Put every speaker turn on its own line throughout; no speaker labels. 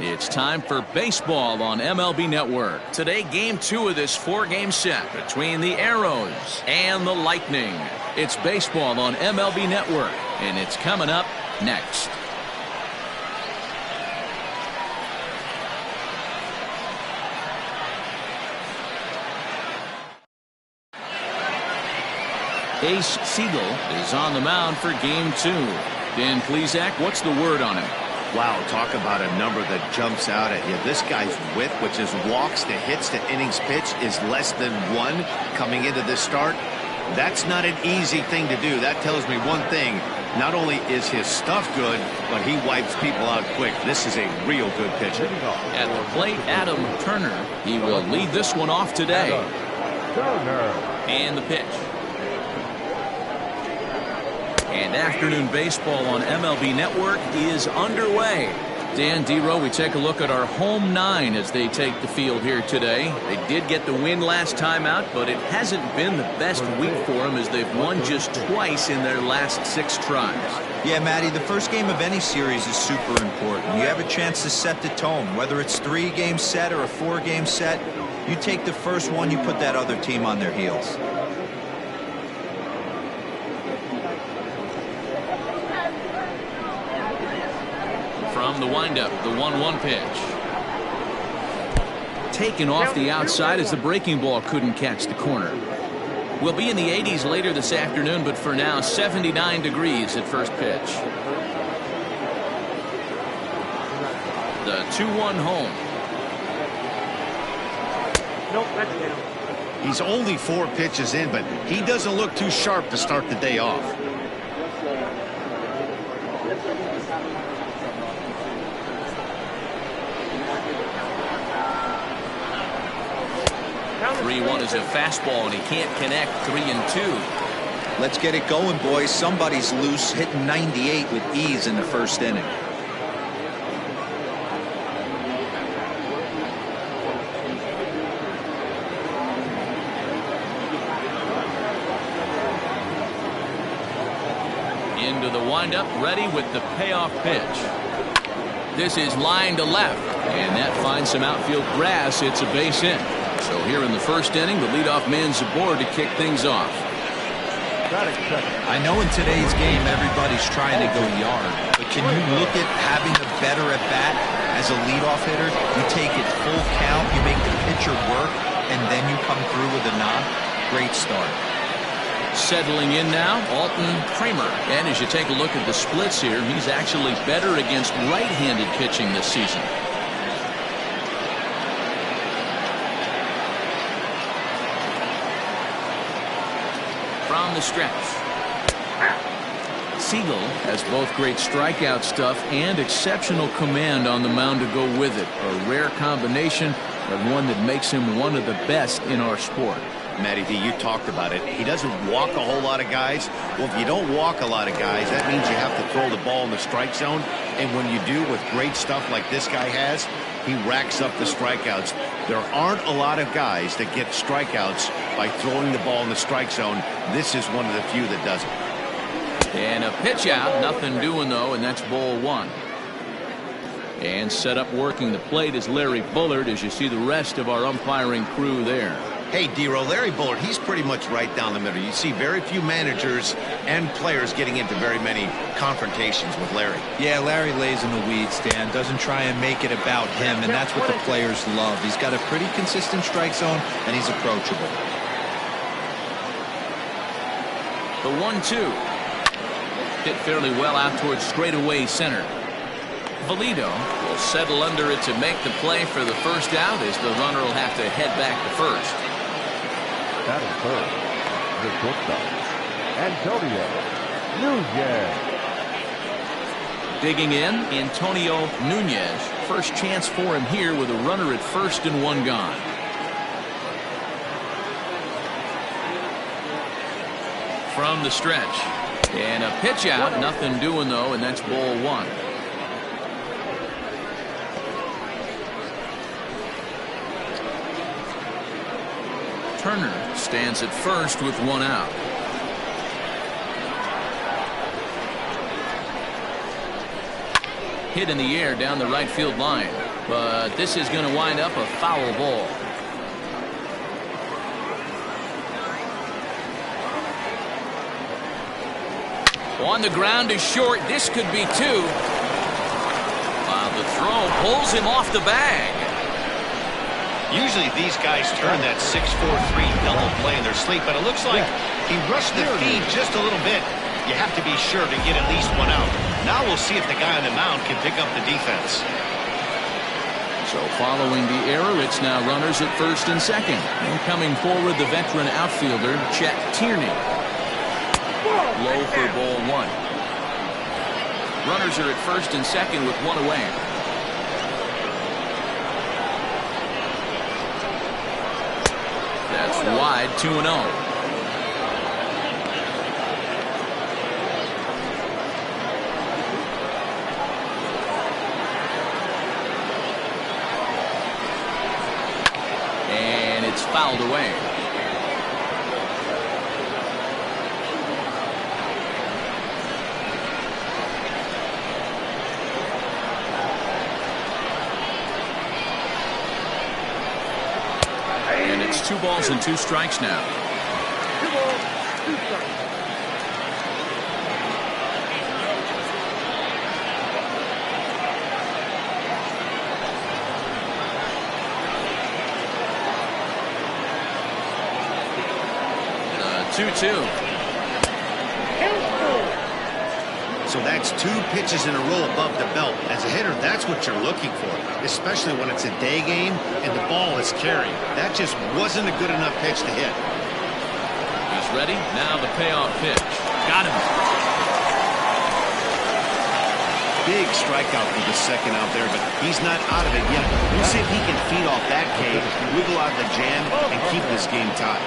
It's time for baseball on MLB Network. Today, game 2 of this 4-game set between the Arrows and the Lightning. It's baseball on MLB Network, and it's coming up next. Ace Siegel is on the mound for game 2. Dan Plesac, what's the word on him?
Wow, talk about a number that jumps out at you. This guy's whip, which is walks to hits to innings pitch, is less than 1 coming into this start. That's not an easy thing to do. That tells me one thing. Not only is his stuff good, but he wipes people out quick. This is a real good pitcher.
At the plate, Adam Turner. He will lead this one off today. And the pitch. And afternoon baseball on MLB Network is underway. Dan, D-Row, we take a look at our home 9 as they take the field here today. They did get the win last time out, but it hasn't been the best week for them as they've won just twice in their last 6 tries.
Yeah, Matty, the first game of any series is super important. You have a chance to set the tone. Whether it's 3-game set or a 4-game set, you take the first one, you put that other team on their heels.
From the windup, the 1-1 pitch. Taken off the outside as the breaking ball couldn't catch the corner. We'll be in the 80s later this afternoon, but for now, 79 degrees at first pitch. The 2-1 home.
Nope, that's down. He's only 4 pitches in, but he doesn't look too sharp to start the day off.
3-1 is a fastball, and he can't connect. 3-2.
Let's get it going, boys. Somebody's loose, hitting 98 with ease in the first inning.
Into the windup, ready with the payoff pitch. This is line to left, and that finds some outfield grass. It's a base hit. So here in the first inning, the leadoff man's aboard to kick things off.
I know in today's game everybody's trying to go yard, but can you look at having a better at bat as a leadoff hitter? You take it full count, you make the pitcher work, and then you come through with a knock. Great start.
Settling in now, Alton Kramer. And as you take a look at the splits here, he's actually better against right-handed pitching this season. From the stretch. Siegel has both great strikeout stuff and exceptional command on the mound to go with it. A rare combination, but one that makes him one of the best in our sport.
Matty D, you talked about it. He doesn't walk a whole lot of guys. Well, if you don't walk a lot of guys, that means you have to throw the ball in the strike zone. And when you do with great stuff like this guy has, he racks up the strikeouts. There aren't a lot of guys that get strikeouts by throwing the ball in the strike zone. This is one of the few that does it.
And a pitch out, nothing doing though, and that's ball 1. And set up working the plate is Larry Bullard as you see the rest of our umpiring crew there.
Hey, D-Row, Larry Bullard, he's pretty much right down the middle. You see very few managers and players getting into very many confrontations with Larry.
Yeah, Larry lays in the weeds, Dan. Doesn't try and make it about him, and that's what the players love. He's got a pretty consistent strike zone, and he's approachable.
The 1-2. Hit fairly well out towards straightaway center. Valido will settle under it to make the play for the first out as the runner will have to head back to first.
That is third. The shortstop, Antonio Nunez.
Digging in, Antonio Nunez. First chance for him here with a runner at first and 1 gone. From the stretch. And a pitch out. Nothing doing though, and that's ball 1. Turner stands at first with 1 out. Hit in the air down the right field line. But this is going to wind up a foul ball. On the ground is short. This could be two. The throw pulls him off the bag.
Usually these guys turn that 6-4-3 double play in their sleep, but it looks like he rushed the feed just a little bit. You have to be sure to get at least one out. Now we'll see if the guy on the mound can pick up the defense.
So following the error, it's now runners at first and second. And coming forward, the veteran outfielder, Chet Tierney. Low for ball one. Runners are at first and second with one away. That's wide, 2-0. Fouled away. And it's 2 balls and 2 strikes now.
2 balls, 2 strikes.
So that's 2 pitches in a row above the belt. As a hitter, that's what you're looking for, especially when it's a day game and the ball is carrying. That just wasn't a good enough pitch to hit.
He's ready. Now the payoff pitch. Got him.
Big strikeout for the second out there, but he's not out of it yet. We'll see if he can feed off that K, wiggle out the jam, and keep this game tied.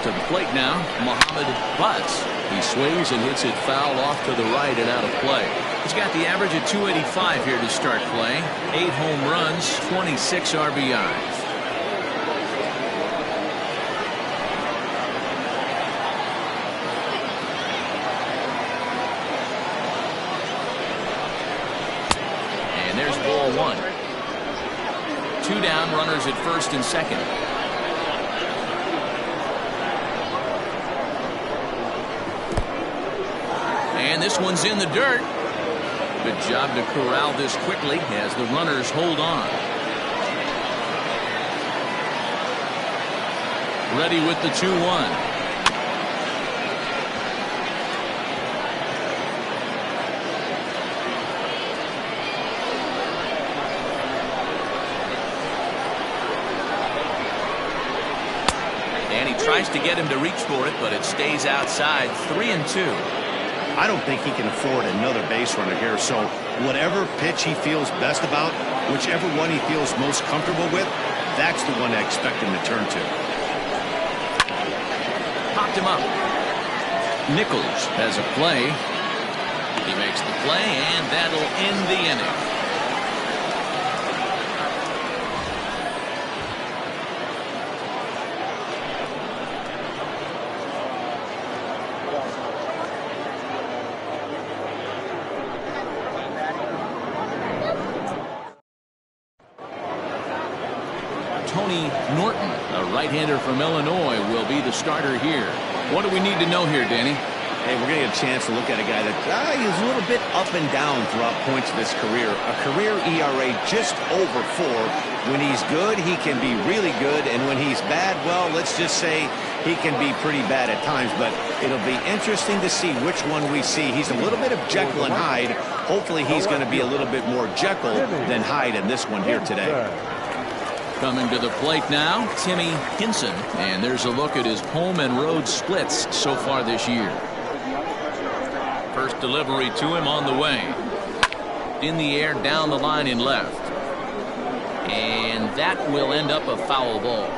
To the plate now, Mohamed Butts. He swings and hits it foul off to the right and out of play. He's got the average of 285 here to start play. 8 home runs, 26 RBIs. And there's ball 1. 2 down, runners at first and second. And this one's in the dirt. Good job to corral this quickly as the runners hold on. Ready with the 2-1. And he tries to get him to reach for it, but it stays outside. 3-2.
I don't think he can afford another base runner here, so whatever pitch he feels best about, whichever one he feels most comfortable with, that's the one I expect him to turn to.
Popped him up. Nichols has a play. He makes the play, and that'll end the inning. Norton, a right-hander from Illinois, will be the starter here. What do we need to know here, Danny?
Hey, we're going to get a chance to look at a guy that he's a little bit up and down throughout points of his career. A career ERA just over 4. When he's good, he can be really good, and when he's bad, well, let's just say he can be pretty bad at times, but it'll be interesting to see which one we see. He's a little bit of Jekyll and Hyde. Hopefully he's going to be a little bit more Jekyll than Hyde in this one here today.
Coming to the plate now, Timmy Hinson, and there's a look at his home and road splits so far this year. First delivery to him on the way. In the air, down the line in left. And that will end up a foul ball.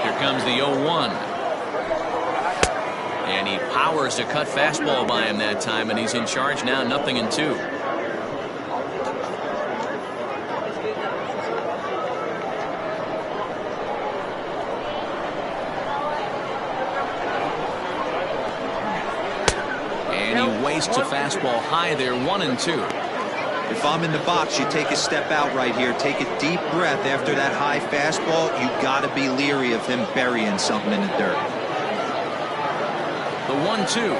Here comes the 0-1. And he powers a cut fastball by him that time, and he's in charge now, 0-2. And he wastes a fastball high there, 1-2.
If I'm in the box, you take a step out right here. Take a deep breath after that high fastball. You got to be leery of him burying something in the dirt.
The 1-2.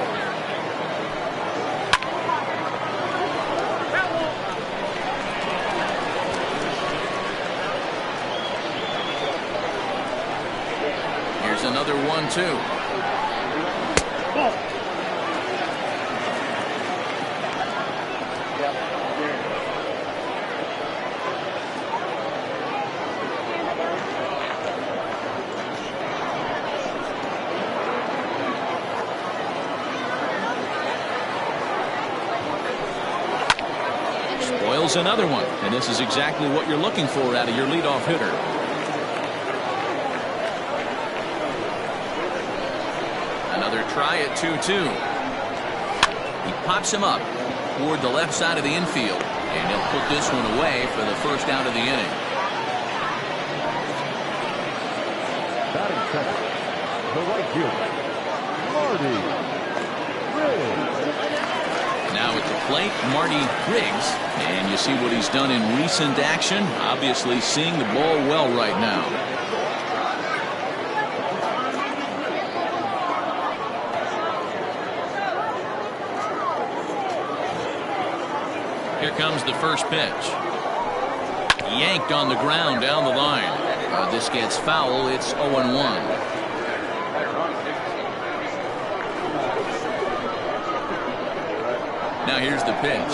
Here's another 1-2. Another one, and this is exactly what you're looking for out of your leadoff hitter. Another try at 2-2. He pops him up toward the left side of the infield, and he'll put this one away for the first out of the inning.
Batting second, the right fielder, Marty Riggs.
Now at the plate, Marty Riggs, and you see what he's done in recent action. Obviously seeing the ball well right now. Here comes the first pitch. Yanked on the ground down the line. This gets foul. It's 0-1. Now here's the pitch.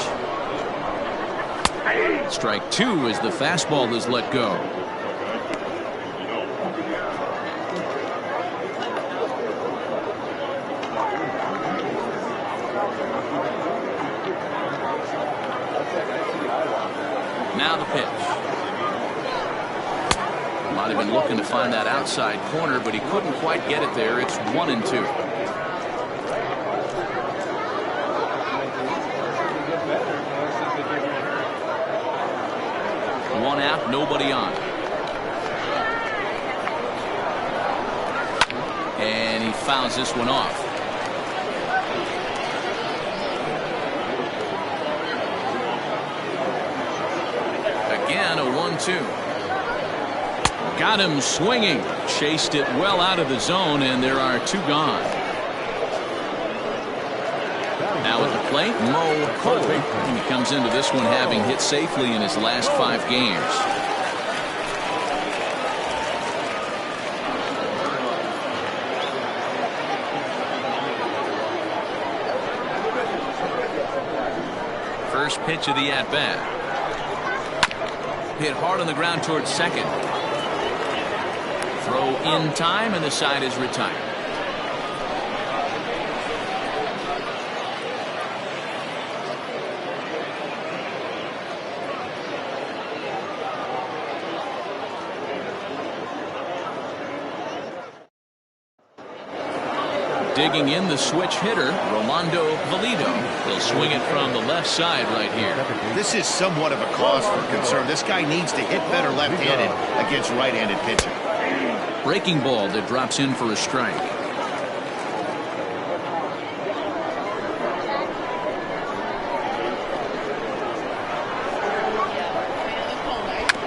Strike 2 as the fastball is let go. Now the pitch. Might have been looking to find that outside corner, but he couldn't quite get it there. It's 1-2. One out, nobody on. And he fouls this one off. Again, a 1-2. Got him swinging. Chased it well out of the zone, and there are 2 gone. Now at the plate, Mo Cole. He comes into this one having hit safely in his last 5 games. First pitch of the at-bat. Hit hard on the ground towards second. Throw in time, and the side is retired. Digging in the switch hitter, Rolando Valido. He'll swing it from the left side right here.
This is somewhat of a cause for concern. This guy needs to hit better left-handed against right-handed pitching.
Breaking ball that drops in for a strike.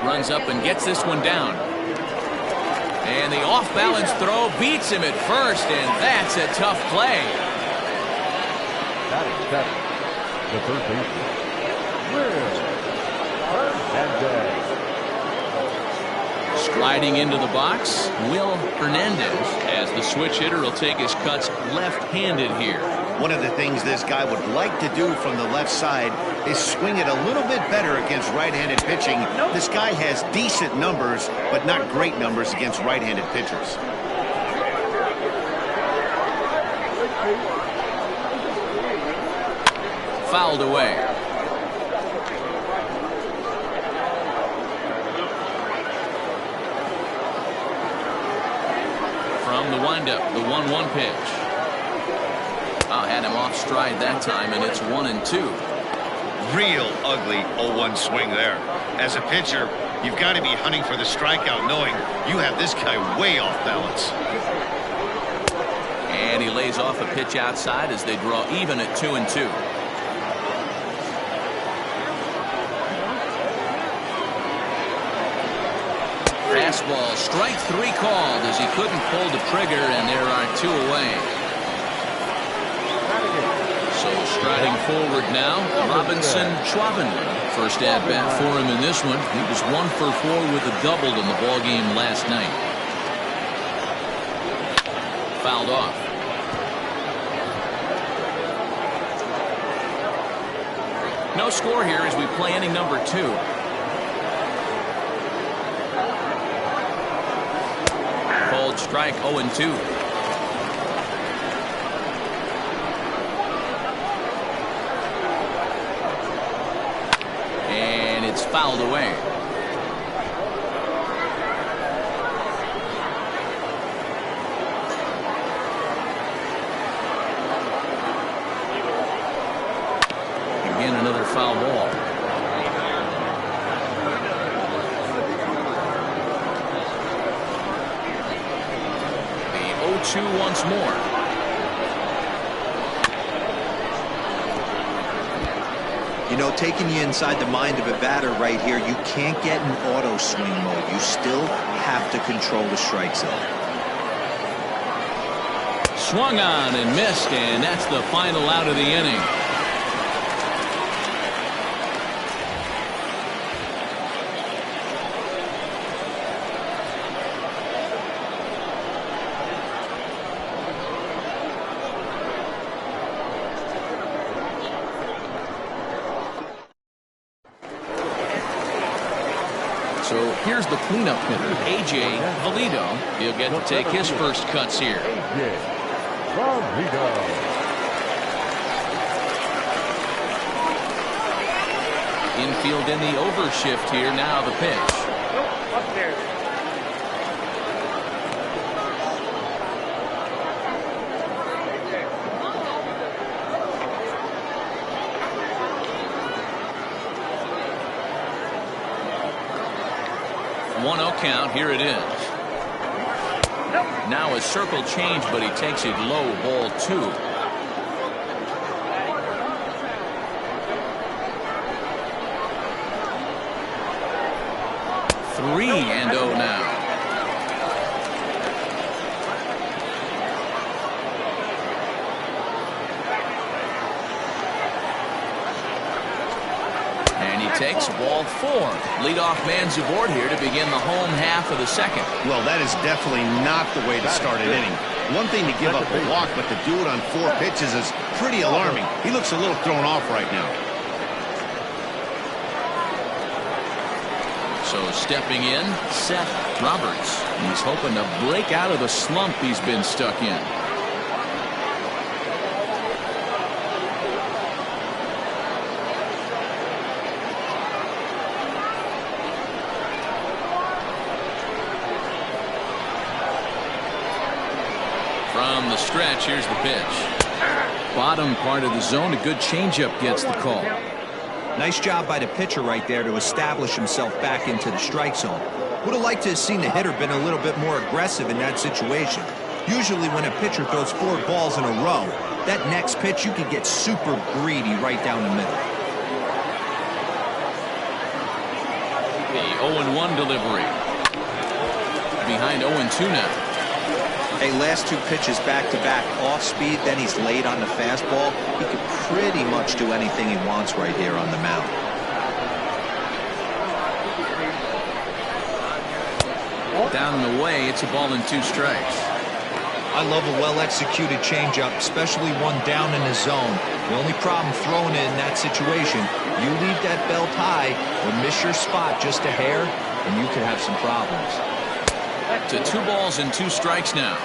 Runs up and gets this one down. And the off-balance throw beats him at first, and that's a tough play.
Batting second, the first baseman, Will Hernandez.
Striding into the box, Will Hernandez, as the switch hitter will take his cuts left-handed here.
One of the things this guy would like to do from the left side is swing it a little bit better against right-handed pitching. This guy has decent numbers, but not great numbers against right-handed pitchers.
Fouled away. 0-1 pitch. Oh, had him off stride that time, and it's 1-2.
Real ugly 0-1 swing there. As a pitcher, you've got to be hunting for the strikeout, knowing you have this guy way off balance.
And he lays off a pitch outside as they draw even at 2-2. Fastball, strike 3 called as he couldn't pull the trigger, and there are 2 away. So striding forward now, Robinson Schwabenland. First at bat for him in this one. He was 1 for 4 with a double in the ball game last night. Fouled off. No score here as we play inning number 2. Called strike 0-2. And it's fouled away. Again, another foul ball. The 0-2 once more.
You know, taking you inside the mind of a batter right here, you can't get in auto swing mode. You still have to control the strike zone.
Swung on and missed, and that's the final out of the inning. So here's the cleanup hitter, A.J. Valido. He'll get to take his first cuts here. Infield in the overshift here. Now the pitch.
Upstairs.
One 0 count. Here it is. Now a circle change, but he takes it low. Ball 2. 3-0 now. And he takes ball 4. Leadoff man's aboard here to begin the home half of the second.
Well, that is definitely not the way to start an inning. One thing to give up a walk, but to do it on 4 pitches is pretty alarming. He looks a little thrown off right now.
So stepping in, Seth Roberts. He's hoping to break out of the slump he's been stuck in. From the stretch, here's the pitch. Bottom part of the zone, a good changeup gets the call.
Nice job by the pitcher right there to establish himself back into the strike zone. Would have liked to have seen the hitter been a little bit more aggressive in that situation. Usually when a pitcher throws 4 balls in a row, that next pitch you can get super greedy right down the middle.
The 0-1 delivery. Behind 0-2 now.
Hey, last 2 pitches back-to-back off speed, then he's late on the fastball. He could pretty much do anything he wants right here on the mound.
Down and away, it's a ball and 2 strikes.
I love a well-executed changeup, especially one down in the zone. The only problem throwing it in that situation, you leave that belt high or miss your spot just a hair, and you could have some problems.
To 2 balls and 2 strikes now.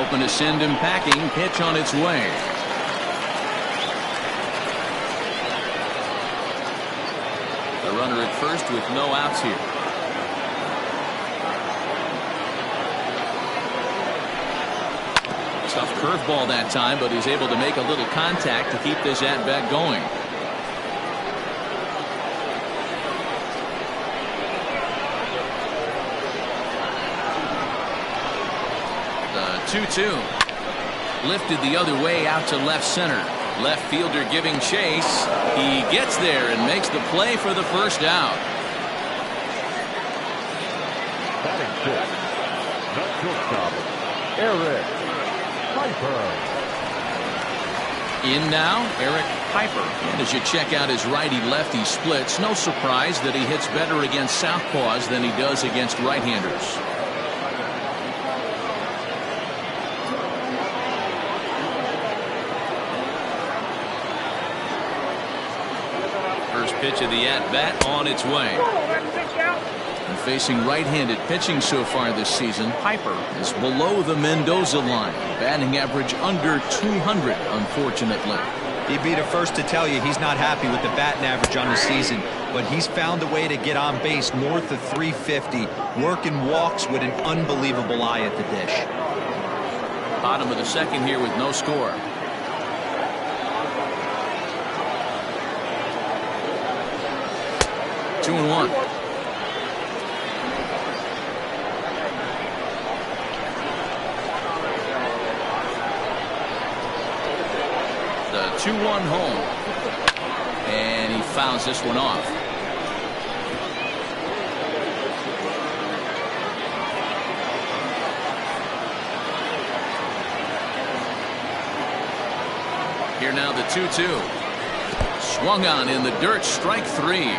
hoping to send him packing. Pitch on its way. The runner at first with no outs here. Tough curveball that time, but he's able to make a little contact to keep this at-bat going. The 2-2. Lifted the other way out to left center. Left fielder giving chase. He gets there and makes the play for the first out.
Batting fifth, the shortstop, Eric Piper.
In now, Eric Piper. And as you check out his righty-lefty splits, no surprise that he hits better against southpaws than he does against right-handers. First pitch of the at-bat on its way. And facing right-handed pitching so far this season, Piper is below the Mendoza line. Batting average under 200, unfortunately.
He'd be the first to tell you he's not happy with the batting average on the season, but he's found a way to get on base north of 350, working walks with an unbelievable eye at the dish.
Bottom of the second here with no score. Two and one. The 2-1 home. And he fouls this one off. Here now the 2-2. Swung on in the dirt, strike three.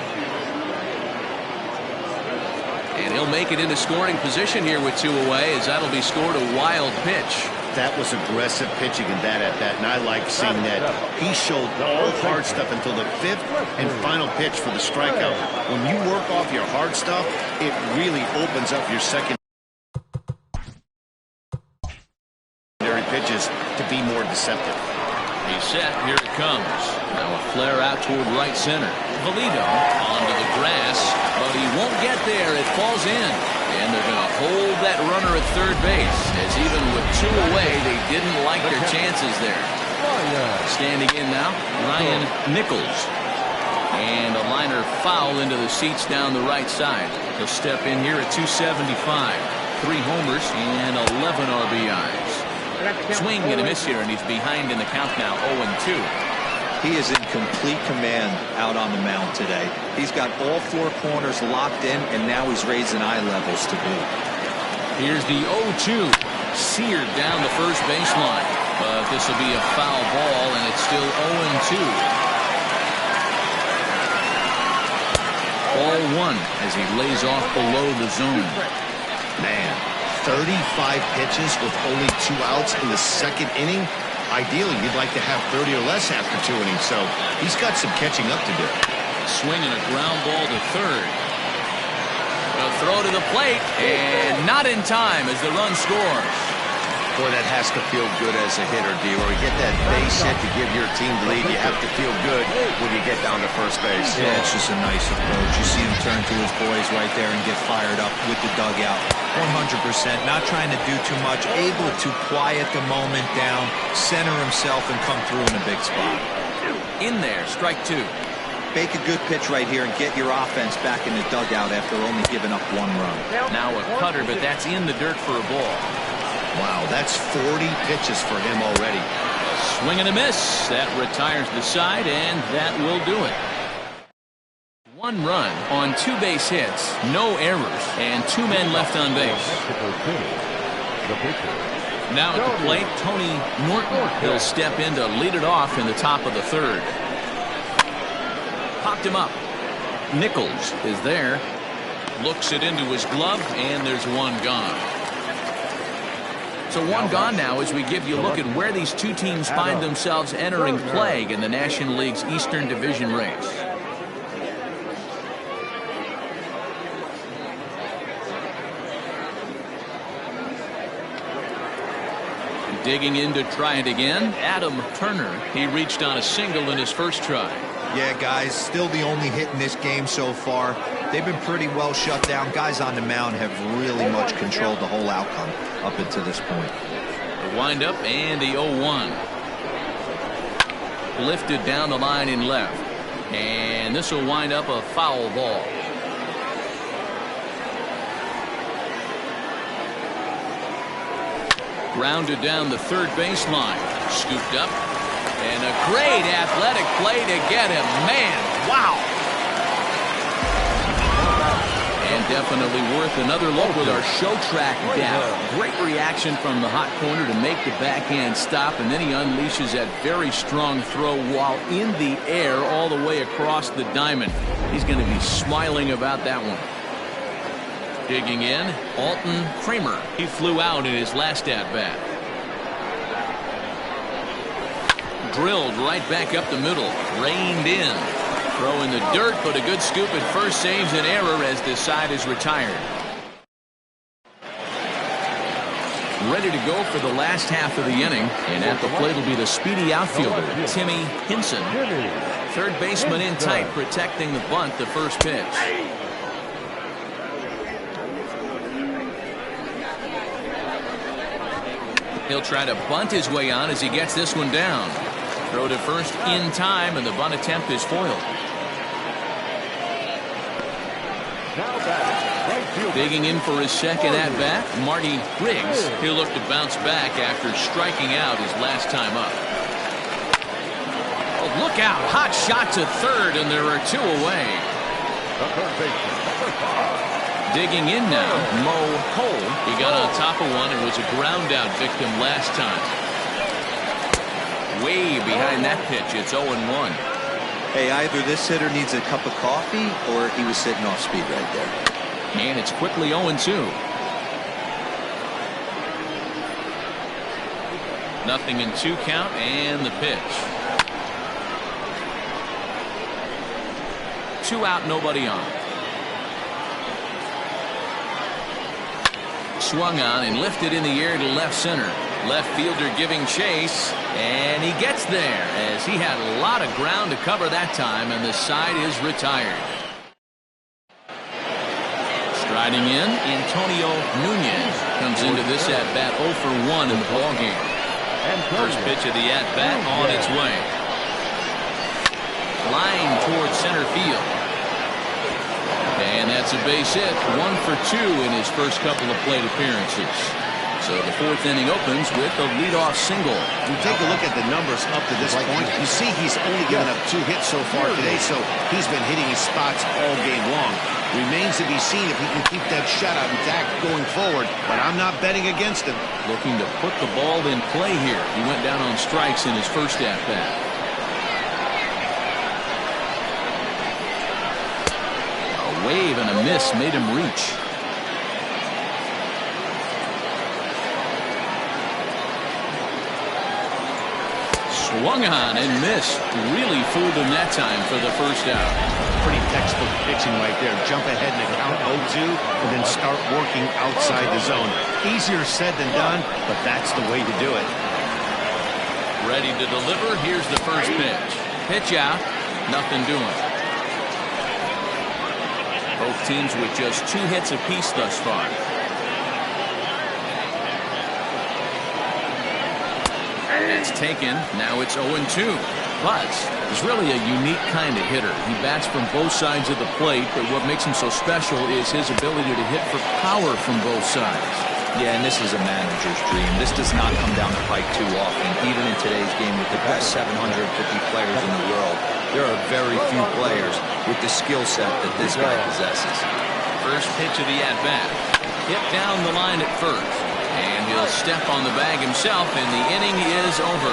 And he'll make it into scoring position here with two away, as that'll be scored a wild pitch.
That was aggressive pitching in that at-bat, and I like seeing that. He showed all hard stuff until the fifth and final pitch for the strikeout. When you work off your hard stuff, it really opens up your secondary pitches to be more deceptive.
He's set. Here it comes. Now a flare out toward right center. Valido onto the grass, but he won't get there. It falls in. And they're going to hold that runner at third base, as even with two away, they didn't like their chances there. Standing in now, Ryan Nichols. And a liner foul into the seats down the right side. He'll step in here at 275. 3 homers and 11 RBIs. Swing and a miss here, and he's behind in the count now, 0-2.
He is in complete command out on the mound today. He's got all 4 corners locked in, and now he's raising eye levels to boot.
Here's the 0-2. Seared down the first baseline. But this will be a foul ball, and it's still 0-2. Ball 1 as he lays off below the zone.
Man, 35 pitches with only 2 outs in the second inning. Ideally, you'd like to have 30 or less after 2 innings, so he's got some catching up to do.
Swinging a ground ball to third. A throw to the plate, and not in time as the run scores.
Boy, that has to feel good as a hitter, D. Or you get that base hit to give your team the lead. You have to feel good when you get down to first base.
Yeah, it's just a nice approach. You see him turn to his boys right there and get fired up with the dugout. 100%, not trying to do too much, able to quiet the moment down, center himself, and come through in a big spot.
In there, strike 2.
Make a good pitch right here and get your offense back in the dugout after only giving up 1 run.
Now a cutter, but that's in the dirt for a ball.
Wow, that's 40 pitches for him already.
A swing and a miss. That retires the side, and that will do it. 1 run on 2 base hits, no errors, and 2 men left on base. Now at the plate, Tony Norton. He'll step in to lead it off in the top of the third. Popped him up. Nichols is there. Looks it into his glove, and there's 1 gone. So 1 gone now as we give you a look at where these 2 teams find themselves entering play in the National League's Eastern Division race. Digging in to try it again, Adam Turner. He reached on a single in his first try.
Yeah, guys, still the only hit in this game so far. They've been pretty well shut down. Guys on the mound have really much controlled the whole outcome up until this point.
The windup and the 0-1. Lifted down the line in left. And this will wind up a foul ball. Grounded down the third baseline. Scooped up. And a great athletic play to get him. Man, wow. And definitely worth another look with our show track data. Great reaction from the hot corner to make the backhand stop, and then he unleashes that very strong throw while in the air all the way across the diamond. He's going to be smiling about that one. Digging in, Alton Kramer. He flew out in his last at-bat. Drilled right back up the middle. Reined in. Throw in the dirt, but a good scoop at first saves an error as the side is retired. Ready to go for the last half of the inning, and at the plate will be the speedy outfielder, Timmy Hinson. Third baseman in tight, protecting the bunt, the first pitch. He'll try to bunt his way on as he gets this one down. Throw to first in time, and the bunt attempt is foiled. Digging in for his second at-bat, Marty Riggs. He'll look to bounce back after striking out his last time up. Oh, look out. Hot shot to third, and there are two away. Digging in now, Mo Cole. He got on top of one and was a ground-out victim last time. Way behind that pitch, it's 0-1.
Hey, either this hitter needs a cup of coffee or he was sitting off speed right there.
And it's quickly 0-2. Nothing in 2 count, and the pitch. 2 out, nobody on. Swung on and lifted in the air to left center. Left fielder giving chase, and he gets there as he had a lot of ground to cover that time, and the side is retired. Striding in, Antonio Nunez comes into this at-bat 0 for 1 in the ballgame. First pitch of the at-bat on its way. Flying towards center field. And that's a base hit. 1 for 2 in his first couple of plate appearances. So the 4th inning opens with a leadoff single.
You take a look at the numbers up to this point. You see he's only given up 2 hits so far today, so he's been hitting his spots all game long. Remains to be seen if he can keep that shutout intact going forward, but I'm not betting against him.
Looking to put the ball in play here. He went down on strikes in his first at-bat. A wave and a miss made him reach. Swung on and missed. Really fooled him that time for the first out.
Pretty textbook pitching right there. Jump ahead in the count 0-2 and then start working outside the zone. Easier said than done, but that's the way to do it.
Ready to deliver. Here's the first pitch. Pitch out. Nothing doing. Both teams with just 2 hits apiece thus far. That's taken. Now it's 0-2. Buzz is really a unique kind of hitter. He bats from both sides of the plate, but what makes him so special is his ability to hit for power from both sides.
Yeah, and this is a manager's dream. This does not come down the pike too often. Even in today's game with the best 750 players in the world, there are very few players with the skill set that this guy possesses.
First pitch of the at-bat. Hit down the line at first. And he'll step on the bag himself, and the inning is over.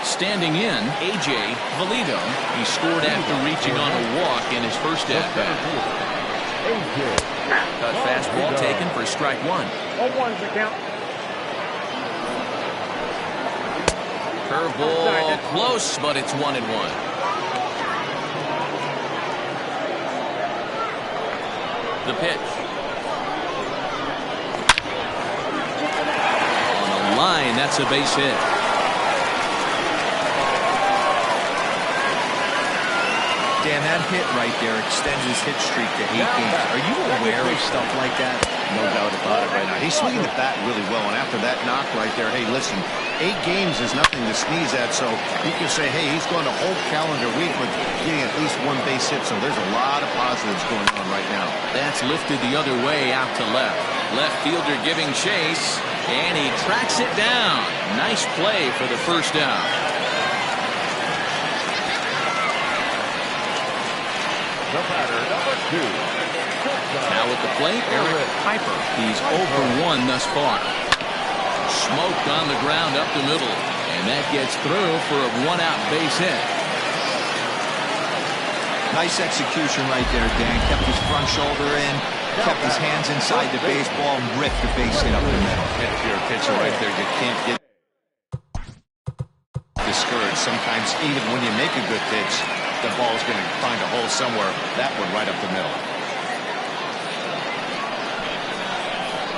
Standing in, A.J. Valido. He scored after reaching on a walk in his first at-bat. Cut fastball taken for strike 1.
0-1's the count.
Curveball close, but it's 1-1. The pitch. That's a base hit.
Dan, that hit right there extends his hit streak to 8 games. Are you aware of stuff like that?
No doubt about it right now. He's swinging the bat really well, and after that knock right there, hey, listen, 8 games is nothing to sneeze at, so you can say, hey, he's going a whole calendar week with getting at least 1 base hit, so there's a lot of positives going on right now.
That's lifted the other way out to left. Left fielder giving chase, and he tracks it down. Nice play for the first down.
The batter, number 2.
Now at the plate, Eric Piper. He's 0 for 1 thus far. Smoked on the ground up the middle, and that gets through for a 1-out base hit.
Nice execution right there, Dan. Kept his front shoulder in, kept his hands inside the baseball, and ripped the base hit up the middle.
If you're a pitcher right there, you can't get discouraged. Sometimes even when you make a good pitch, the ball's going to find a hole somewhere. That one right up the middle.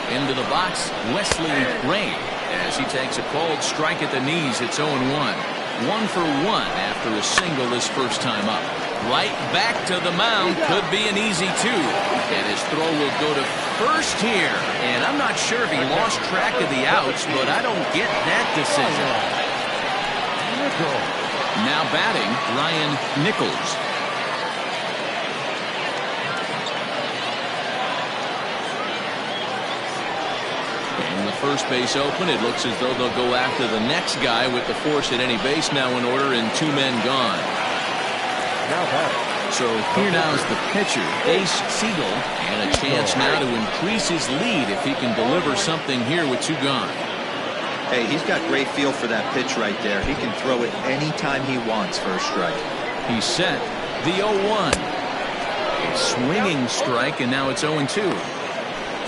Into the box, Wesley Ray, as he takes a cold strike at the knees. It's 0-1. 1 for 1 after a single his first time up. Right back to the mound. Could be an easy 2. And his throw will go to first here. And I'm not sure if he lost track of the outs, but I don't get that decision. Now batting, Ryan Nichols. And the first base open. It looks as though they'll go after the next guy with the force at any base now in order and 2 men gone. So here now is the pitcher, Ace Siegel, and a chance now to increase his lead if he can deliver something here with 2 gone.
Hey, he's got great feel for that pitch right there. He can throw it anytime he wants for a strike.
He's set. The 0-1. A swinging strike, and now it's 0-2.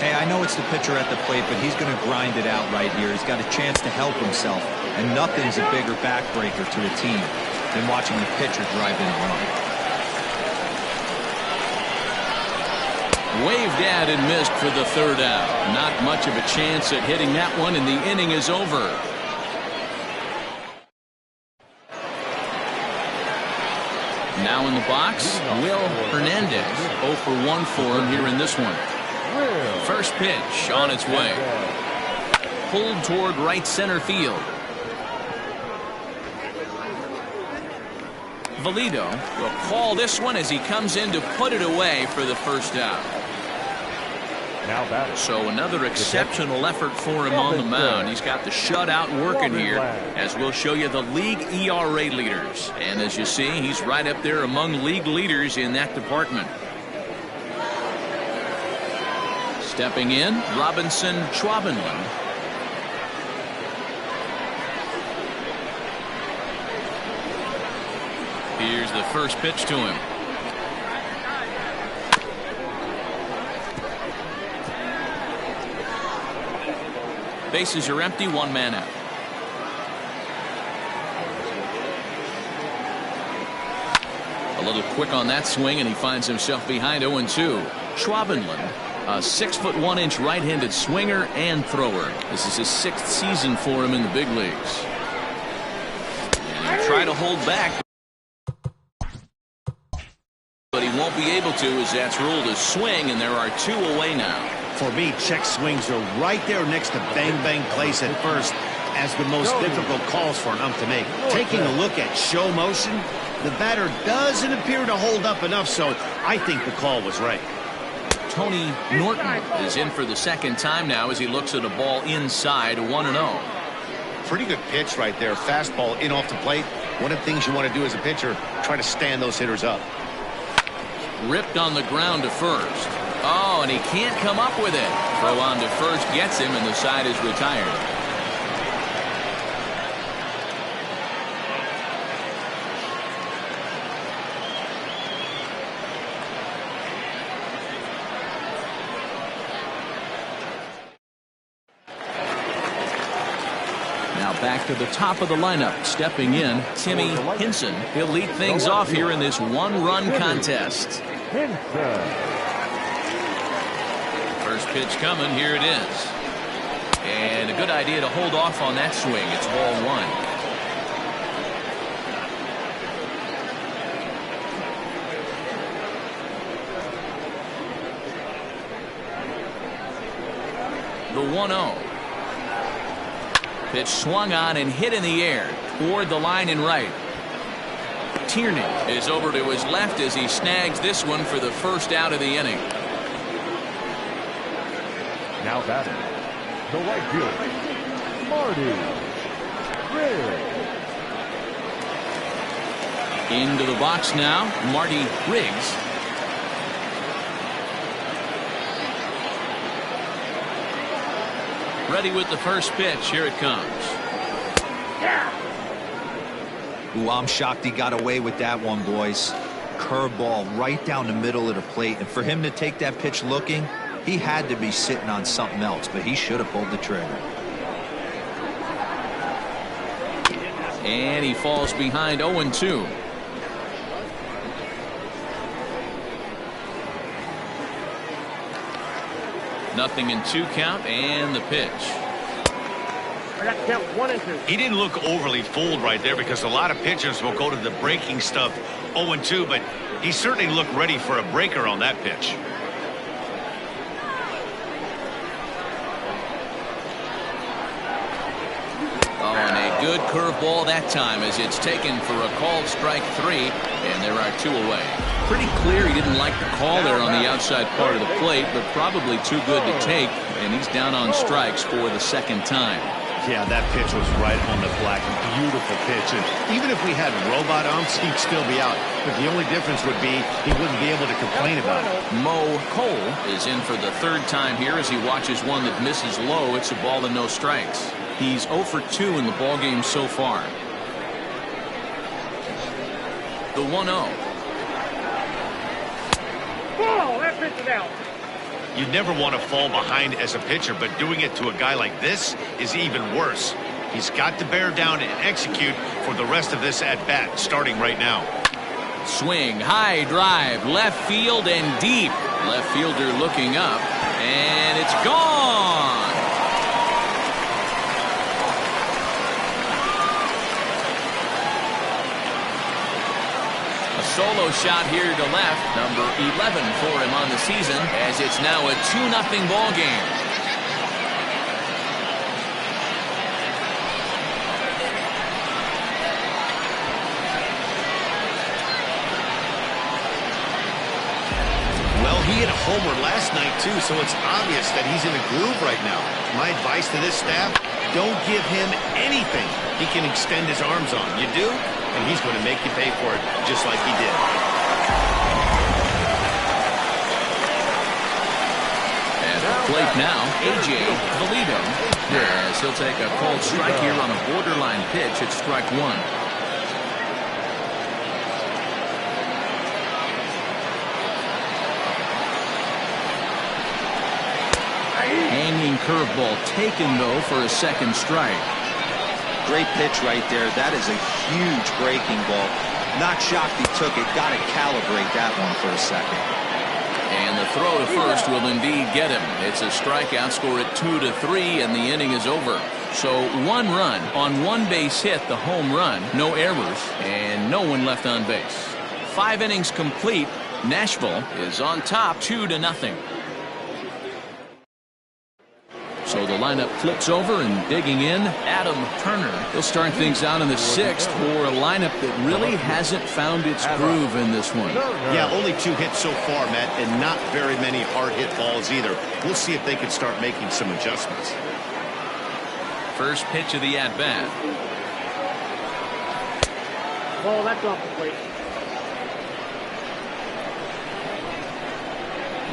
Hey, I know it's the pitcher at the plate, but he's going to grind it out right here. He's got a chance to help himself, and nothing's a bigger backbreaker to a team than watching the pitcher drive in a run.
Waved at and missed for the 3rd out. Not much of a chance at hitting that one, and the inning is over. Now in the box, Will Hernandez. 0 for 1 for him here in this one. First pitch on its way. Pulled toward right center field. Valido will call this one as he comes in to put it away for the first out. So another exceptional effort for him on the mound. He's got the shutout working here, as we'll show you the league ERA leaders. And as you see, he's right up there among league leaders in that department. Stepping in, Robinson Schwabenland. Here's the first pitch to him. Bases are empty, 1 man out. A little quick on that swing, and he finds himself behind 0-2. Schwabenland, a 6'1" right-handed swinger and thrower. This is his 6th season for him in the big leagues. And he'll try to hold back, but he won't be able to, as that's ruled a swing, and there are 2 away now.
For me, check swings are right there next to bang-bang plays at first as the most difficult calls for an ump to make. Taking a look at show motion, the batter doesn't appear to hold up enough, so I think the call was right.
Tony Norton is in for the 2nd time now as he looks at a ball inside, 1-0.
Pretty good pitch right there. Fastball in off the plate. One of the things you want to do as a pitcher, try to stand those hitters up.
Ripped on the ground to first. Oh, and he can't come up with it. Throw on to first gets him, and the side is retired. Now back to the top of the lineup. Stepping in, Timmy Hinson. He'll lead things off here in this 1-run contest. First pitch coming. Here it is. And a good idea to hold off on that swing. It's ball one. The 1-0. Pitch swung on and hit in the air toward the line and right. Tierney is over to his left as he snags this one for the first out of the inning.
Now batting, the right fielder, Marty Riggs.
Into the box now, Marty Riggs. Ready with the first pitch. Here it comes.
Ooh, I'm shocked he got away with that one, boys. Curveball right down the middle of the plate, and for him to take that pitch looking, he had to be sitting on something else, but he should have pulled the trigger.
And he falls behind 0-2. Nothing in 2 count, and the pitch.
I got to count 1 and 2.
He didn't look overly fooled right there because a lot of pitchers will go to the breaking stuff 0-2, but he certainly looked ready for a breaker on that pitch.
Oh, and a good curveball that time as it's taken for a called strike 3, and there are 2 away. Pretty clear he didn't like the call there on the outside part of the plate, but probably too good to take, and he's down on strikes for the second time.
Yeah, that pitch was right on the black. Beautiful pitch. And even if we had robot umps, he'd still be out. But the only difference would be he wouldn't be able to complain about it.
Mo Cole is in for the 3rd time here as he watches one that misses low. It's a ball and no strikes. He's 0 for 2 in the ballgame so far. The 1-0.
Ball, that pitch is out.
You never want to fall behind as a pitcher, but doing it to a guy like this is even worse. He's got to bear down and execute for the rest of this at-bat, starting right now.
Swing, high drive, left field and deep. Left fielder looking up, and it's gone. A solo shot here to left, number 11 for him on the season, as it's now a 2-0 ball game.
Well, he hit a homer last night, too, so it's obvious that he's in a groove right now. My advice to this staff, don't give him anything he can extend his arms on. You do, and he's going to make you pay for it just like he did.
At the plate now, A.J. Valito, as he'll take a called strike here on a borderline pitch at strike 1. Hanging curveball taken, though, for a 2nd strike.
Great pitch right there. That is a huge breaking ball. Not shocked he took it. Got to calibrate that one for a second.
And the throw to first will indeed get him. It's a strikeout, score at 2-3, and the inning is over. So 1 run on 1 base hit, the home run, no errors, and no one left on base. 5 innings complete. Nashville is on top 2-0. So the lineup flips over, and digging in, Adam Turner. He'll start things out in the 6th for a lineup that really hasn't found its groove in this one.
Yeah, only 2 hits so far, Matt, and not very many hard hit balls either. We'll see if they can start making some adjustments.
First pitch of the at-bat.
Ball, that's off the plate.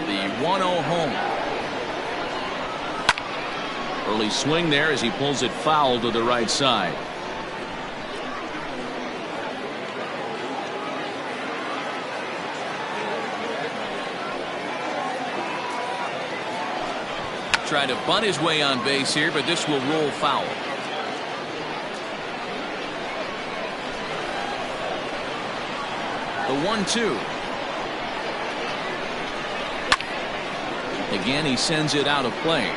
The 1-0 home. Early swing there as he pulls it foul to the right side. Try to bunt his way on base here, but this will roll foul. The 1-2. Again, he sends it out of play.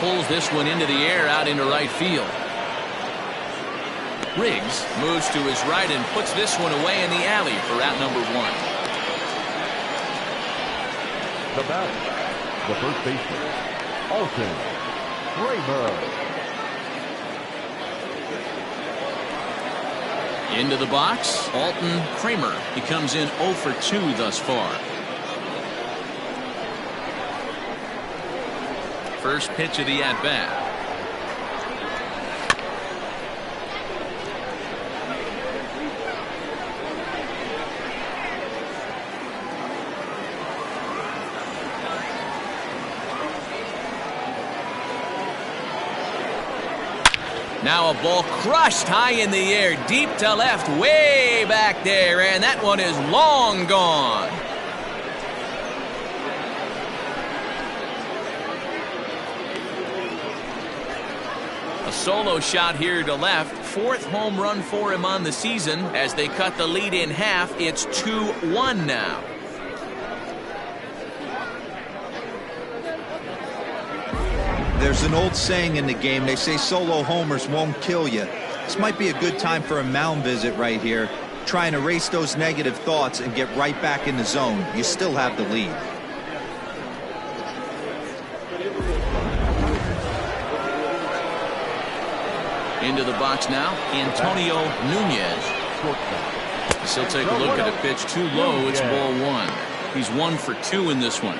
pulls this one into the air out into right field. Riggs moves to his right and puts this one away in the alley for out number 1.
The batter, the first baseman, Alton Kramer.
Into the box, Alton Kramer. He comes in 0 for 2 thus far. First pitch of the at-bat. Now a ball crushed high in the air, deep to left, way back there, and that one is long gone. A solo shot here to left, 4th home run for him on the season. As they cut the lead in half, it's 2-1 now.
There's an old saying in the game. They say solo homers won't kill you. This might be a good time for a mound visit right here. Try and erase those negative thoughts and get right back in the zone. You still have the lead.
Into the box now, Antonio Nunez. He'll take a look at a pitch too low. It's ball 1. He's 1 for 2 in this one.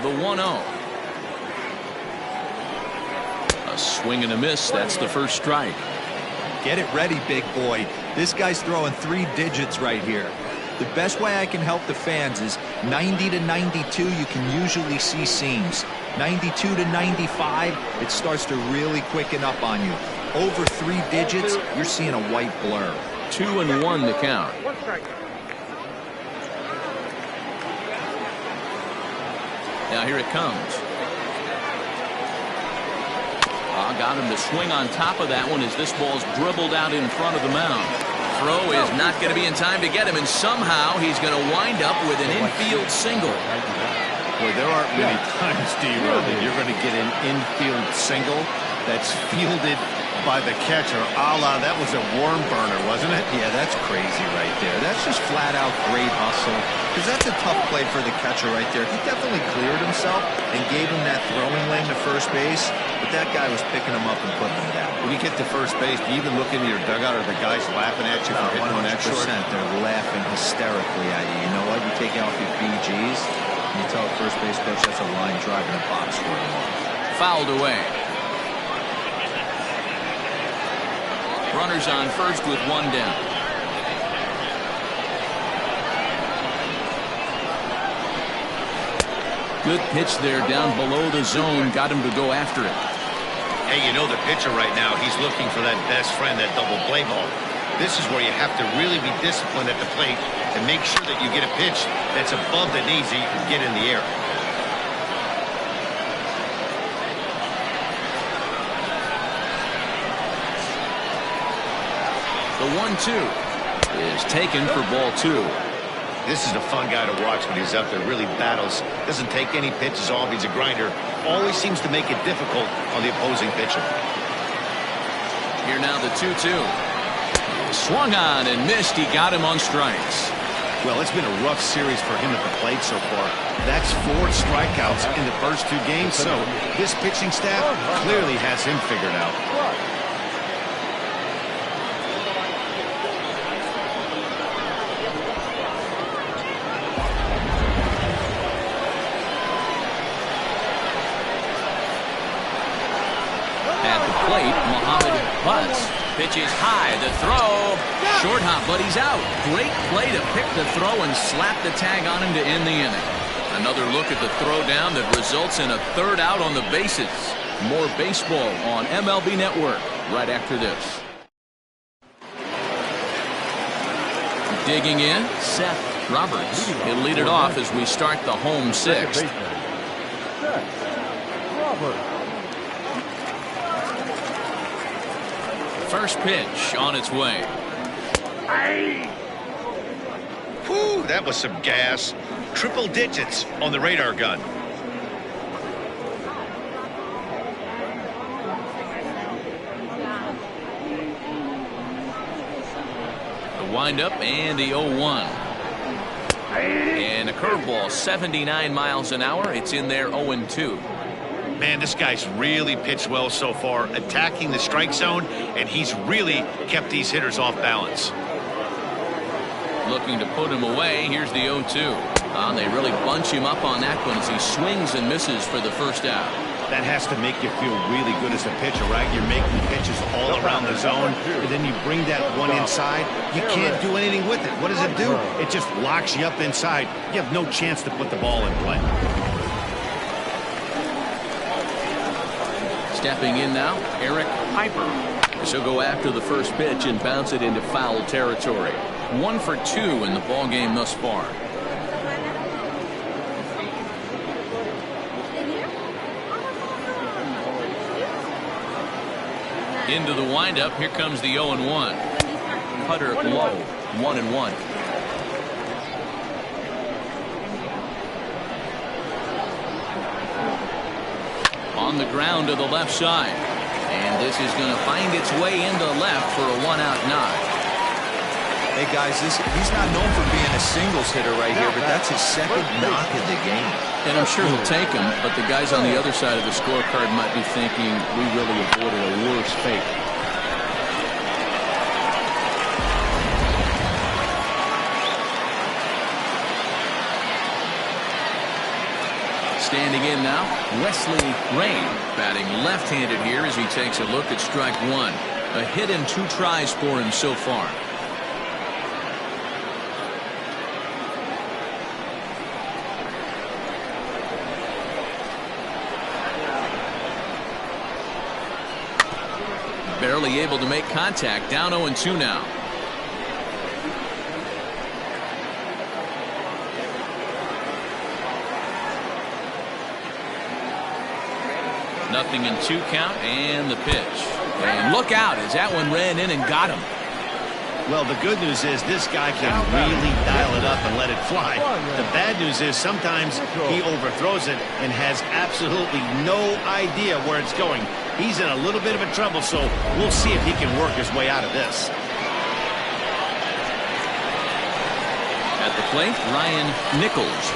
The 1-0. A swing and a miss. That's the first strike.
Get it ready, big boy. This guy's throwing 3 digits right here. The best way I can help the fans is 90 to 92. You can usually see seams. 92 to 95, it starts to really quicken up on you. Over 3 digits, you're seeing a white blur.
2-1 the count. Now here it comes. Got him to swing on top of that one as this ball's dribbled out in front of the mound. Throw is not going to be in time to get him, and somehow he's going to wind up with an infield single.
Boy, there aren't many times, D-Row, that you're going to get an infield single that's fielded by the catcher, a la that was a worm burner, wasn't it?
Yeah, that's crazy right there. That's just flat out great hustle, because that's a tough play for the catcher right there. He definitely cleared himself and gave him that throwing lane to first base, but that guy was picking him up and putting him down.
When you get to first base, do you even look into your dugout, or the guys laughing at you for hitting one that short?
They're laughing hysterically at you. You know what? You take off your BGs, and you tell the first base coach that's a line drive in a box score tomorrow.
Fouled away. Runners on first with 1 down. Good pitch there down below the zone. Got him to go after it.
Hey, you know the pitcher right now, he's looking for that best friend, that double play ball. This is where you have to really be disciplined at the plate and make sure that you get a pitch that's above the knees that you can get in the air.
The 1-2 is taken for ball 2.
This is a fun guy to watch when he's up there. Really battles. Doesn't take any pitches off. He's a grinder. Always seems to make it difficult on the opposing pitcher.
Here now the 2-2. Swung on and missed. He got him on strikes.
Well, it's been a rough series for him at the plate so far. That's 4 strikeouts in the first 2 games. So this pitching staff clearly has him figured out.
Pitches high, the throw, short hop, but he's out. Great play to pick the throw and slap the tag on him to end the inning. Another look at the throw down that results in a 3rd out on the bases. More baseball on MLB Network right after this. Digging in, Seth Roberts. He'll lead it off as we start the home 6th. First pitch on its way.
Whew, that was some gas. Triple digits on the radar gun.
The windup and the 0-1. And a curveball, 79 miles an hour. It's in there, 0-2.
Man, this guy's really pitched well so far, attacking the strike zone, and he's really kept these hitters off balance.
Looking to put him away. Here's the 0-2. They really bunch him up on that one as he swings and misses for the first out.
That has to make you feel really good as a pitcher, right? You're making pitches all around the zone, and then you bring that one inside. You can't do anything with it. What does it do? It just locks you up inside. You have no chance to put the ball in play.
Stepping in now, Eric Piper. She'll go after the first pitch and bounce it into foul territory. 1 for 2 in the ball game thus far. Into the windup. Here comes the 0-1. Cutter low. 1-1. On the ground to the left side. And this is going to find its way into left for a 1-out knock.
Hey guys, he's not known for being a singles hitter right here, but that's his second knock of the game.
And I'm sure he'll take him, but the guys on the other side of the scorecard might be thinking we really avoided a worse fate. Standing in now, Wesley Rain, batting left-handed here as he takes a look at strike one. A hit and 2 tries for him so far. Barely able to make contact. Down 0-2 now. Nothing in 2 count, and the pitch. And look out as that one ran in and got him.
Well, the good news is this guy can really dial it up and let it fly. The bad news is sometimes he overthrows it and has absolutely no idea where it's going. He's in a little bit of a trouble, so we'll see if he can work his way out of this.
At the plate, Ryan Nichols.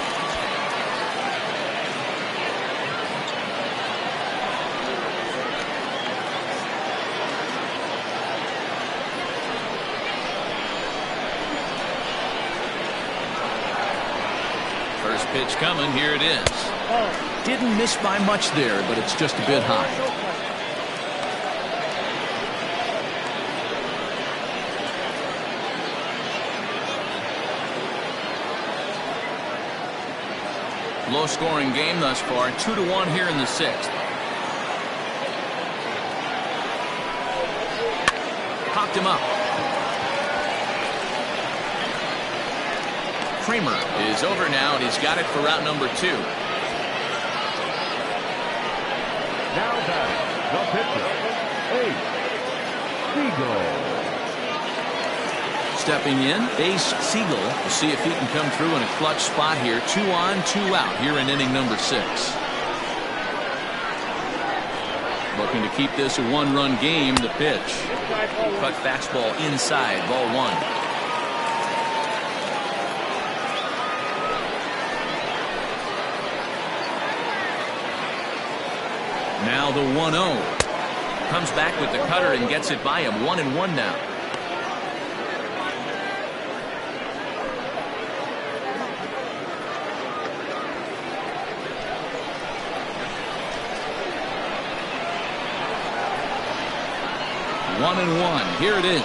First pitch coming. Here it is. Didn't miss by much there, but it's just a bit high. Low-scoring game thus far. 2-1 here in the 6th. Popped him up. Kramer is over now, and he's got it for route number 2.
Now batting, the pitcher, Ace Siegel.
Stepping in, Ace Siegel. We'll see if he can come through in a clutch spot here. 2 on, 2 out here in inning number 6. Looking to keep this a 1-run game. The pitch. Cut fastball inside, ball 1. Now the 1-0. Comes back with the cutter and gets it by him. 1-1 now. One and one. Here it is.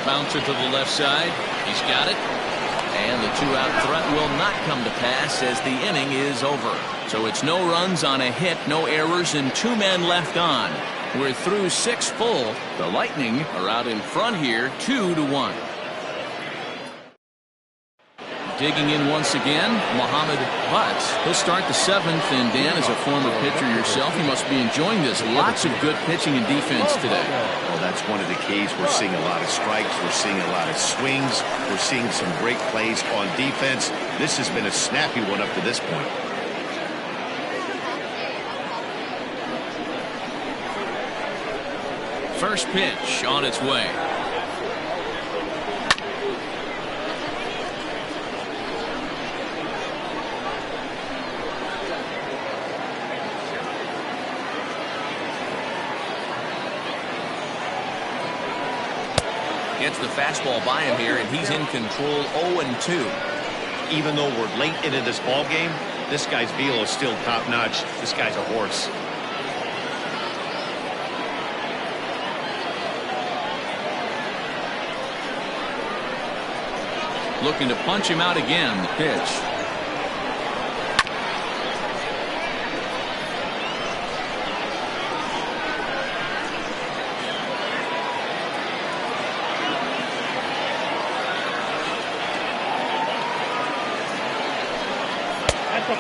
Bouncer to the left side. He's got it. And the 2-out threat will not come to pass as the inning is over. So it's no runs on a hit, no errors, and 2 men left on. We're through 6 full. The Lightning are out in front here, 2-1. Digging in once again, Mohammed Butts. He'll start the 7th, and Dan, as a former pitcher yourself, you must be enjoying this. Lots of good pitching and defense today.
Well, that's one of the keys. We're seeing a lot of strikes. We're seeing a lot of swings. We're seeing some great plays on defense. This has been a snappy one up to this point.
First pitch on its way. Gets the fastball by him here, and he's in control 0-2.
Even though we're late into this ball game, this guy's velo is still top-notch. This guy's a horse.
Looking to punch him out again. The pitch.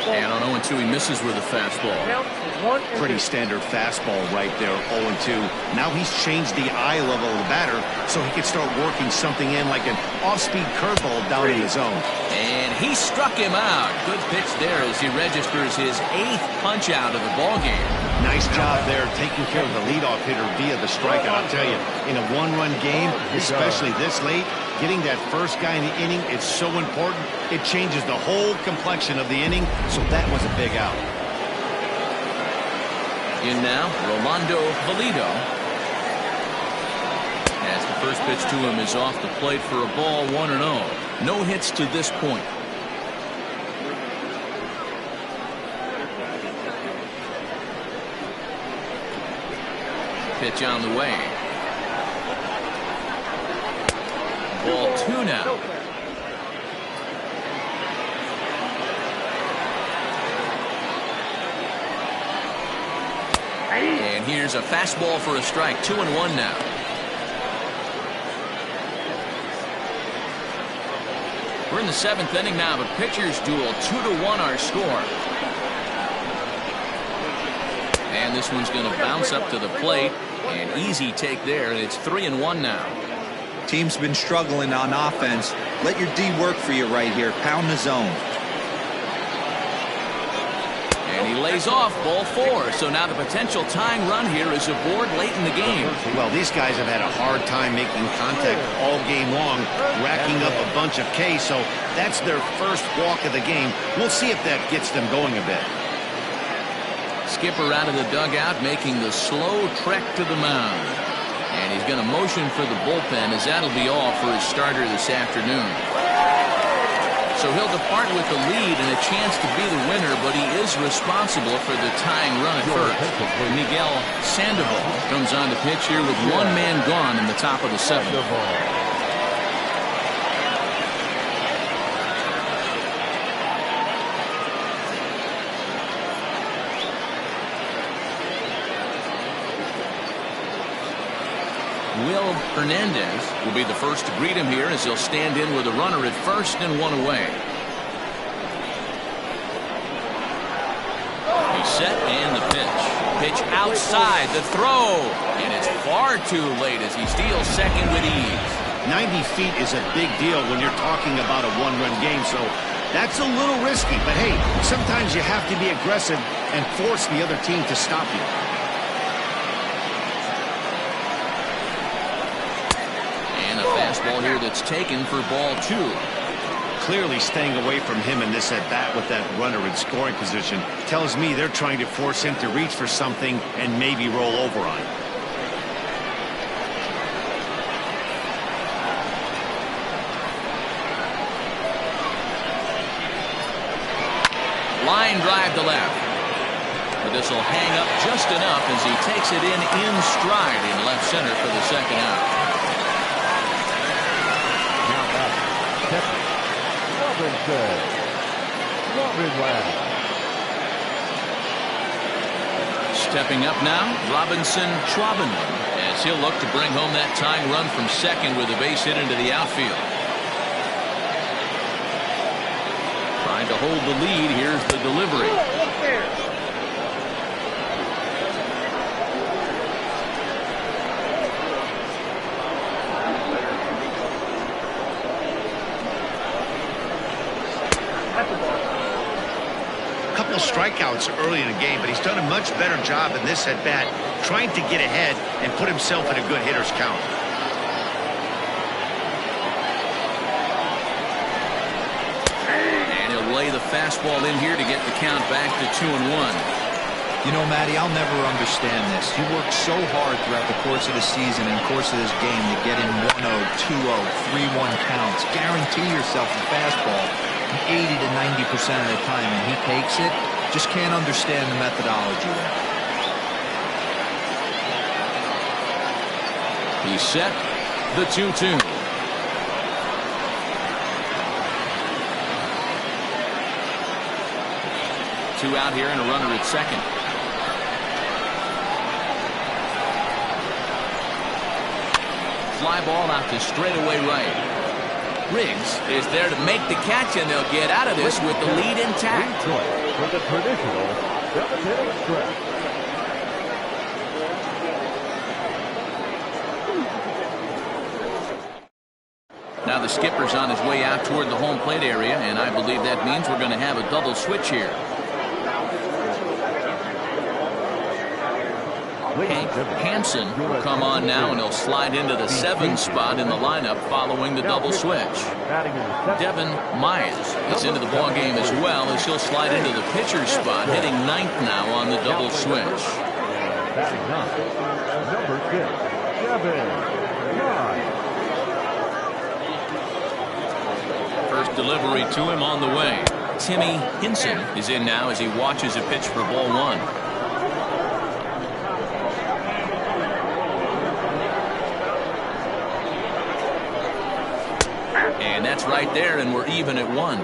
And on 0-2, he misses with a fastball.
Pretty standard fastball right there, 0-2. Now he's changed the eye level of the batter so he can start working something in like an off-speed curveball down in the zone.
And he struck him out. Good pitch there as he registers his 8th punch out of the ball game.
Nice job there taking care of the leadoff hitter via the strikeout. I'll tell you, in a one-run game, especially this late, getting that first guy in the inning, it's so important. It changes the whole complexion of the inning, so that was a big out.
In now, Rolando Valido. As the first pitch to him is off the plate for a ball, 1-0. No hits to this point. Pitch on the way. Ball 2 now. And here's a fastball for a strike. 2-1 now. We're in the 7th inning now of a pitcher's duel. 2-1 our score. And this one's going to bounce up to the plate. An easy take there, and it's 3-1 now.
Team's been struggling on offense. Let your D work for you right here. Pound the zone.
And he lays off ball 4. So now the potential tying run here is aboard late in the game.
Well, these guys have had a hard time making contact all game long, racking up a bunch of Ks. So that's their first walk of the game. We'll see if that gets them going a bit.
Skipper out of the dugout making the slow trek to the mound. And he's going to motion for the bullpen, as that'll be all for his starter this afternoon. So he'll depart with the lead and a chance to be the winner, but he is responsible for the tying run at first. Miguel Sandoval comes on the pitch here with one man gone in the top of the 7th. Will Hernandez will be the first to greet him here as he'll stand in with a runner at first and 1 away. He's set and the pitch. Pitch outside the throw. And it's far too late as he steals second with ease.
90 feet is a big deal when you're talking about a one-run game, so that's a little risky. But hey, sometimes you have to be aggressive and force the other team to stop you.
Fastball here that's taken for ball 2.
Clearly staying away from him in this at-bat with that runner in scoring position tells me they're trying to force him to reach for something and maybe roll over on it.
Line drive to left. But this will hang up just enough as he takes it in stride in left center for the second out. Stepping up now, Robinson Schwabenman, as he'll look to bring home that tying run from second with a base hit into the outfield. to hold the lead. Here's the delivery.
A couple of strikeouts early in the game, but he's done a much better job in this at bat trying to get ahead and put himself in a good hitter's count.
And he'll lay the fastball in here to get the count back to 2-1.
You know, Matty, I'll never understand this. You work so hard throughout the course of the season and course of this game to get in 1-0, 2-0, 3-1 counts. Guarantee yourself a fastball 80 to 90% of the time, and he takes it. Just can't understand the methodology there.
He's set. The 2-2. Two out here and a runner at second. Fly ball out to straightaway right. Riggs is there to make the catch, and they'll get out of this with the lead intact.
For the traditional 7th-inning stretch.
Now the skipper's on his way out toward the home plate area, and I believe that means we're going to have a double switch here. Hank Hansen will come on now, and he'll slide into the 7 spot in the lineup following the double switch. Devin Myers is into the ball game as well, as he'll slide into the pitcher's spot, hitting 9th now on the double switch.
Batting 9, number 6, Devin Myers.
First delivery to him on the way. Timmy Hinson is in now as he watches a pitch for ball 1. And that's right there, and we're even at 1.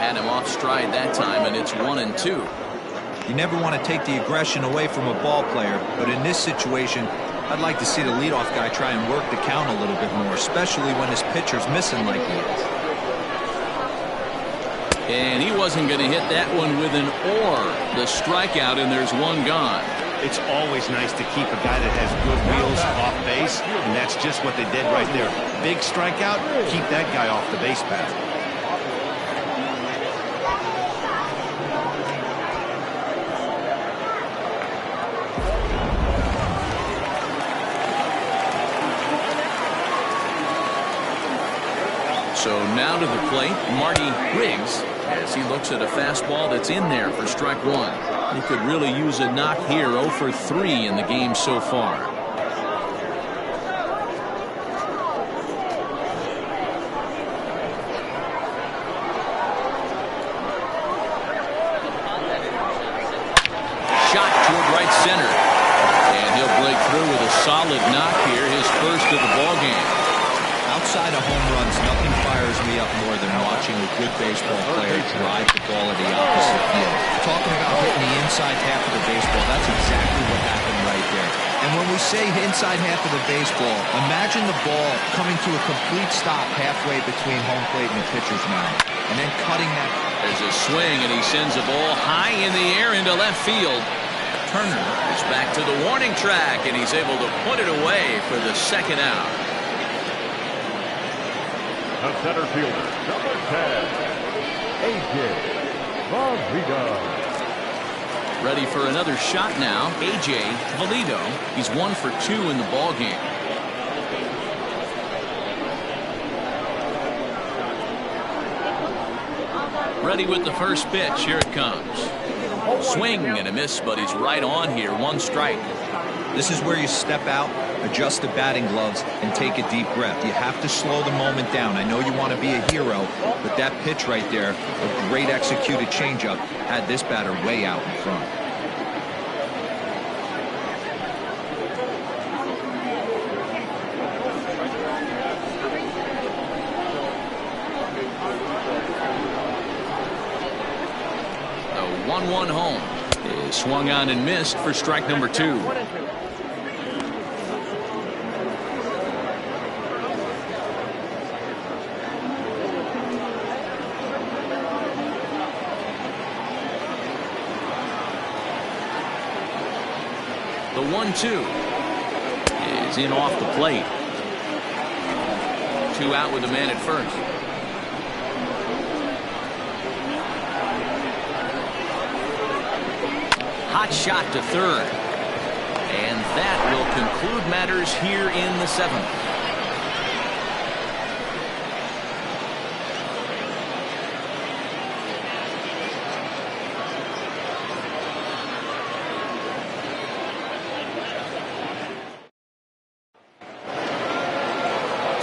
Had him off stride that time, and it's 1-2.
You never want to take the aggression away from a ball player, but in this situation, I'd like to see the leadoff guy try and work the count a little bit more, especially when his pitcher's missing like he is.
And he wasn't going to hit that one with an or. The strikeout, and there's 1 gone.
It's always nice to keep a guy that has good wheels off base, and that's just what they did right there. Big strikeout, keep that guy off the base path.
So now to the plate, Marty Riggs, as he looks at a fastball that's in there for strike 1. He could really use a knock here. 0 for 3 in the game so far. Shot toward right center. And he'll break through with a solid knock here, his first of the ball game.
Outside of home runs, nothing fires me up more than watching a good baseball player drive the ball to the opposite field. Talking about hitting the inside half of the baseball, that's exactly what happened right there. And when we say inside half of the baseball, imagine the ball coming to a complete stop halfway between home plate and the pitcher's mound, and then cutting that.
There's a swing, and he sends a ball high in the air into left field. Turner is back to the warning track, and he's able to put it away for the 2nd out.
The center fielder, number 10, A.J. Valido.
Ready for another shot now. A.J. Valido. He's 1 for 2 in the ball game. Ready with the first pitch. Here it comes. Swing and a miss, but he's right on here. 1 strike.
This is where you step out, adjust the batting gloves, and take a deep breath. You have to slow the moment down. I know you want to be a hero, but that pitch right there, a great executed changeup, had this batter way out in front. The 1-1 home is swung on and missed for strike number 2.
1-2 is in off the plate. 2 out with a man at first. Hot shot to third. And that will conclude matters here in the 7th.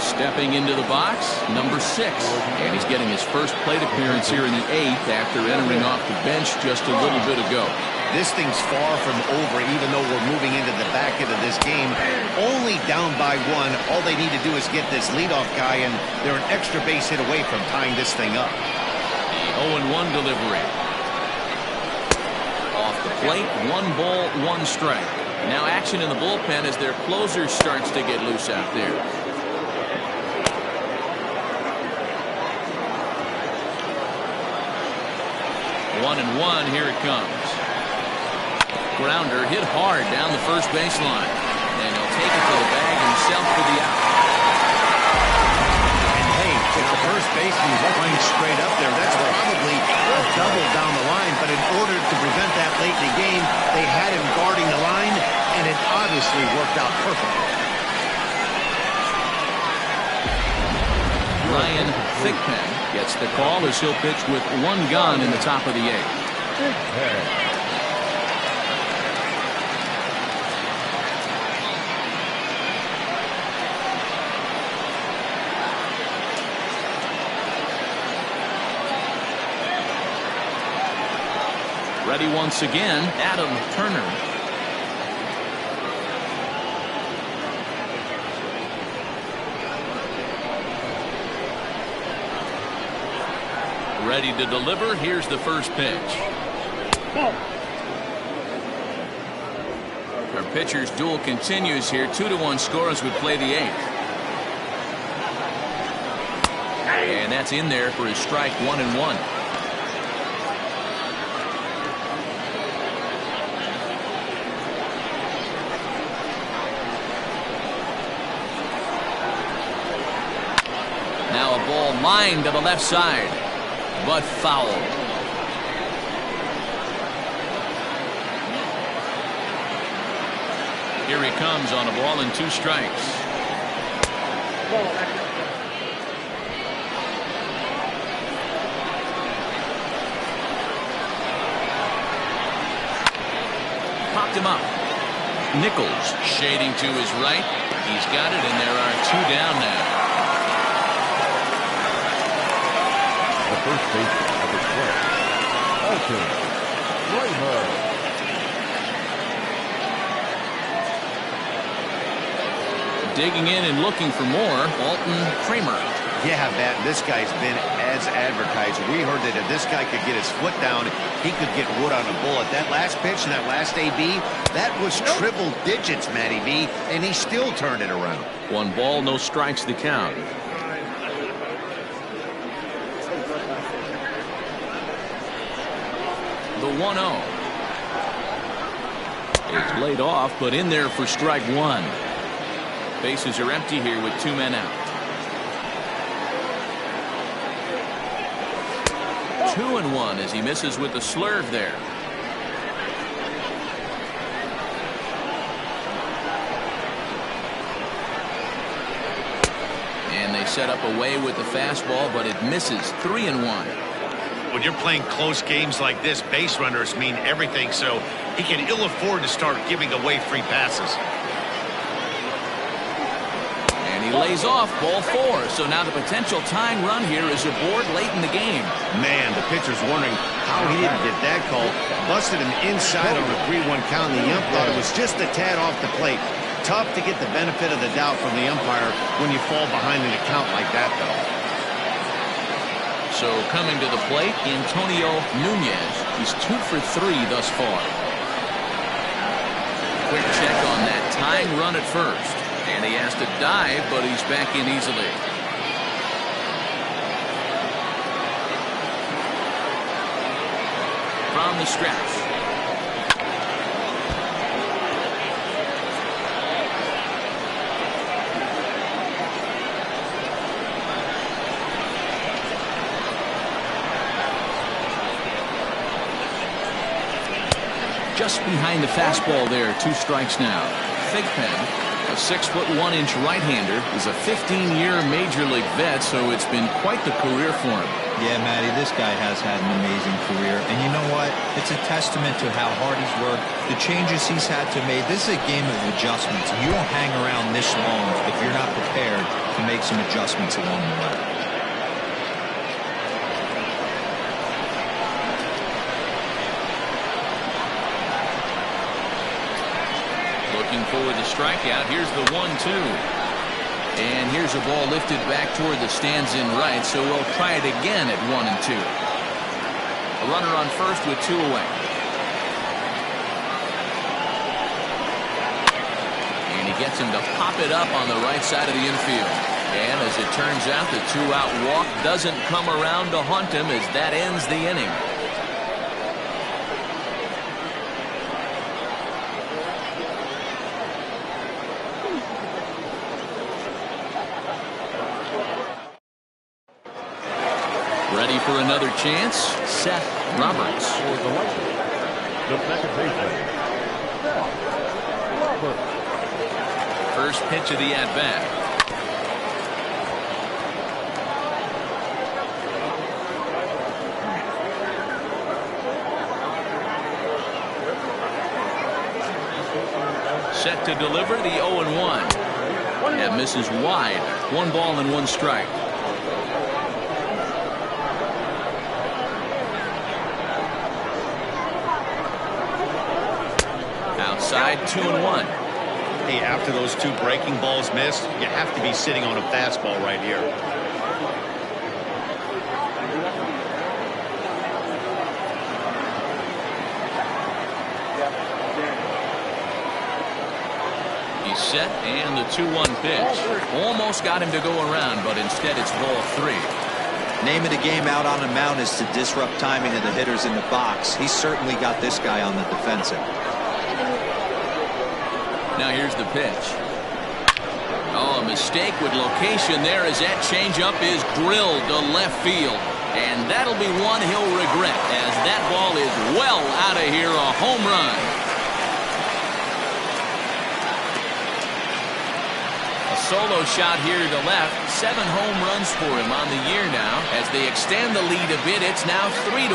Stepping into the box, number 6. And he's getting his first plate appearance here in the 8th after entering off the bench just a little bit ago.
This thing's far from over, even though we're moving into the back end of this game. Only down by 1. All they need to do is get this leadoff guy, and they're an extra base hit away from tying this thing up.
The 0-1 delivery. Off the plate, 1 ball, 1 strike. Now action in the bullpen as their closer starts to get loose out there. 1-1, here it comes. Grounder hit hard down the first baseline. And he'll take it to the bag himself for the out.
And hey, if the first baseman is going straight up there, that's probably a double down the line. But in order to prevent that late in the game, they had him guarding the line, and it obviously worked out perfectly.
Ryan Thigpen gets the call as he'll pitch with 1 gone in the top of the 8th. Ready once again, Adam Turner. Ready to deliver. Here's the first pitch. Our pitcher's duel continues here. 2-1 score as we play the 8th. And that's in there for his strike. 1-1. Now a ball lined to the left side, but foul. Here he comes on a ball and 2 strikes. Popped him up. Nichols shading to his right. He's got it, and there are 2 down now.
The first baseman of the play, Alton Kramer.
Digging in and looking for more, Alton Kramer.
Yeah, Matt, this guy's been as advertised. We heard that if this guy could get his foot down, he could get wood on a bullet. That last pitch and that last AB, that was triple digits, Matty B, and he still turned it around.
1 ball, no strikes to count. The 1-0 is laid off, but in there for strike 1. Bases are empty here with 2 men out. 2-1 as he misses with the slurve there. And they set up away with the fastball, but it misses. 3-1.
When you're playing close games like this, base runners mean everything, so he can ill afford to start giving away free passes.
And he lays off ball 4. So now the potential tying run here is aboard late in the game.
Man, the pitcher's wondering how he didn't get that call. Busted him inside on a 3-1 count, and the ump thought it was just a tad off the plate. Tough to get the benefit of the doubt from the umpire when you fall behind in a count like that, though.
So coming to the plate, Antonio Nunez. He's 2 for 3 thus far. Quick check on that tying run at first. And he has to dive, but he's back in easily. From the stretch. Just behind the fastball there. 2 strikes now. Thigpen, a 6'1" right-hander, is a 15-year Major League vet, so it's been quite the career for him.
Yeah, Matty, this guy has had an amazing career. And you know what? It's a testament to how hard he's worked, the changes he's had to make. This is a game of adjustments. You don't hang around this long if you're not prepared to make some adjustments along the way.
Looking for the strikeout. Here's the 1-2. And here's a ball lifted back toward the stands in right, so we'll try it again at 1-2. A runner on first with 2 away. And he gets him to pop it up on the right side of the infield. And as it turns out, the 2-out walk doesn't come around to haunt him as that ends the inning. Ready for another chance, Seth Roberts.
For the Lakers, the second baseman, Seth Roberts.
First pitch of the at-bat. Set to deliver the 0-1. That misses wide. 1 ball and 1 strike. Outside, 2-1.
Hey, after those 2 breaking balls missed, you have to be sitting on a fastball right here.
He's set, and the 2-1 pitch. Almost got him to go around, but instead it's ball 3.
Name of the game out on the mound is to disrupt timing of the hitters in the box. He's certainly got this guy on the defensive.
Now here's the pitch. Oh, a mistake with location there as that changeup is drilled to left field. And that'll be one he'll regret as that ball is well out of here, a home run. A solo shot here to left. 7 home runs for him on the year now. As they extend the lead a bit, it's now 3-1.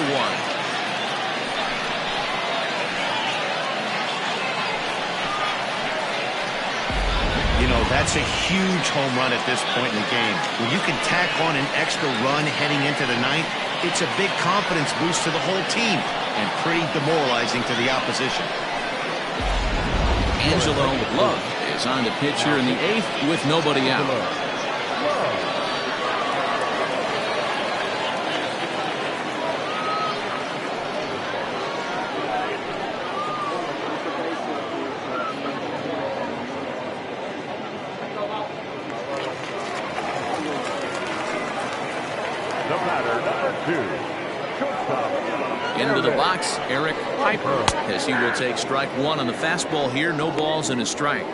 You know, that's a huge home run at this point in the game. When you can tack on an extra run heading into the 9th, it's a big confidence boost to the whole team and pretty demoralizing to the opposition.
Angelo Love is on the pitch here in the 8th with nobody out. Into the box, Eric Piper, as he will take strike 1 on the fastball here. No balls and a strike.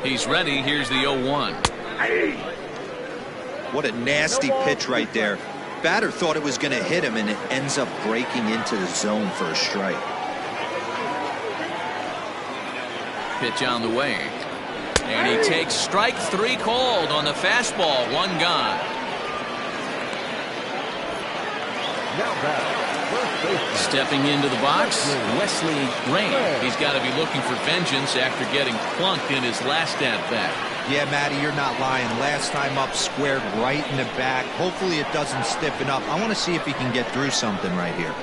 He's ready. Here's the 0-1.
What a nasty pitch right there. Batter thought it was going to hit him, and it ends up breaking into the zone for a strike.
Pitch on the way. And he takes strike 3 called on the fastball. 1 gone. Stepping into the box, Wesley Rain. He's got to be looking for vengeance after getting plunked in his last at-bat.
Yeah, Matty, you're not lying. Last time up, squared right in the back. Hopefully it doesn't stiffen up. I want to see if he can get through something right here.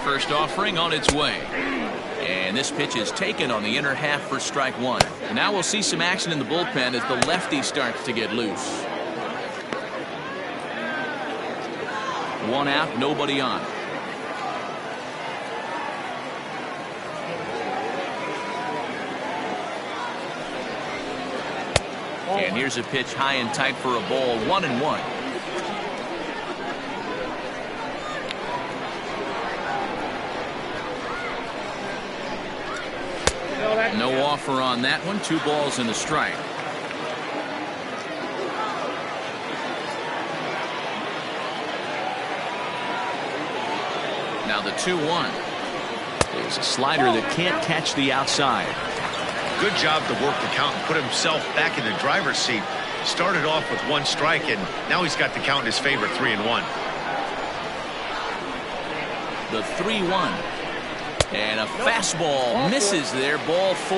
First offering on its way. And this pitch is taken on the inner half for strike 1. And now we'll see some action in the bullpen as the lefty starts to get loose. 1 out, nobody on. And here's a pitch high and tight for a ball. 1-1. offer on that one. 2 balls and a strike. Now the 2-1. There's a slider that can't catch the outside.
Good job to work the count and put himself back in the driver's seat. Started off with 1 strike, and now he's got the count in his favor, 3-1.
The 3-1. And a fastball misses there, ball 4.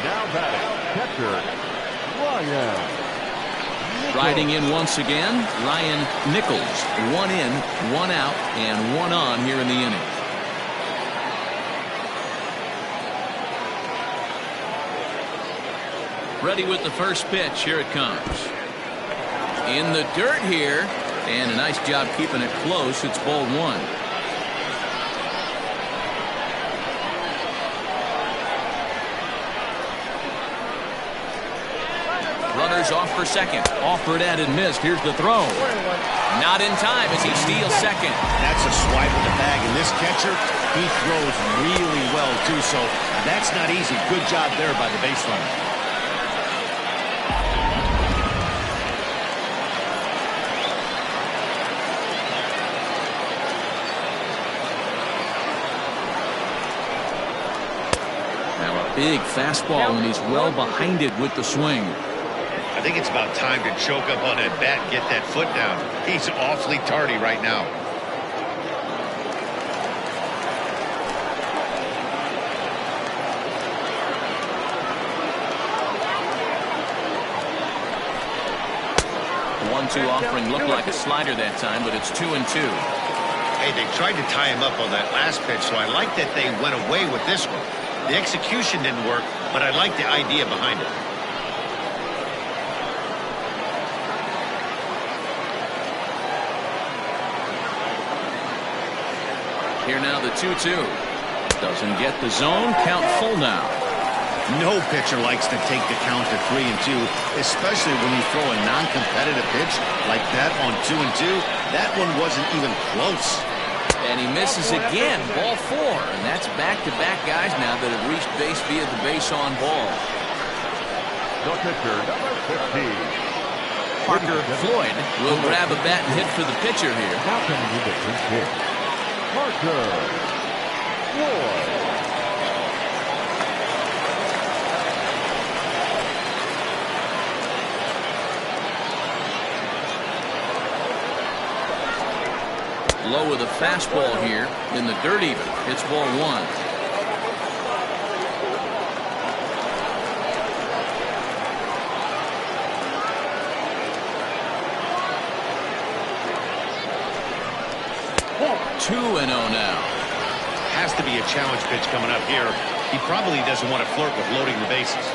Now batting, catcher, Ryan.
Riding in once again, Ryan Nichols. 1 in, 1 out, and 1 on here in the inning. Ready with the first pitch. Here it comes. In the dirt here, and a nice job keeping it close. It's ball 1. Runners off for second. Offered at and missed. Here's the throw. Not in time as he steals second.
That's a swipe of the bag, and this catcher, he throws really well, too, so that's not easy. Good job there by the base runner.
Big fastball, and he's well behind it with the swing.
I think it's about time to choke up on that bat and get that foot down. He's awfully tardy right now.
The 1-2 offering looked like a slider that time, but it's 2-2.
Hey, they tried to tie him up on that last pitch, so I like that they went away with this one. The execution didn't work, but I like the idea behind it.
Here now the 2-2. Doesn't get the zone. Count full now.
No pitcher likes to take the count to 3-2, especially when you throw a non-competitive pitch like that on 2-2. That one wasn't even close.
And he misses again. Ball 4. And that's back-to-back guys now that have reached base via the base on ball.
The pitcher, number 15.
Parker Floyd will grab a bat and hit for the pitcher here.
Now coming to the pitch. Parker Floyd.
Low with a fastball here in the dirt even. It's ball 1. Oh, 2-0 now.
Has to be a challenge pitch coming up here. He probably doesn't want to flirt with loading the bases.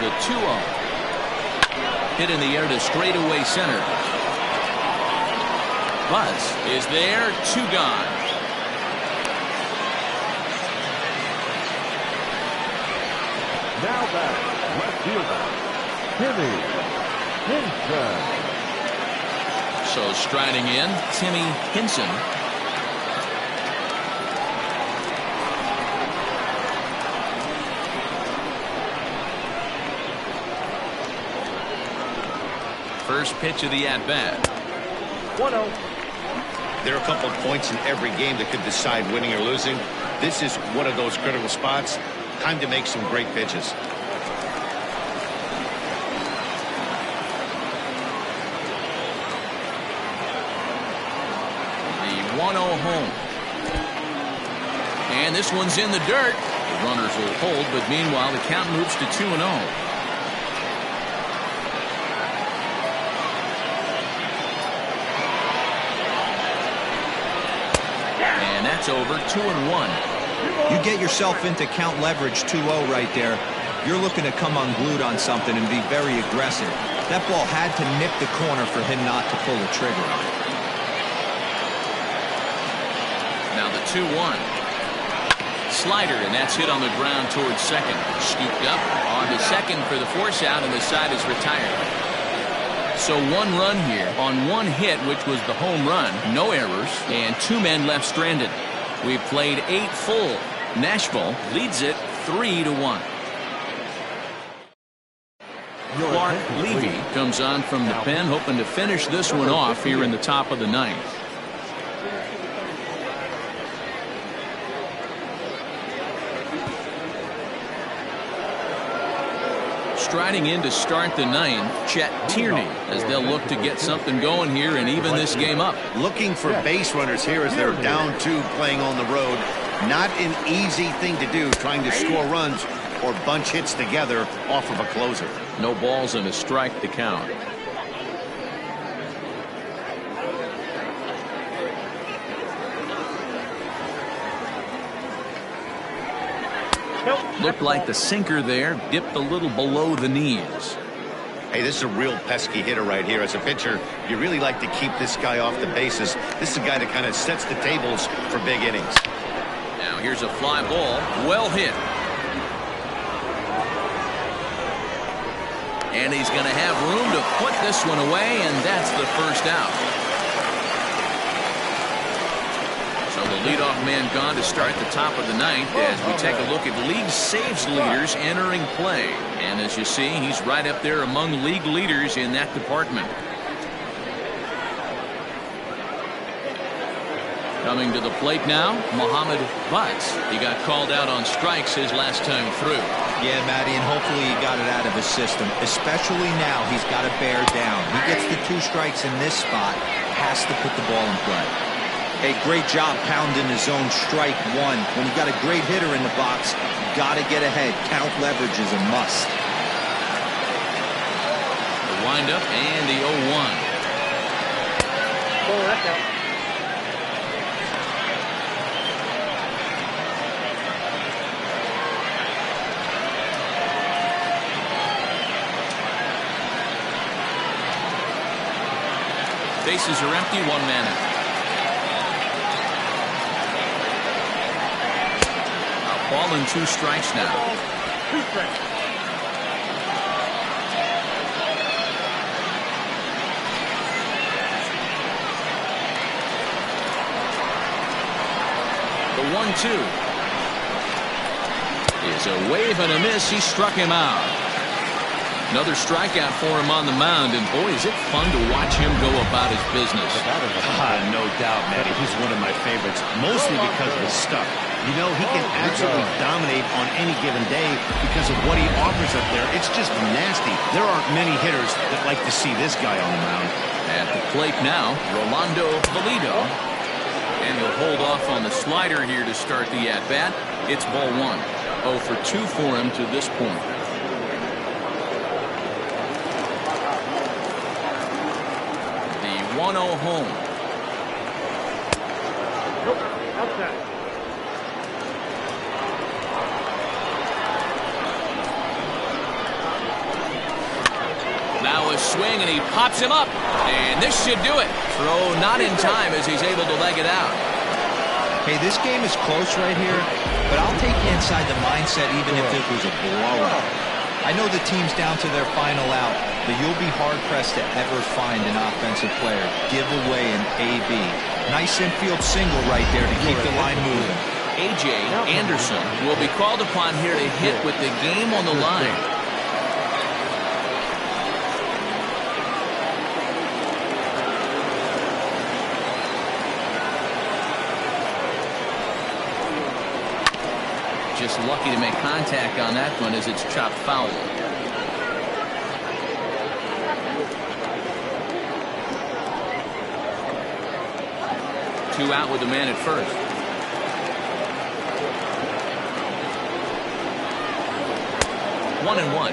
The 2-0. Hit in the air to straightaway center. Buzz is there. 2 gone.
Now back, left fielder, Timmy Hinson.
So striding in, Timmy Hinson. First pitch of the at-bat.
1-0.
There are a couple of points in every game that could decide winning or losing. This is one of those critical spots. Time to make some great pitches.
The 1-0 home. And this one's in the dirt. The runners will hold, but meanwhile the count moves to 2-0. And that's over. 2-1.
You get yourself into count leverage 2-0 right there. You're looking to come unglued on something and be very aggressive. That ball had to nip the corner for him not to pull the trigger on it.
Now the 2-1. Slider, and that's hit on the ground towards second. Scooped up on to second for the force out, and the side is retired. So 1 run here on 1 hit, which was the home run. No errors, and 2 men left stranded. We've played 8 full. Nashville leads it 3-1. Clark Levy comes on from the pen, hoping to finish this one off here in the top of the 9th. Striding in to start the 9th, Chet Tierney, as they'll look to get something going here and even this game up.
Looking for base runners here as they're down 2 playing on the road. Not an easy thing to do, trying to score runs or bunch hits together off of a closer.
No balls and a strike to count. Looked like the sinker there dipped a little below the knees.
Hey, this is a real pesky hitter right here. As a pitcher, you really like to keep this guy off the bases. This is a guy that kind of sets the tables for big innings.
Now here's a fly ball, well hit. And he's going to have room to put this one away, and that's the first out. So the leadoff man gone to start the top of the 9th as we take a look at league saves leaders entering play. And as you see, he's right up there among league leaders in that department. Coming to the plate now, Mohamed Butts. He got called out on strikes his last time through.
Yeah, Matty, and hopefully he got it out of his system. Especially now, he's got to bear down. He gets the 2 strikes in this spot, has to put the ball in play. Hey, great job pounding his own strike 1. When you got a great hitter in the box, got to get ahead. Count leverage is a must.
The windup and the 0-1.
Oh, that's out.
Bases are empty, 1 man out. A ball and 2 strikes now.
2 strikes.
The 1-2 is a wave and a miss. He struck him out. Another strikeout for him on the mound, and boy, is it fun to watch him go about his business.
No doubt, Matty. He's one of my favorites, mostly because of his stuff. You know, he can absolutely dominate on any given day because of what he offers up there. It's just nasty. There aren't many hitters that like to see this guy on the mound.
At the plate now, Rolando Valido. And he'll hold off on the slider here to start the at-bat. It's ball 1. 0 for 2 for him to this point. The 1-0 home.
Nope, outside.
Now a swing, and he pops him up. And this should do it. Throw not in time as he's able to leg it out.
Hey, this game is close right here, but I'll take you inside the mindset even if it was a blowout. I know the team's down to their final out, but you'll be hard-pressed to ever find an offensive player give away an AB. Nice infield single right there to keep the line moving.
A.J. Anderson will be called upon here to hit with the game on the line. Just lucky to make contact on that one as it's chopped foul. 2 out with the man at first. One and one.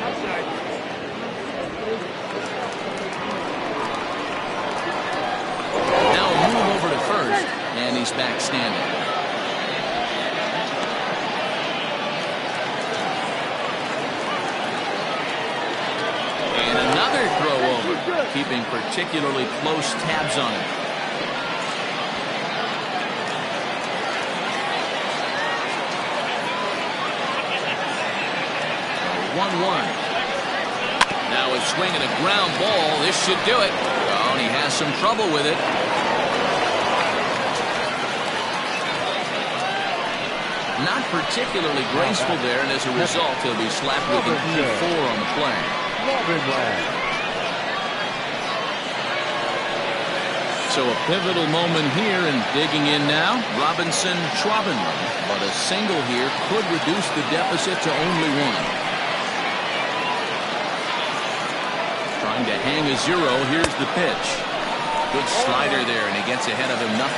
Now a move over to first, and he's back standing. Another throw over, keeping particularly close tabs on it. 1-1. Now a swing and a ground ball. This should do it. Oh, and he has some trouble with it. Not particularly graceful there, and as a result, he'll be slapped with an E4 on the play. So a pivotal moment here, and digging in now, Robinson Schwabenland. But a single here could reduce the deficit to only one. Trying to hang a zero. Here's the pitch. Good slider there, and he gets ahead of him 0-1.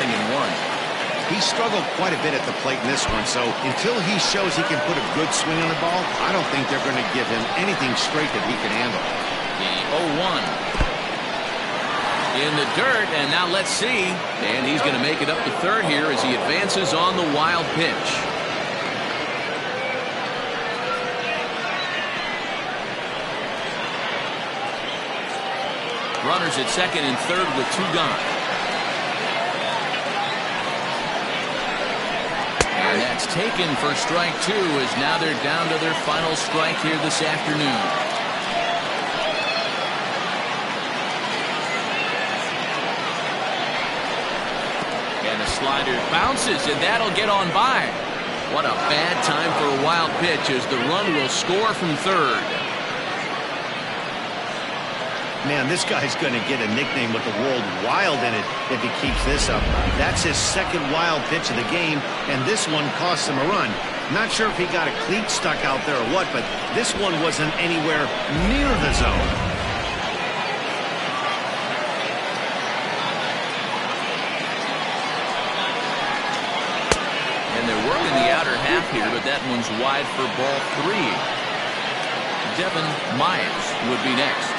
He struggled quite a bit at the plate in this one, so until he shows he can put a good swing on the ball, I don't think they're going to give him anything straight that he can handle.
The 0-1. In the dirt, and now let's see. And he's going to make it up to third here as he advances on the wild pitch. Runners at second and third with two gone. And that's taken for strike two, as now they're down to their final strike here this afternoon. And a slider bounces, and that'll get on by. What a bad time for a wild pitch, as the run will score from third.
Man, this guy's going to get a nickname with the world wild in it if he keeps this up. That's his second wild pitch of the game, and this one cost him a run. Not sure if he got a cleat stuck out there or what, but this one wasn't anywhere near the zone.
And they're working the outer half here, but that one's wide for ball three. Devin Myers would be next.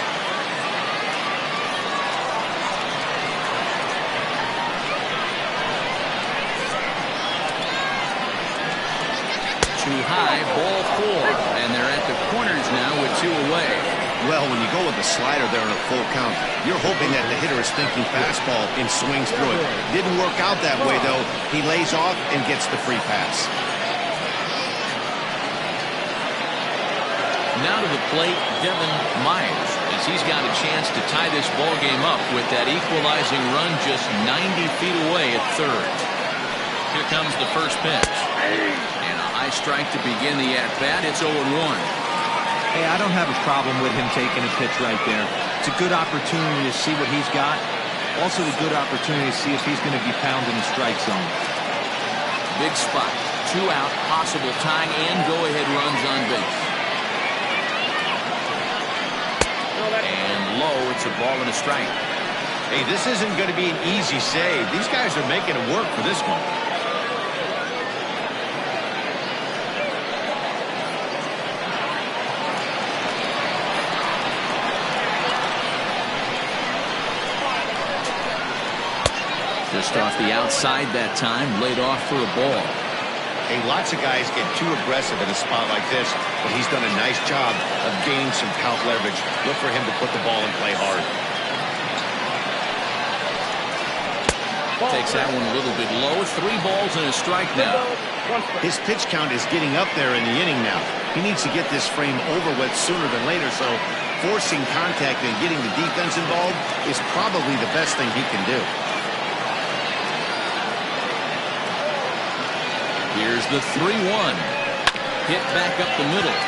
Too high, ball four, and they're at the corners now with two away.
Well, when you go with the slider there in a full count, you're hoping that the hitter is thinking fastball and swings through it. Didn't work out that way, though. He lays off and gets the free pass.
Now to the plate, Devin Myers, as he's got a chance to tie this ball game up with that equalizing run just 90 feet away at third. Here comes the first pitch. And a high strike to begin the at-bat. It's 0-1.
Hey, I don't have a problem with him taking a pitch right there. It's a good opportunity to see what he's got. Also a good opportunity to see if he's going to be pounding the strike zone.
Big spot. 2 out, possible tying and go-ahead runs on base. And low, it's a ball and a strike.
Hey, this isn't going to be an easy save. These guys are making it work for this one.
Just off the outside that time, laid off for a ball.
Hey, lots of guys get too aggressive in a spot like this, but he's done a nice job of gaining some count leverage. Look for him to put the ball and play hard.
Takes that one a little bit low. 3 balls and a strike now.
His pitch count is getting up there in the inning now. He needs to get this frame over with sooner than later, so forcing contact and getting the defense involved is probably the best thing he can do.
Here's the 3-1. Hit back up the middle.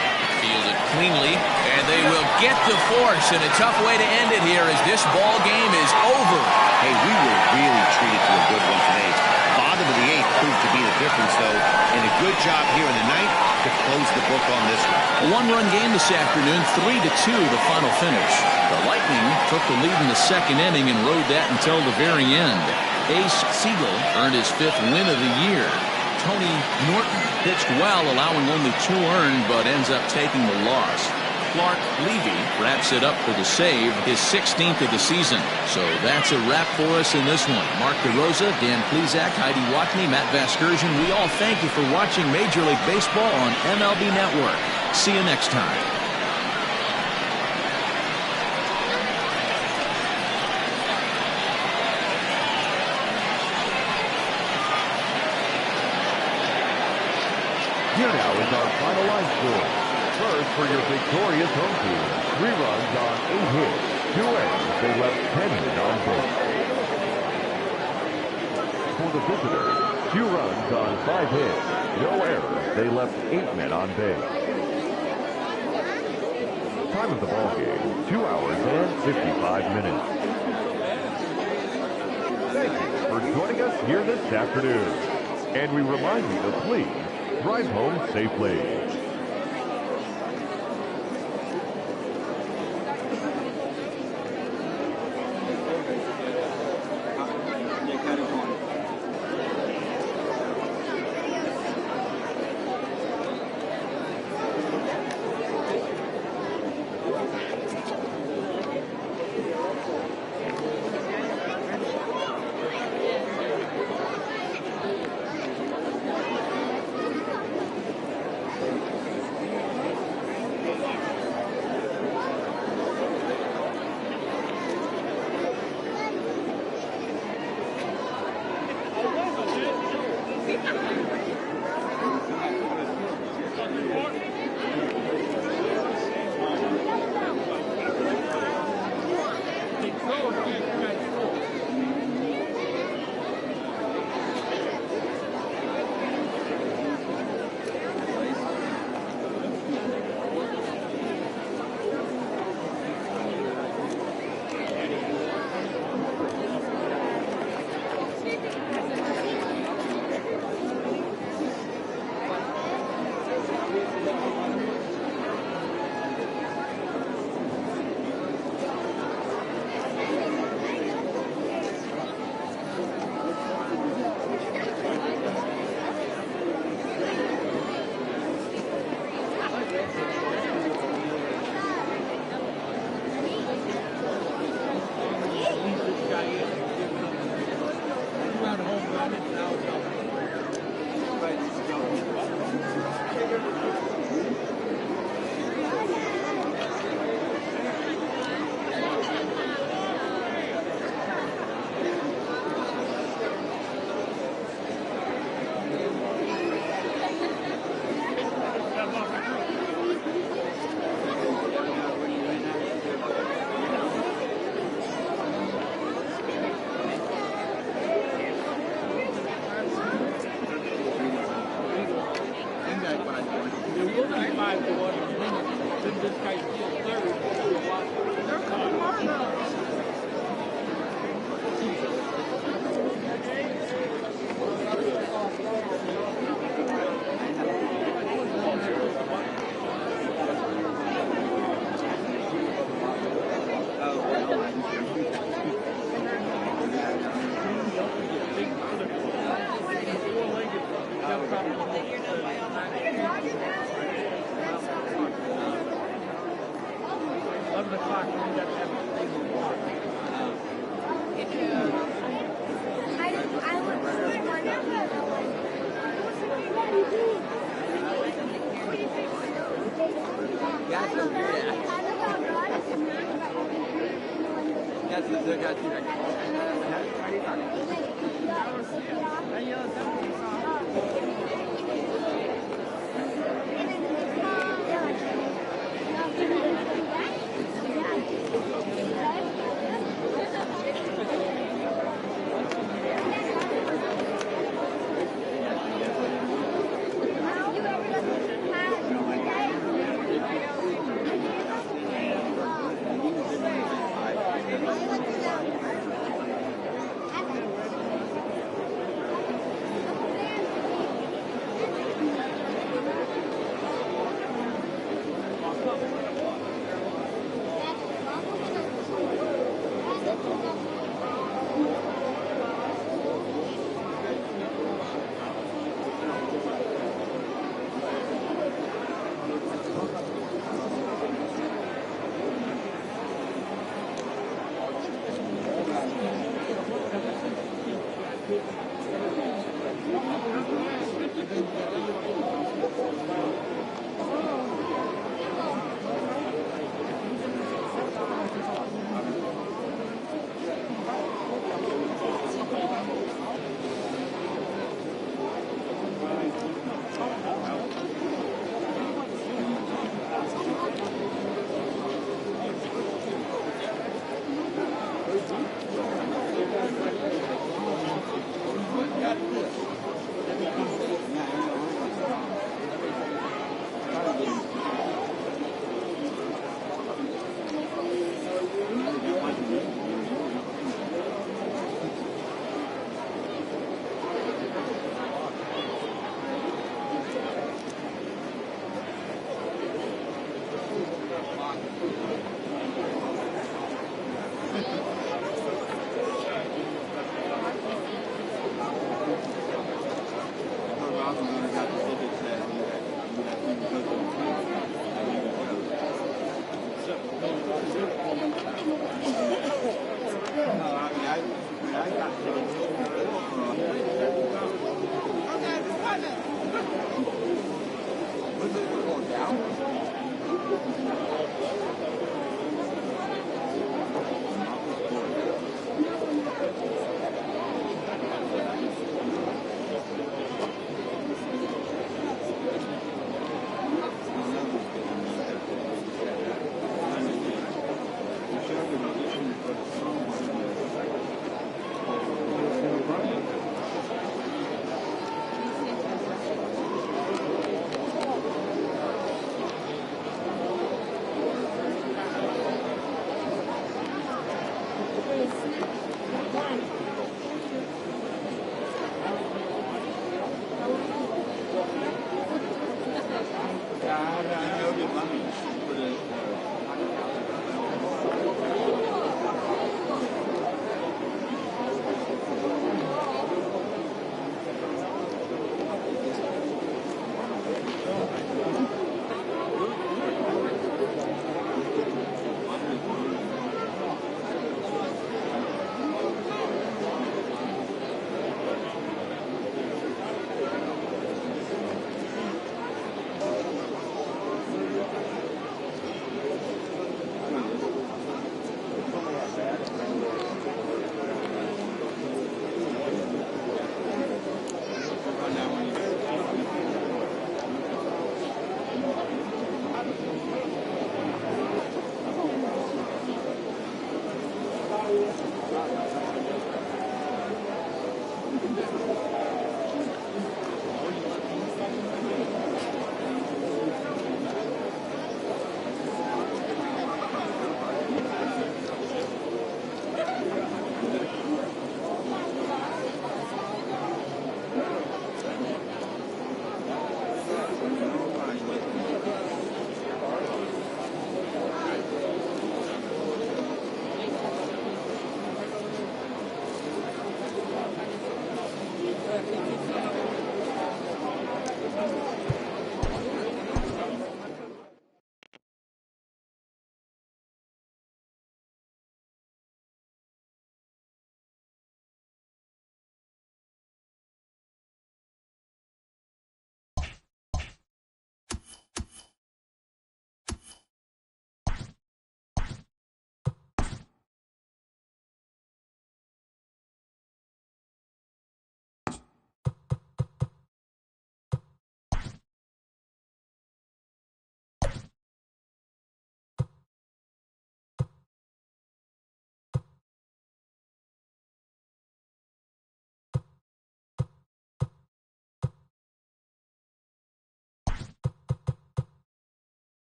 Fielded cleanly, and they will get the force. And a tough way to end it here as this ball game is over.
Hey, we were really treated to a good one today. Bottom of the 8th proved to be the difference, though, and a good job here in the 9th to close the book on this one.
A 1-run game this afternoon, 3-2 the final finish. The Lightning took the lead in the 2nd inning and rode that until the very end. Ace Siegel earned his 5th win of the year. Tony Norton pitched well, allowing only 2 earned, but ends up taking the loss. Clark Levy wraps it up for the save, his 16th of the season. So that's a wrap for us in this one. Mark DeRosa, Dan Plesac, Heidi Watney, Matt Vasgersian, we all thank you for watching Major League Baseball on MLB Network. See you next time.
Here now is our final line score. first for your victorious home team. 3 runs on 8 hits, 2 errors. They left 10 men on base. For the visitors, 2 runs on 5 hits, no errors. They left 8 men on base. Time of the ball game, 2 hours and 55 minutes. Thank you for joining us here this afternoon. And we remind you to please drive home safely.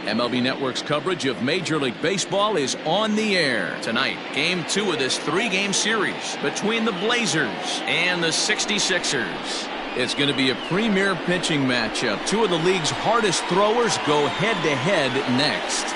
MLB Network's coverage of Major League Baseball is on the air tonight. Game 2 of this 3-game series between the Blazers and the 66ers. It's going to be a premier pitching matchup. Two of the league's hardest throwers go head-to-head next.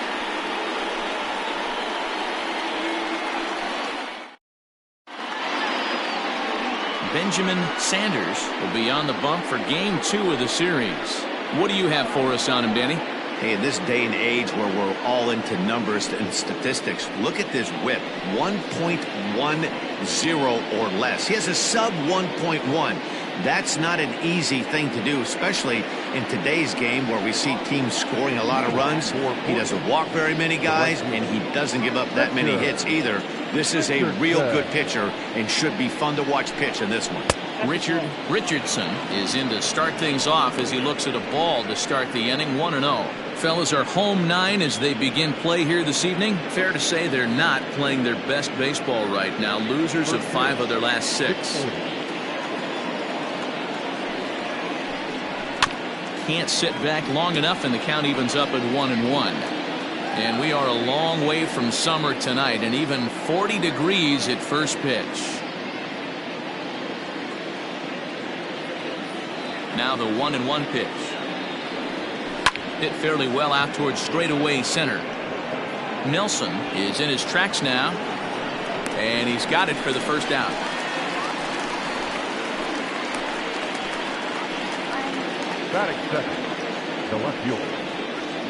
Benjamin Sanders will be on the bump for Game 2 of the series. What do you have for us on him, Danny?
Hey, in this day and age where we're all into numbers and statistics, look at this whip, 1.10 or less. He has a sub 1.1. That's not an easy thing to do, especially in today's game where we see teams scoring a lot of runs. He doesn't walk very many guys, and he doesn't give up that many hits either. This is a real good pitcher and should be fun to watch pitch in this one.
Richard Richardson is in to start things off as he looks at a ball to start the inning. 1-0. Fellas are home 9 as they begin play here this evening. Fair to say they're not playing their best baseball right now. Losers of 5 of their last 6. Can't sit back long enough, and the count evens up at 1-1. And we are a long way from summer tonight, and even 40 degrees at first pitch. Now the 1-1 pitch. Hit fairly well out towards straightaway center. Nelson is in his tracks now, and he's got it for the first out.
Batting second, the left fielder,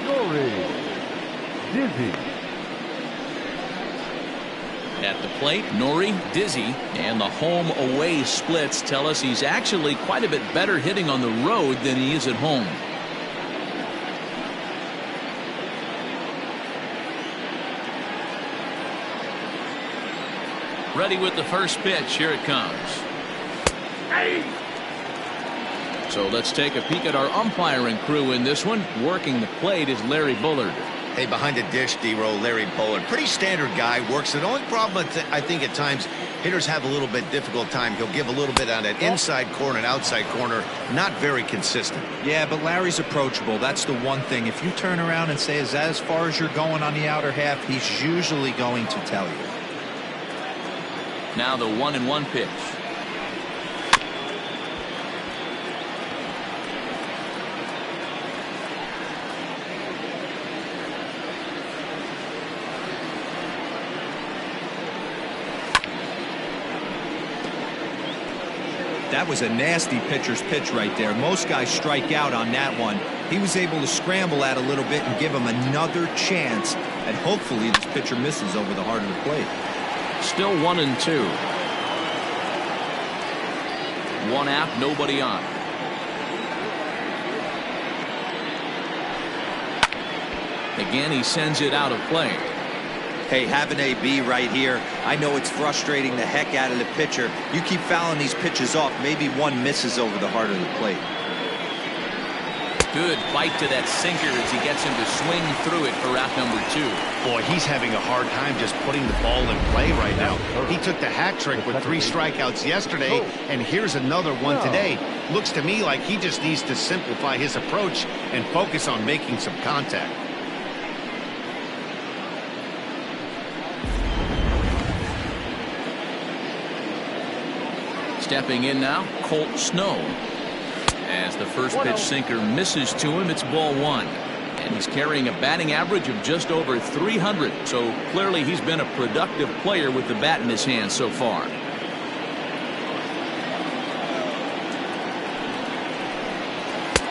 Nori Dizzy.
At the plate, Nori Dizzy, and the home-away splits tell us he's actually quite a bit better hitting on the road than he is at home. Ready with the first pitch. Here it comes. So let's take a peek at our umpiring crew in this one. Working the plate is Larry Bullard.
Hey, behind the dish, D-Row, Larry Bullard. Pretty standard guy. Works it. The only problem, I think, at times, hitters have a little bit difficult time. He'll give a little bit on that inside corner and outside corner. Not very consistent.
Yeah, but Larry's approachable. That's the one thing. If you turn around and say, is that as far as you're going on the outer half, he's usually going to tell you.
Now the 1-1 pitch.
That was a nasty pitcher's pitch right there. Most guys strike out on that one. He was able to scramble that a little bit and give him another chance, and hopefully this pitcher misses over the heart of the plate.
Still 1-2. 1 out, nobody on. Again, he sends it out of play.
Hey, have an AB right here. I know it's frustrating the heck out of the pitcher. You keep fouling these pitches off, maybe one misses over the heart of the plate.
Good bite to that sinker as he gets him to swing through it for out number 2.
Boy, he's having a hard time just putting the ball in play right now. He took the hat trick with 3 strikeouts yesterday, and here's another one today. Looks to me like he just needs to simplify his approach and focus on making some contact.
Stepping in now, Colt Snow. As the first pitch sinker misses to him, it's ball 1. And he's carrying a batting average of just over 300. So clearly he's been a productive player with the bat in his hand so far.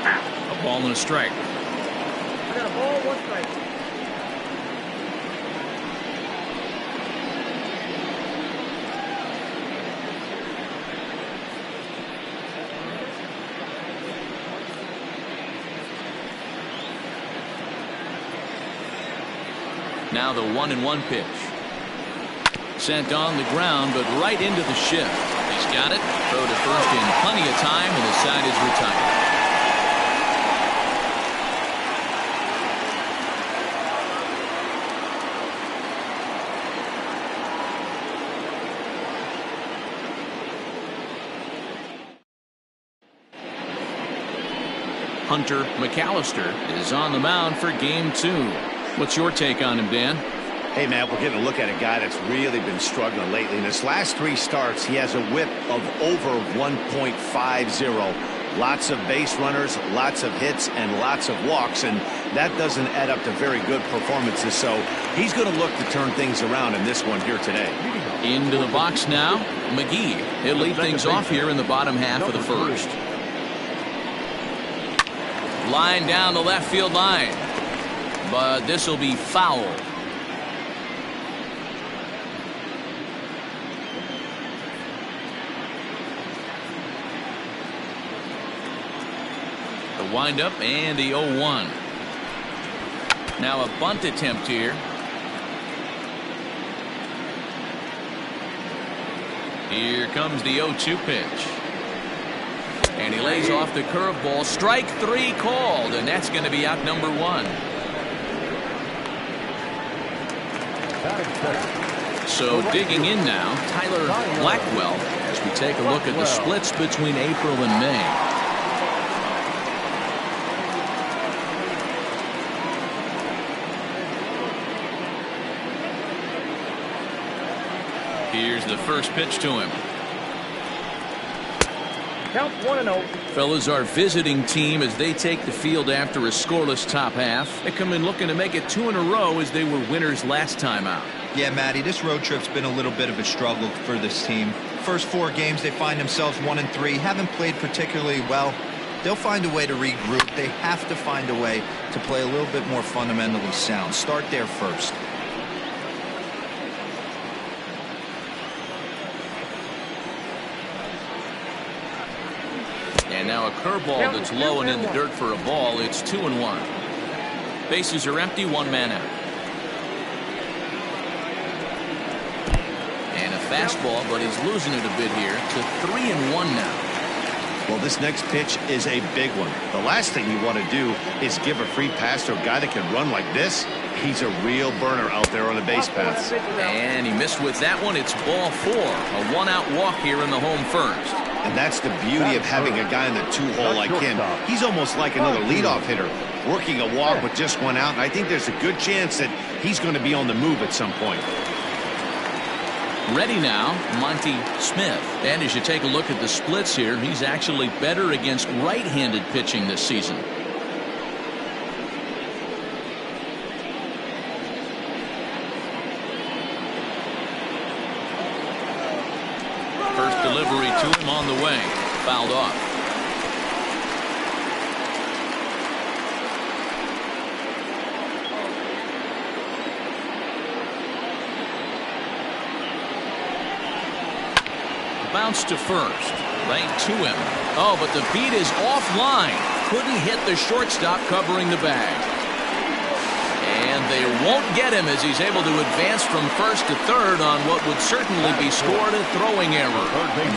A ball and a strike.
I got a ball, 1 strike.
Now the 1-1 pitch. Sent on the ground, but right into the shift. He's got it. Throw to first in plenty of time, and the side is retired. Hunter McAllister is on the mound for game 2. What's your take on him, Dan?
Hey, Matt, we're getting a look at a guy that's really been struggling lately. In his last 3 starts, he has a whip of over 1.50. Lots of base runners, lots of hits, and lots of walks, and that doesn't add up to very good performances. So he's going to look to turn things around in this one here today.
Into the box now, McGee. He'll lead things off here in the bottom half of the first. Line down the left field line, but this will be foul. The windup and the 0-1. Now a bunt attempt here. Here comes the 0-2 pitch. And he lays off the curveball. Strike 3 called, and that's going to be out number 1. So digging in now, Tyler Blackwell, as we take a look at the splits between April and May. Here's the first pitch to him.
Count 1-0.
Fellas, our visiting team as they take the field after a scoreless top half. They come in looking to make it 2 in a row as they were winners last time out.
Yeah, Matty, this road trip's been a little bit of a struggle for this team. First 4 games, they find themselves 1-3. Haven't played particularly well. They'll find a way to regroup. They have to find a way to play a little bit more fundamentally sound. Start there first.
And now a curveball that's low and in the dirt for a ball. It's 2-1. Bases are empty, 1 man out. And a fastball, but he's losing it a bit here to 3-1 now.
Well, this next pitch is a big one. The last thing you want to do is give a free pass to a guy that can run like this. He's a real burner out there on the base paths.
And he missed with that one. It's ball 4. A 1-out walk here in the home first.
And that's the beauty of having a guy in the 2-hole like him. He's almost like another leadoff hitter, working a walk with just 1 out. And I think there's a good chance that he's going to be on the move at some point.
Ready now, Monty Smith. And as you take a look at the splits here, he's actually better against right-handed pitching this season. First delivery to him on the way. Fouled off. Bounce to first. Right to him. Oh, but the beat is offline. Couldn't hit the shortstop covering the bag. And they won't get him as he's able to advance from first to third on what would certainly be scored a throwing error.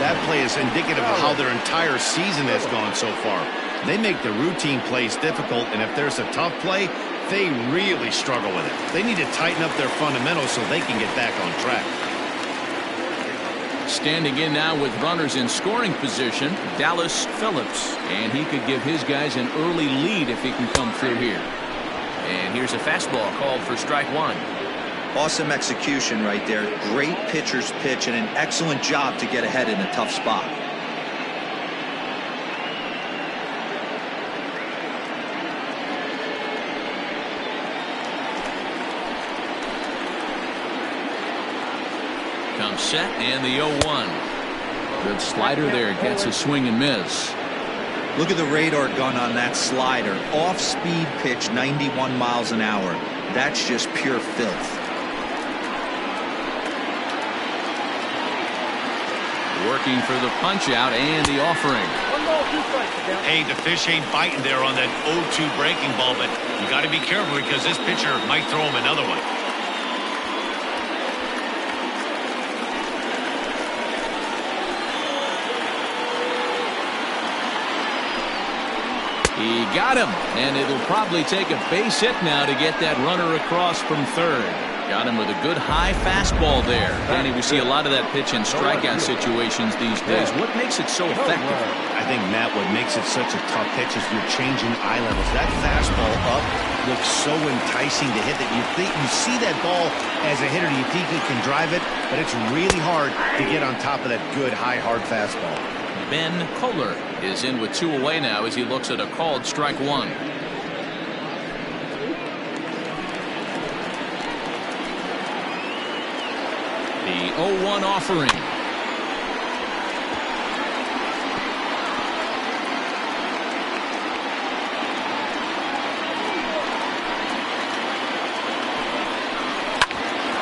That play is indicative of how their entire season has gone so far. They make the routine plays difficult, and if there's a tough play, they really struggle with it. They need to tighten up their fundamentals so they can get back on track.
Standing in now with runners in scoring position, Dallas Phillips. And he could give his guys an early lead if he can come through here. And here's a fastball called for strike 1.
Awesome execution right there. Great pitcher's pitch and an excellent job to get ahead in a tough spot.
Comes set and the 0-1. Good slider there, gets a swing and miss.
Look at the radar gun on that slider. Off-speed pitch, 91 miles an hour. That's just pure filth.
Working for the punch out and the offering.
1 ball, 2 strikes.
Hey, the fish ain't biting there on that 0-2 breaking ball, but you got to be careful because this pitcher might throw him another one.
He got him, and it'll probably take a base hit now to get that runner across from third. Got him with a good high fastball there. Danny, we see a lot of that pitch in strikeout situations these days. What makes it so effective?
I I think, Matt, what makes it such a tough pitch is you're changing eye levels. That fastball up looks so enticing to hit that you see that ball as a hitter, you think you can drive it, but it's really hard to get on top of that good, high, hard fastball.
Ben Kohler is in with 2 away now as he looks at a called strike 1. The 0-1 offering.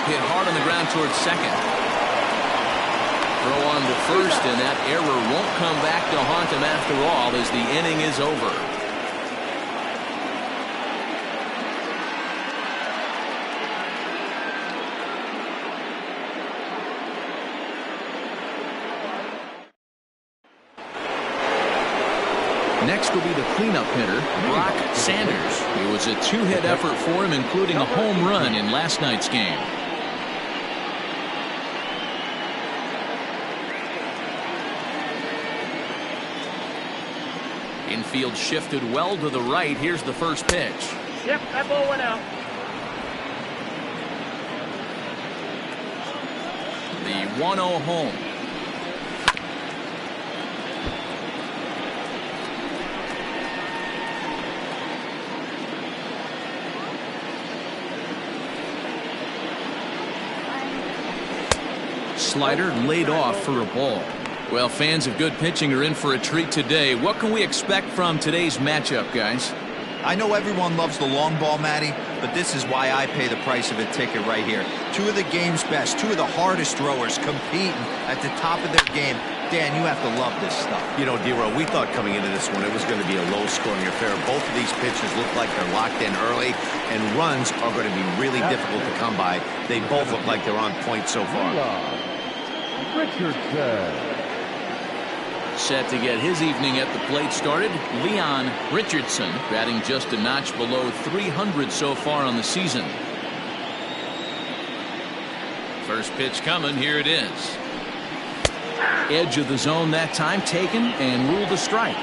Hit hard on the ground towards second. Throw on to first, and that error won't come back to haunt him after all as the inning is over. Next will be the cleanup hitter, Brock Sanders. It was a 2-hit effort for him, including a home run in last night's game. Infield shifted well to the right. Here's the first pitch.
Yep, that ball went out.
The 1-0 home. Slider laid off for a ball. Well, fans of good pitching are in for a treat today. What can we expect from today's matchup, guys?
I know everyone loves the long ball, Matty, but this is why I pay the price of a ticket right here. 2 of the game's best, 2 of the hardest throwers competing at the top of their game. Dan, you have to love this stuff.
You know, D-Row, we thought coming into this one it was going to be a low-scoring affair. Both of these pitchers look like they're locked in early, and runs are going to be really difficult to come by. They both look like they're on point so far.
Richardson.
Set to get his evening at the plate started, Leon Richardson, batting just a notch below 300 so far on the season. First pitch coming, here it is. Edge of the zone that time, taken and ruled a strike.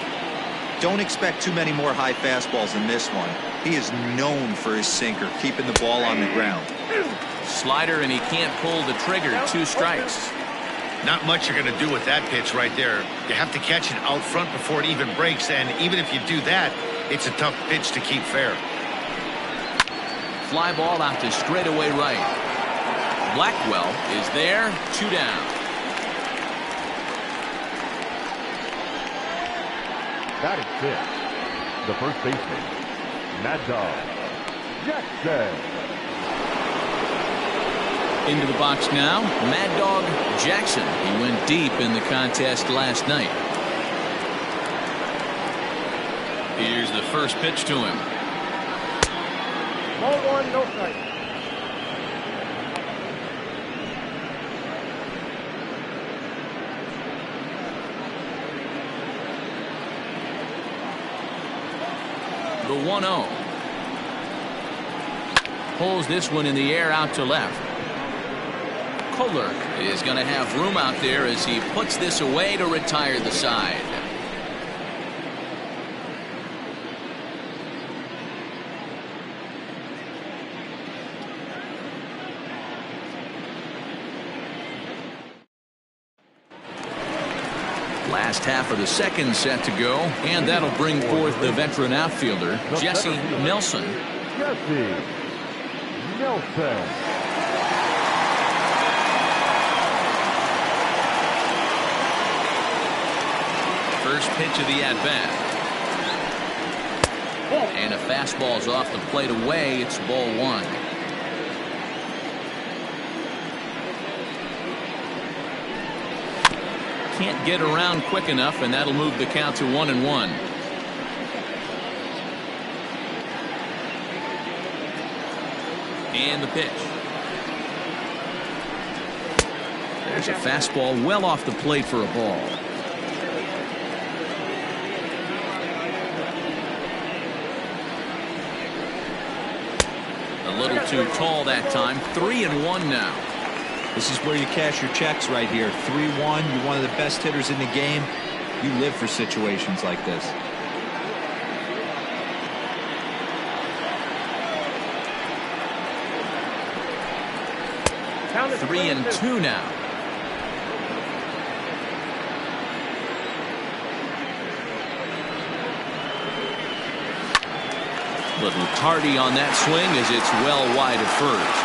Don't expect too many more high fastballs in this one. He is known for his sinker, keeping the ball on the ground.
Slider, and he can't pull the trigger. 2 strikes.
Not much you're going to do with that pitch right there. You have to catch it out front before it even breaks, and even if you do that, it's a tough pitch to keep fair.
Fly ball out to straightaway right. Blackwell is there. 2 down.
Batting 6, the first baseman, Mad Dog Jackson.
Into the box now, Mad Dog Jackson. He went deep in the contest last night. Here's the first pitch to him.
Ball 1, no strike.
The 1-0. Pulls this one in the air out to left. Kohler is going to have room out there as he puts this away to retire the side. Last half of the second set to go, and that'll bring forth the veteran outfielder, Jesse Nelson.
Jesse Nelson.
First pitch of the at-bat. And a fastball's off the plate away. It's ball 1. Can't get around quick enough, and that'll move the count to 1-1. And the pitch. There's a fastball well off the plate for a ball. A little too tall that time. 3-1 now.
This is where you cash your checks right here. 3-1. You're one of the best hitters in the game. You live for situations like this.
3-2 now. Little tardy on that swing as it's well wide of first.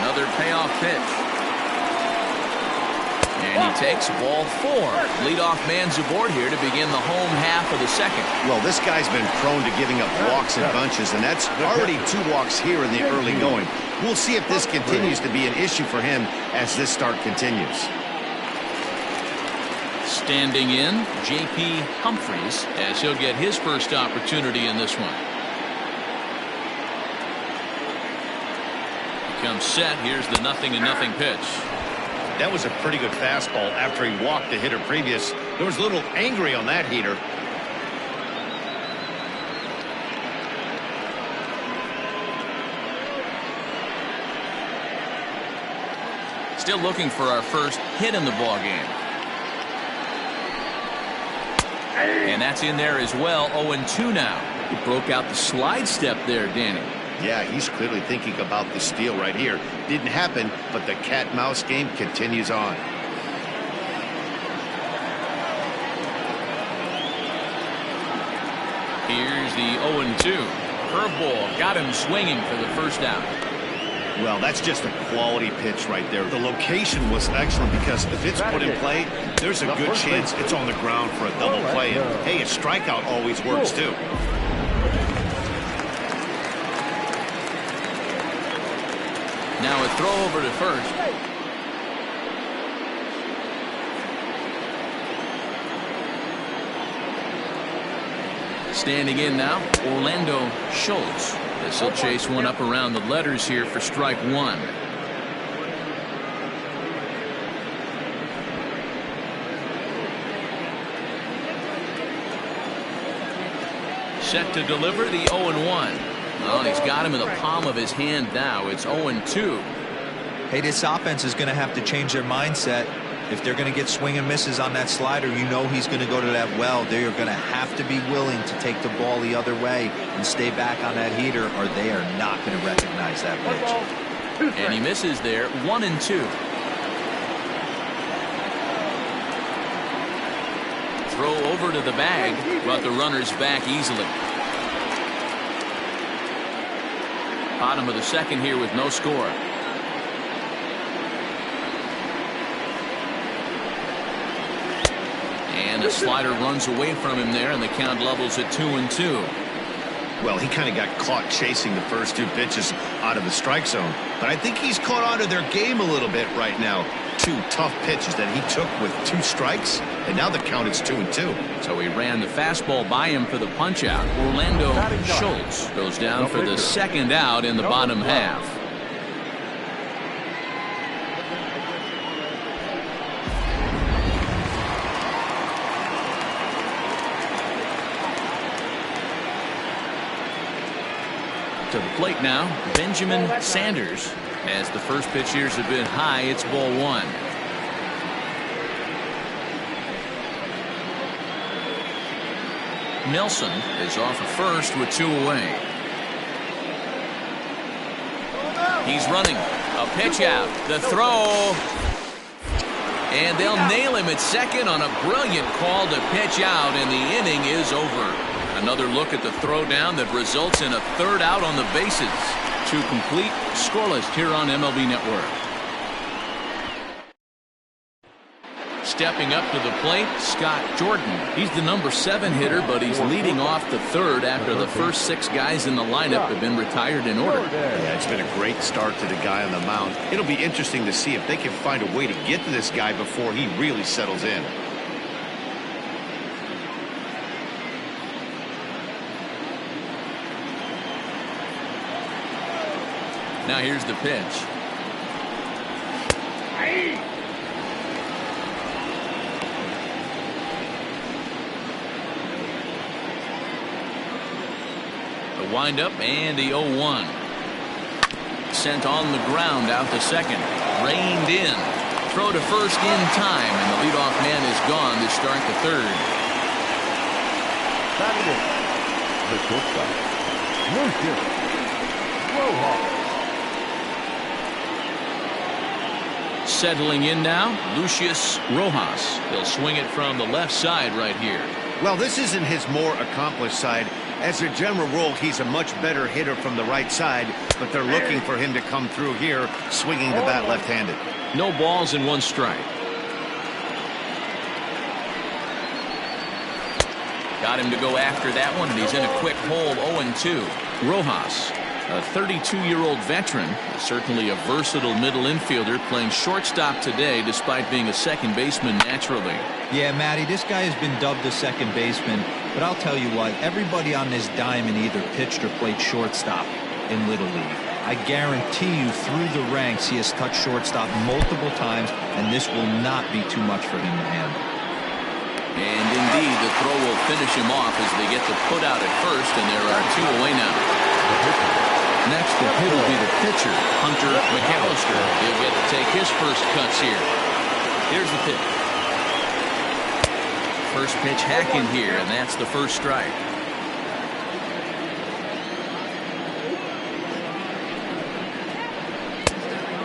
Another payoff pitch. And he takes ball 4. Leadoff man's aboard here to begin the home half of the second.
Well, this guy's been prone to giving up walks in bunches, and that's already 2 walks here in the early going. We'll see if this continues to be an issue for him as this start continues.
Standing in, J.P. Humphries, as he'll get his first opportunity in this one. Comes set. Here's the 0-0 pitch.
That was a pretty good fastball after he walked the hitter previous. There was a little angry on that heater.
Still looking for our first hit in the ball game. And that's in there as well. 0-2 now. He broke out the slide step there, Danny.
Yeah, he's clearly thinking about the steal right here. Didn't happen, but the cat-mouse game continues on.
Here's the 0-2. Curveball got him swinging for the first out.
Well, that's just a quality pitch right there. The location was excellent because if it's put in play, there's a good chance it's on the ground for a double play. And, hey, a strikeout always works too.
Now a throw over to first. Standing in now, Orlando Schultz. As he'll chase one up around the letters here for strike 1. Set to deliver the 0-1. Well, he's got him in the palm of his hand now. It's 0-2.
Hey, this offense is going to have to change their mindset. If they're going to get swing and misses on that slider, you know he's going to go to that well. They are going to have to be willing to take the ball the other way and stay back on that heater, or they are not going to recognize that pitch.
And he misses there. 1-2. Throw over to the bag, but the runner's back easily. Bottom of the second here with no score. And a slider runs away from him there, and the count levels at 2-2.
Well, he kind of got caught chasing the first 2 pitches out of the strike zone. But I think he's caught onto their game a little bit right now. 2 tough pitches that he took with 2 strikes, and now the count is 2-2.
So he ran the fastball by him for the punch-out. Orlando Schultz goes down for the second out in the bottom half. To the plate now, Benjamin Sanders. As the first pitch here's a bit high, it's ball 1. Nelson is off of first with 2 away. He's running. A pitch out. The throw. And they'll nail him at second on a brilliant call to pitch out, and the inning is over. Another look at the throw down that results in a third out on the bases. 2 complete, scoreless here on MLB Network. Stepping up to the plate, Scott Jordan. He's the number 7 hitter, but he's leading off the third after the first 6 guys in the lineup have been retired in order.
Yeah, it's been a great start to the guy on the mound. It'll be interesting to see if they can find a way to get to this guy before he really settles in.
Now here's the pitch. The windup and the 0-1. Sent on the ground out to second. Reined in. Throw to first in time, and the leadoff man is gone to start the third.
Batting in, the shortstop, Lucius Rojas.
Settling in now, Lucius Rojas. He'll swing it from the left side right here.
Well, this isn't his more accomplished side. As a general rule, he's a much better hitter from the right side, but they're looking for him to come through here, swinging the bat left-handed.
No balls and 1 strike. Got him to go after that one, and he's in a quick hole, 0-2. Rojas, a 32-year-old veteran, certainly a versatile middle infielder, playing shortstop today despite being a second baseman naturally.
Yeah, Matty, this guy has been dubbed a second baseman, but I'll tell you what, everybody on this diamond either pitched or played shortstop in Little League. I guarantee you through the ranks he has touched shortstop multiple times, and this will not be too much for him to handle.
And indeed, the throw will finish him off as they get the put out at first, and there are 2 away now. Next to hit will be the pitcher, Hunter McAllister. He'll get to take his first cuts here. Here's the pitch. First pitch hacking here, and that's the first strike.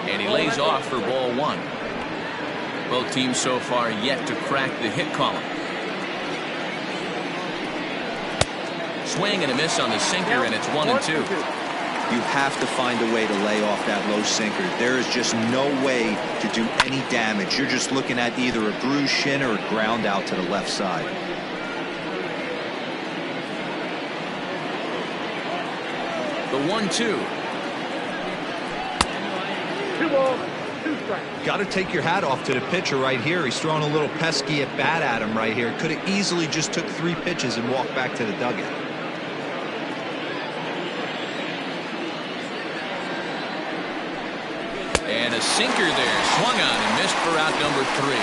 And he lays off for ball 1. Both teams so far yet to crack the hit column. Swing and a miss on the sinker, and it's 1-2.
You have to find a way to lay off that low sinker. There is just no way to do any damage. You're just looking at either a bruised shin or a ground out to the left side.
The 1-2.
2 balls, 2 strikes.
Got to take your hat off to the pitcher right here. He's throwing a little pesky at bat at him right here. Could have easily just took 3 pitches and walked back to the dugout.
And a sinker there, swung on and missed for out number 3.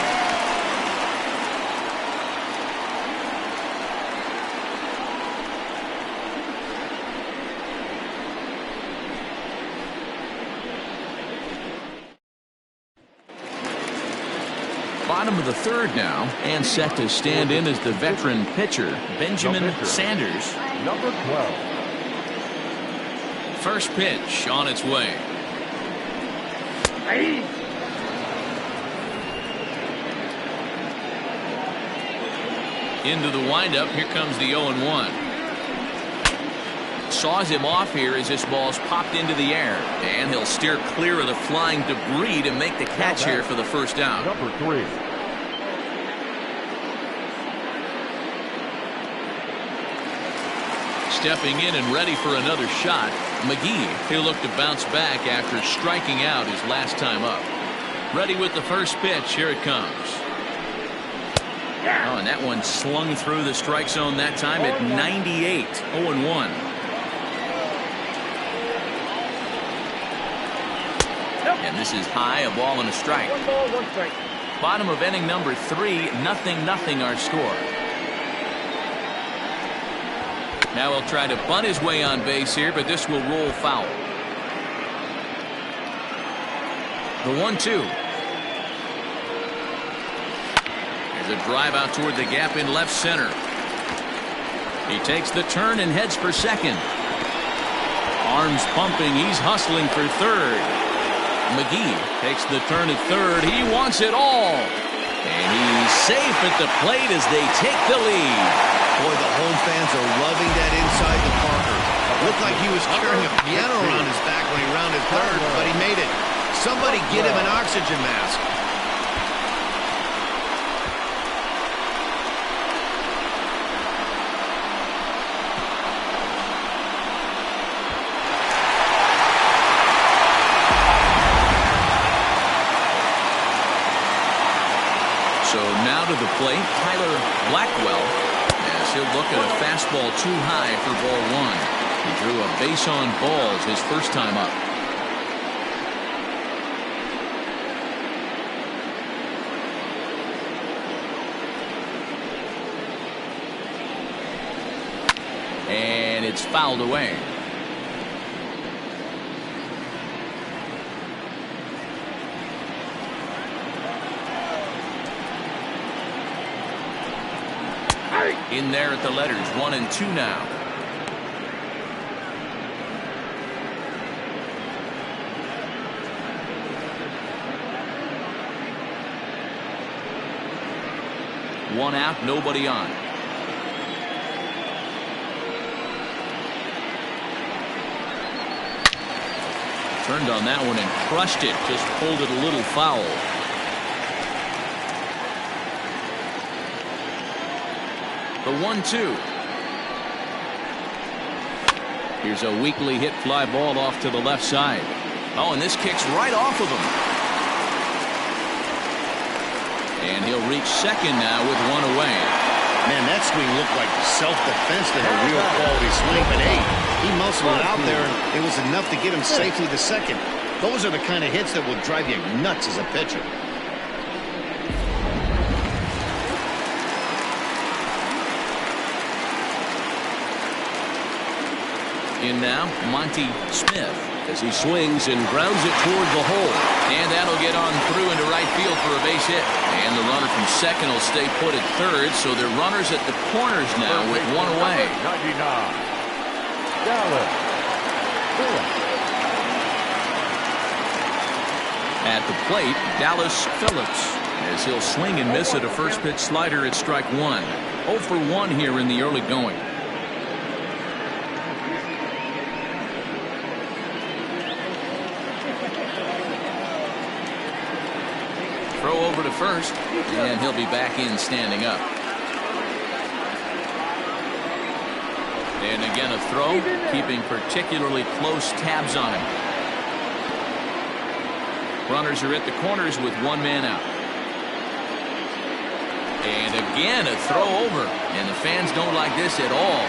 Bottom of the third now, and set to stand in as the veteran pitcher, Benjamin Sanders.
Number 12.
First pitch on its way. Into the windup. Here comes the 0-1. Saws him off here as this ball's popped into the air, and he'll steer clear of the flying debris to make the catch here for the first down.
Number 3.
Stepping in and ready for another shot, McGee. He'll look to bounce back after striking out his last time up. Ready with the first pitch. Here it comes. Oh, and that one slung through the strike zone that time at 98. 0-1. And this is high, a ball and a strike.
1 ball, 1 strike.
Bottom of inning number 3, 0-0 our score. Now he'll try to bunt his way on base here, but this will roll foul. The 1-2. There's a drive out toward the gap in left center. He takes the turn and heads for second. Arms pumping. He's hustling for third. McGee takes the turn at third. He wants it all. And he's safe at the plate as they take the lead.
Boy, the home fans are loving that inside the Parker. Looked like he was carrying a piano around his back when he rounded third, but he made it. Somebody get him an oxygen mask.
So now to the plate, Tyler Blackwell, as he'll look at a fastball too high for ball 1. He drew a base on balls his first time up. And it's fouled away. In there at the letters, 1-2 now. One out, nobody on. Turned on that one and crushed it. Just pulled it a little foul. The 1-2. Here's a weakly hit fly ball off to the left side. Oh, and this kicks right off of him. And he'll reach second now with one away.
Man, that swing looked like self-defense than a real quality swing. But hey, he muscled it out there, and it was enough to get him safely to second. Those are the kind of hits that will drive you nuts as a pitcher.
In now, Monty Smith as he swings and grounds it toward the hole. And that'll get on through into right field for a base hit. And the runner from second will stay put at third, so they're runners at the corners now with one away.
99. Dallas.
At the plate, Dallas Phillips, as he'll swing and miss at a first pitch slider at strike one. 0 for 1 here in the early going. Throw over to first, and he'll be back in standing up. And again a throw, keeping particularly close tabs on him. Runners are at the corners with one man out. And again a throw over, and the fans don't like this at all.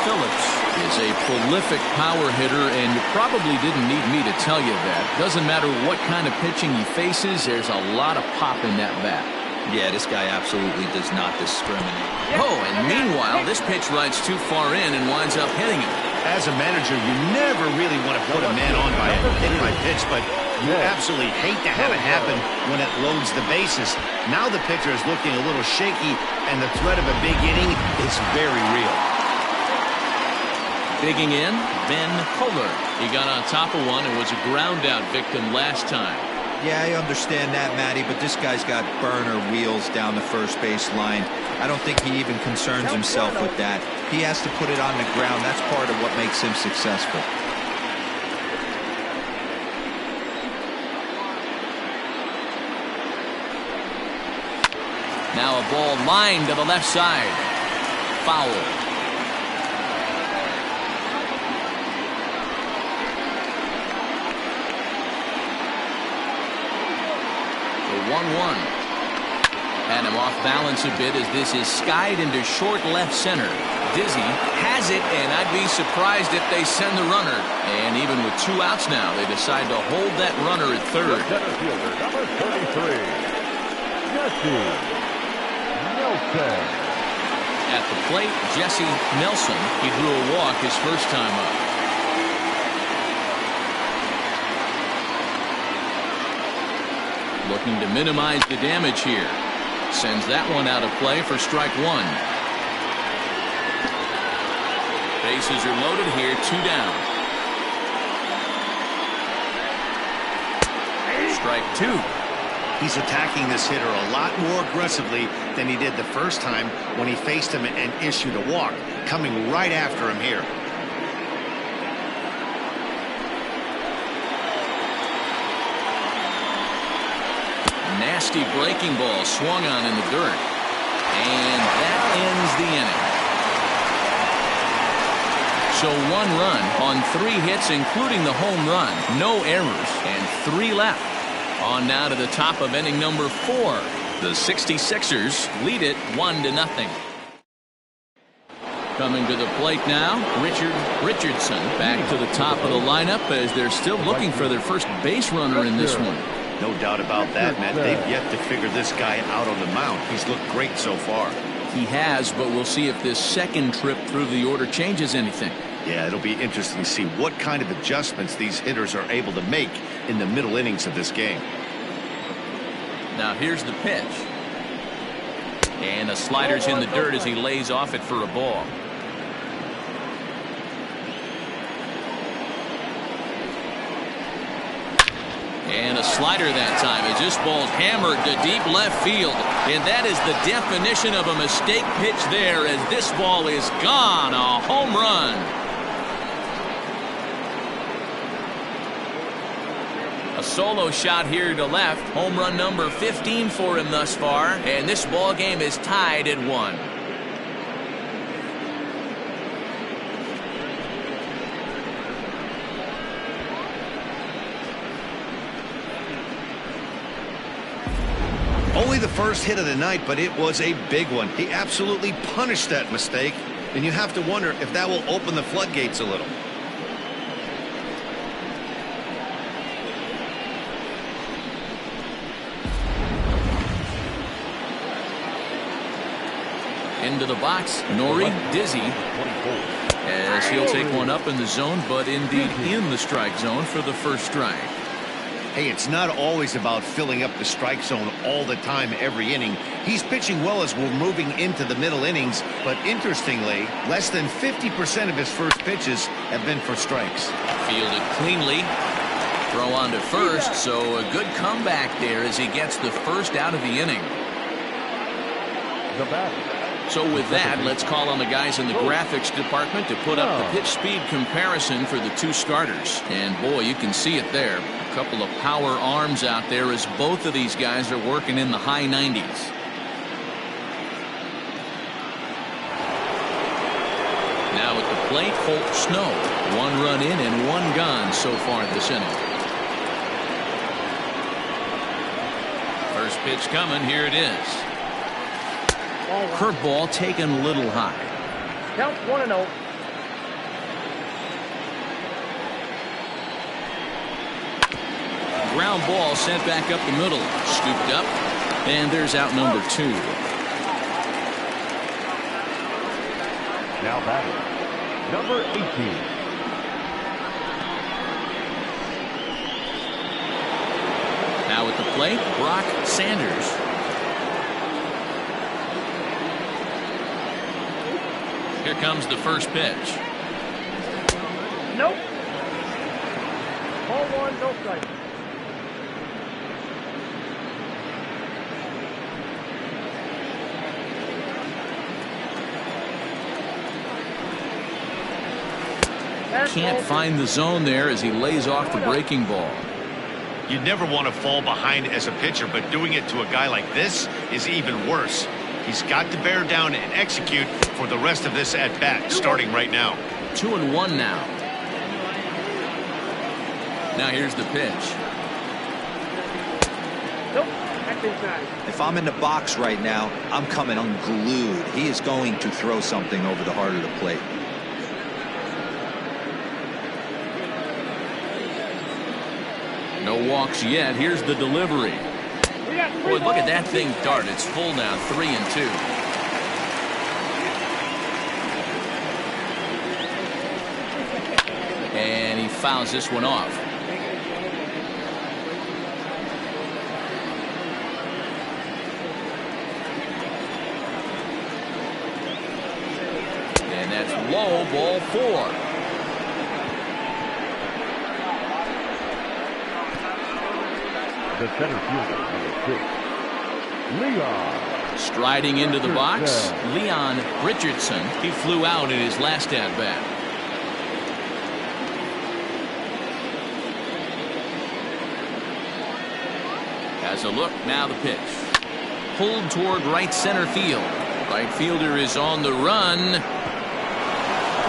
Phillips is a prolific power hitter, and you probably didn't need me to tell you that. Doesn't matter what kind of pitching he faces, there's a lot of pop in that bat.
Yeah, this guy absolutely does not discriminate.
Oh, and meanwhile, this pitch rides too far in and winds up hitting him.
As a manager, you never really want to put a man on by a hit-by pitch, but you absolutely hate to have it happen when it loads the bases. Now the pitcher is looking a little shaky, and the threat of a big inning is very real.
Digging in, Ben Kohler. He got on top of one and was a ground-out victim last time.
Yeah, I understand that, Matty, but this guy's got burner wheels down the first base line. I don't think he even concerns himself with that. He has to put it on the ground. That's part of what makes him successful.
Now a ball lined to the left side. Foul. The 1-1. Had him off balance a bit as this is skied into short left center. Dizzy has it, and I'd be surprised if they send the runner. And even with 2 outs now, they decide to hold that runner at third.
Center fielder, number 33, Jesse Nelson.
At the plate, Jesse Nelson. He drew a walk his first time up. Looking to minimize the damage here. Sends that one out of play for strike one. Bases are loaded here, 2 down. Strike 2.
He's attacking this hitter a lot more aggressively than he did the first time when he faced him and issued a walk. Coming right after him here.
Nasty breaking ball swung on in the dirt. And that ends the inning. So 1 run on 3 hits, including the home run. No errors, and 3 left. On now to the top of inning number 4. The 66ers lead it 1-0. Coming to the plate now, Richard Richardson back to the top of the lineup as they're still looking for their first base runner in this one.
No doubt about that, Matt. They've yet to figure this guy out on the mound. He's looked great so far.
He has, but we'll see if this second trip through the order changes anything.
Yeah, it'll be interesting to see what kind of adjustments these hitters are able to make in the middle innings of this game.
Now here's the pitch. And a slider's in the dirt as he lays off it for a ball. And a slider that time as this ball's hammered to deep left field. And that is the definition of a mistake pitch there as this ball is gone. A home run. A solo shot here to left. Home run number 15 for him thus far. And this ball game is tied at 1.
Only the first hit of the night, but it was a big one. He absolutely punished that mistake, and you have to wonder if that will open the floodgates a little.
Into the box, Nori Dizzy, as he'll take one up in the zone, but indeed in the strike zone for the first strike.
Hey, it's not always about filling up the strike zone all the time every inning. He's pitching well as we're moving into the middle innings, but interestingly, less than 50% of his first pitches have been for strikes.
Fielded cleanly. Throw on to first, so a good comeback there as he gets the first out of the inning.
The batter.
So with that, let's call on the guys in the graphics department to put up the pitch speed comparison for the two starters. And boy, you can see it there. A couple of power arms out there as both of these guys are working in the high 90s. Now at the plate, Holt Snow. 1 run in and 1 gone so far this inning. First pitch coming. Here it is. Curveball taken a little high.
Count 1-0.
Ground ball sent back up the middle. Scooped up. And there's out number 2.
Now batting, number 18.
Now at the plate, Brock Sanders. Here comes the first pitch.
Nope. Ball 1, no strike.
Can't find the zone there as he lays off the breaking ball.
You never want to fall behind as a pitcher, but doing it to a guy like this is even worse. He's got to bear down and execute for the rest of this at-bat, starting right now.
2-1 now. Now here's the pitch.
Nope. That's inside.
If I'm in the box right now, I'm coming unglued. He is going to throw something over the heart of the plate.
No walks yet. Here's the delivery. Boy, look at that thing dart. It's full now, 3-2. And he fouls this one off. And that's low, ball 4.
The center fielder, number 6, Leon.
Striding into the box, Leon Richardson. He flew out in his last at-bat. Has a look, now the pitch. Pulled toward right center field. Right fielder is on the run.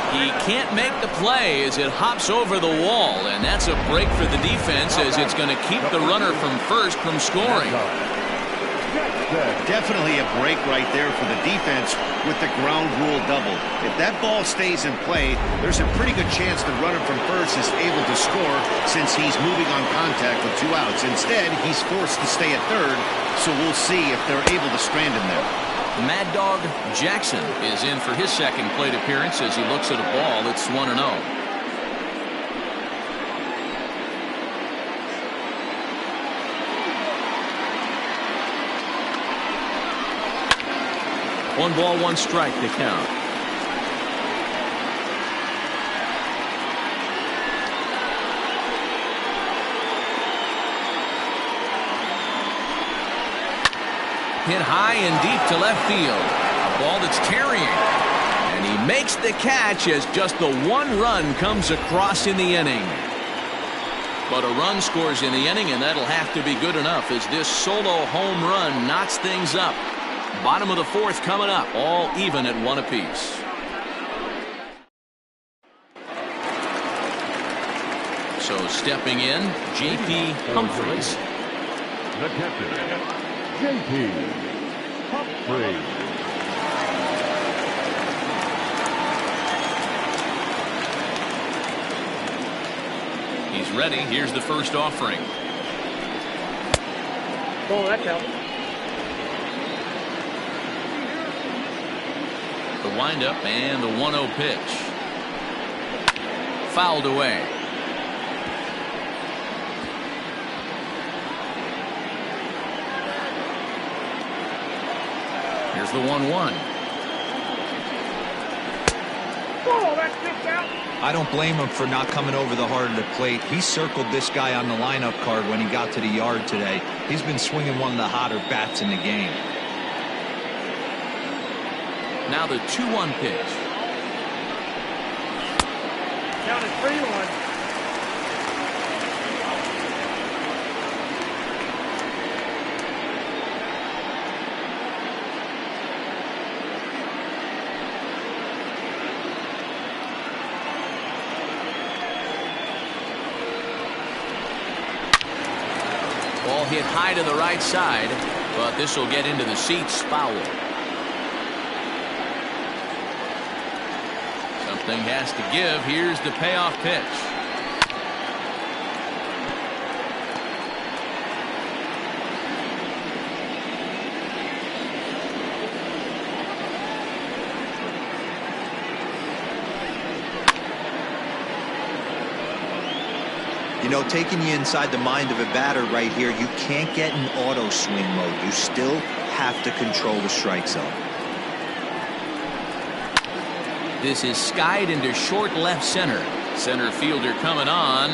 He can't make the play as it hops over the wall, and that's a break for the defense as it's going to keep the runner from first from scoring.
Definitely a break right there for the defense with the ground rule double. If that ball stays in play, there's a pretty good chance the runner from first is able to score since he's moving on contact with 2 outs. Instead, he's forced to stay at third, so we'll see if they're able to strand him there.
Mad Dog Jackson is in for his second plate appearance as he looks at a ball. It's 1-0. One ball, one strike to count. Hit high and deep to left field. A ball that's carrying. And he makes the catch as just the one run comes across in the inning. But a run scores in the inning, and that'll have to be good enough as this solo home run knots things up. Bottom of the fourth coming up, all even at one apiece. So stepping in, J.P. Humphries.
The captain, J.P. Humphries.
He's ready. Here's the first offering.
Oh, that's out.
The windup and the 1-0 pitch. Fouled away. Here's the 1-1.
Oh, that's kicked out.
I don't blame him for not coming over the heart of the plate. He circled this guy on the lineup card when he got to the yard today. He's been swinging one of the hotter bats in the game.
Now the 2-1 pitch.
Down at 3-1.
Ball hit high to the right side, but this will get into the seats. Foul. Something has to give. Here's the payoff pitch.
You know, taking you inside the mind of a batter right here, you can't get in auto swing mode. You still have to control the strike zone.
This is skied into short left center. Center fielder coming on.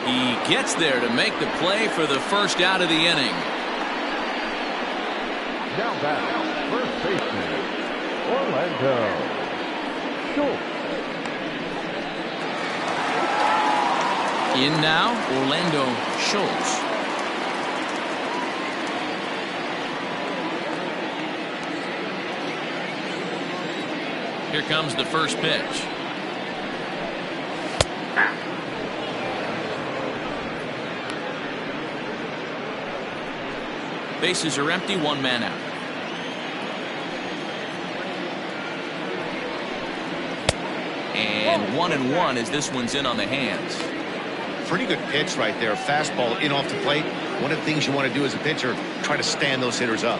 He gets there to make the play for the first out of the inning.
Now back, first baseman, Orlando Schultz.
In now, Orlando Schultz. Here comes the first pitch. Bases are empty, one man out. And 1-1 as this one's in on the hands.
Pretty good pitch right there. Fastball in off the plate. One of the things you want to do as a pitcher, try to stand those hitters up.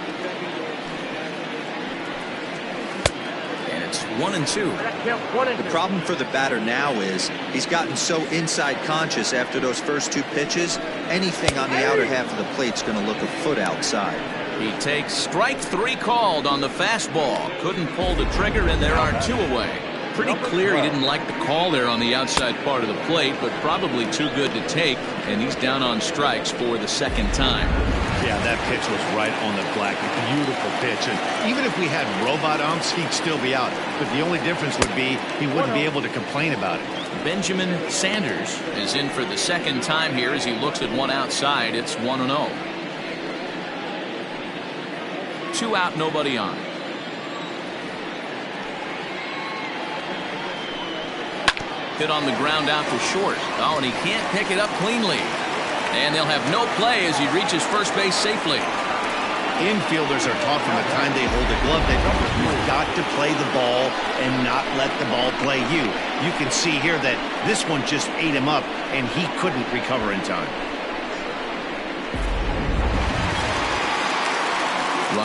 And it's 1-2.
The problem for the batter now is he's gotten so inside conscious after those first two pitches. Anything on the outer half of the plate's going to look a foot outside.
He takes strike three called on the fastball. Couldn't pull the trigger, and there are two away. Pretty clear he didn't like the call there on the outside part of the plate, but probably too good to take, and he's down on strikes for the second time.
Yeah, that pitch was right on the black. Beautiful pitch. And even if we had robot umps, he'd still be out. But the only difference would be he wouldn't be able to complain about it.
Benjamin Sanders is in for the second time here as he looks at one outside. It's 1-0. 2 out, nobody on. Hit on the ground out to short. Oh, and he can't pick it up cleanly. And they'll have no play as he reaches first base safely.
Infielders are taught from the time they hold the glove that you've got to play the ball and not let the ball play you. You can see here that this one just ate him up, and he couldn't recover in time.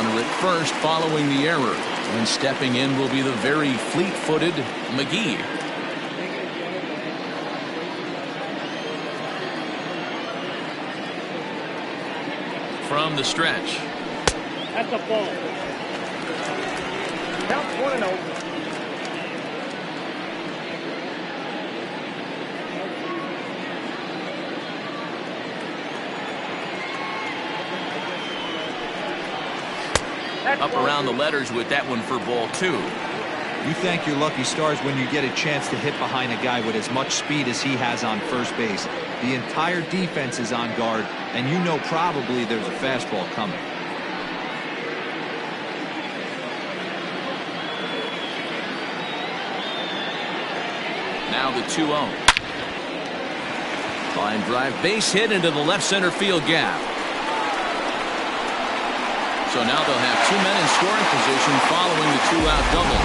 Runner at first following the error. And stepping in will be the very fleet-footed McGee. From the stretch.
That's a ball. Count 1-0.
Up around the letters with that one for ball 2.
You thank your lucky stars when you get a chance to hit behind a guy with as much speed as he has on first base. The entire defense is on guard, and you know probably there's a fastball coming.
Now the 2-0. Line drive, base hit into the left center field gap. So now they'll have 2 men in scoring position following the 2-out double.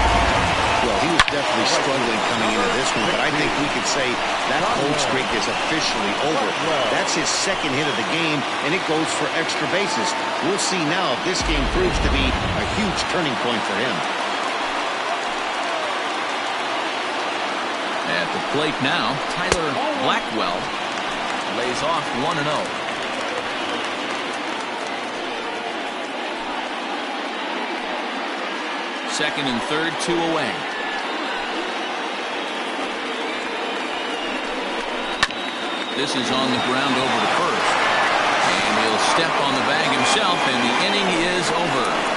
Well, he was definitely struggling coming into this one, but I think we could say that cold streak is officially over. That's his second hit of the game, and it goes for extra bases. We'll see now if this game proves to be a huge turning point for him.
At the plate now, Tyler Blackwell lays off 1-0. Second and third, 2 away. This is on the ground over to first. And he'll step on the bag himself, and the inning is over.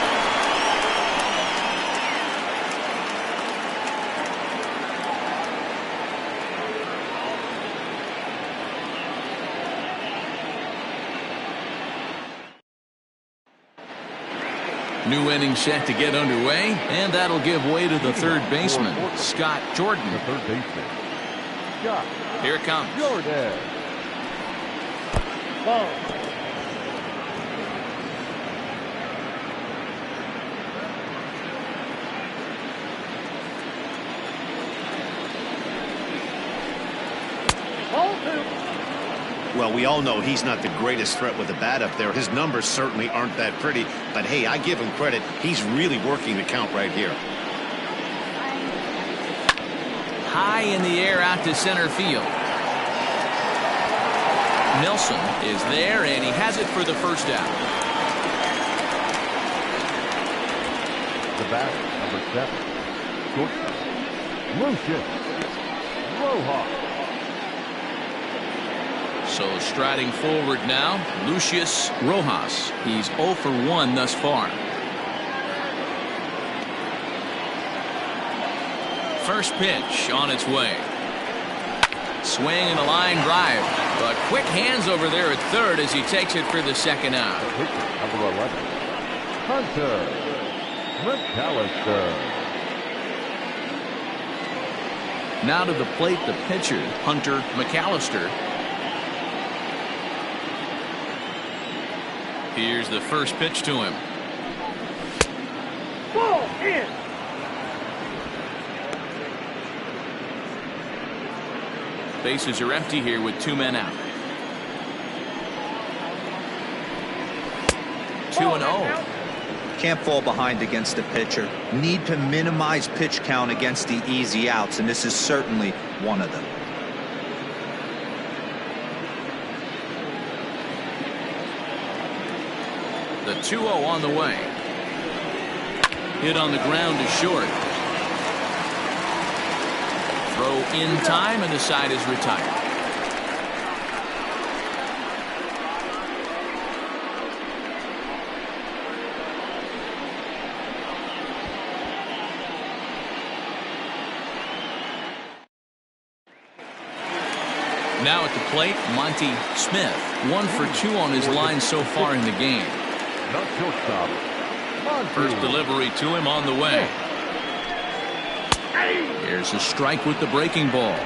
New inning set to get underway, and that'll give way to the third baseman, Scott Jordan.
The third baseman, Scott.
Here it comes.
Jordan.
Ball. Ball 2.
Well, we all know he's not the greatest threat with the bat up there. His numbers certainly aren't that pretty. But, hey, I give him credit. He's really working the count right here.
High in the air out to center field. Nelson is there, and he has it for the first out.
The batter, number 7, shortstop, Lucius Rojas.
So striding forward now, Lucius Rojas. He's 0 for 1 thus far. First pitch on its way. Swing and a line drive. But quick hands over there at third as he takes it for the second out.
Number 11, Hunter McAllister.
Now to the plate, the pitcher, Hunter McAllister. Here's the first pitch to him.
Ball in.
Bases are empty here with 2 men out. 2-0.
Can't fall behind against the pitcher. Need to minimize pitch count against the easy outs, and this is certainly one of them.
The 2-0 on the way. Hit on the ground to short. Throw in time, and the side is retired. Now at the plate, Monty Smith. 1 for 2 on his line so far in the game.
Not shortstop, Monty.
First delivery to him on the way. Here's a strike with the breaking ball.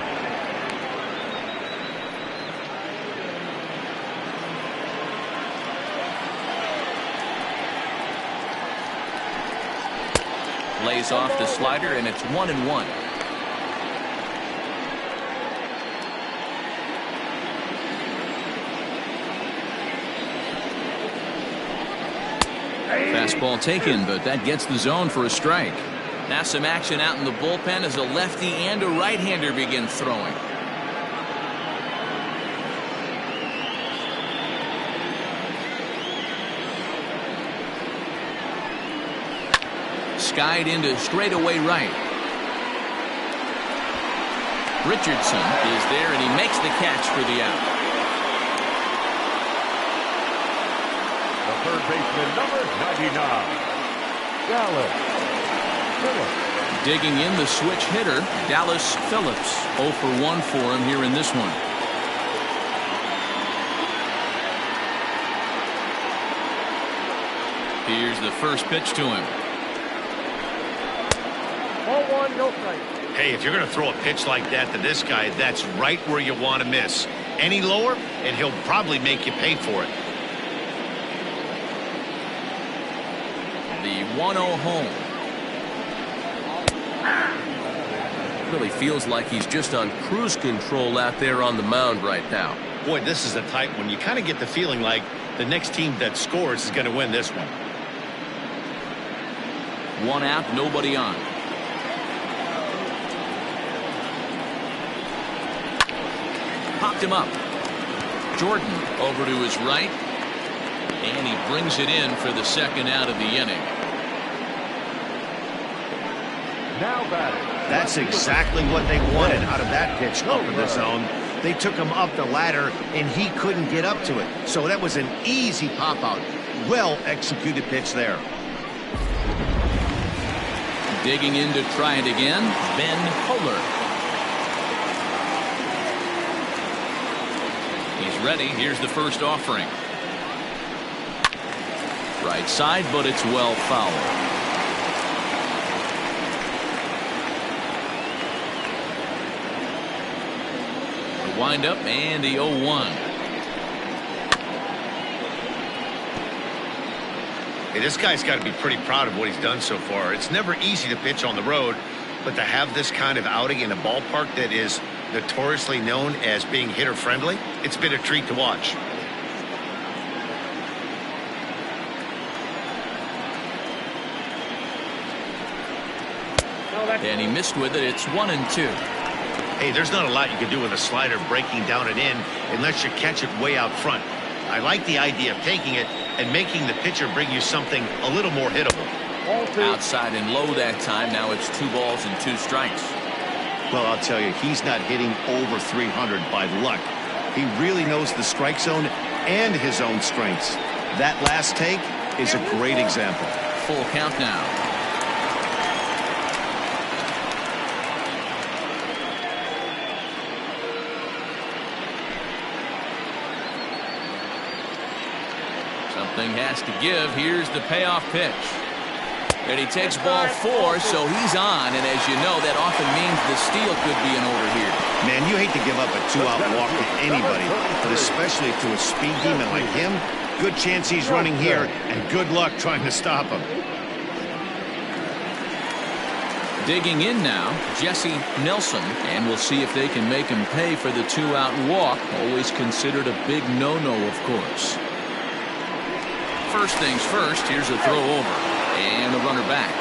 Lays off the slider, and it's 1-1. Fastball taken, but that gets the zone for a strike. Now some action out in the bullpen as a lefty and a right-hander begin throwing. Skied into straightaway right. Richardson is there, and he makes the catch for the out.
The third baseman, number 99, Dallas Phillips.
Digging in, the switch hitter, Dallas Phillips. 0 for 1 for him here in this one. Here's the first pitch to him.
0-1, no strike.
Hey, if you're going to throw a pitch like that to this guy, that's right where you want to miss. Any lower, and he'll probably make you pay for it.
The 1-0 home. Really feels like he's just on cruise control out there on the mound right now.
Boy, this is a tight one. You kind of get the feeling like the next team that scores is going to win this one.
1 out, nobody on. Popped him up. Jordan over to his right, and he brings it in for the second out of the inning.
Now batting.
That's exactly what they wanted out of that pitch up in the zone. They took him up the ladder, and he couldn't get up to it. So that was an easy pop-out. Well-executed pitch there.
Digging in to try it again, Ben Kohler. He's ready. Here's the first offering. Right side, but it's well fouled. The windup and the 0-1.
Hey, this guy's got to be pretty proud of what he's done so far. It's never easy to pitch on the road, but to have this kind of outing in a ballpark that is notoriously known as being hitter-friendly, it's been a treat to watch.
And he missed with it. It's 1-2.
Hey, there's not a lot you can do with a slider breaking down and in unless you catch it way out front. I like the idea of taking it and making the pitcher bring you something a little more hittable.
Outside and low that time. Now it's 2 balls and 2 strikes.
Well, I'll tell you, he's not hitting over 300 by luck. He really knows the strike zone and his own strengths. That last take is a great example.
Full count now. Something has to give. Here's the payoff pitch. And he takes ball 4, so he's on. And as you know, that often means the steal could be in order here.
Man, you hate to give up a 2-out walk to anybody, but especially to a speed demon like him. Good chance he's running here, and good luck trying to stop him.
Digging in now, Jesse Nelson, and we'll see if they can make him pay for the 2-out walk. Always considered a big no-no, of course. First things first, here's a throw over, and a runner back.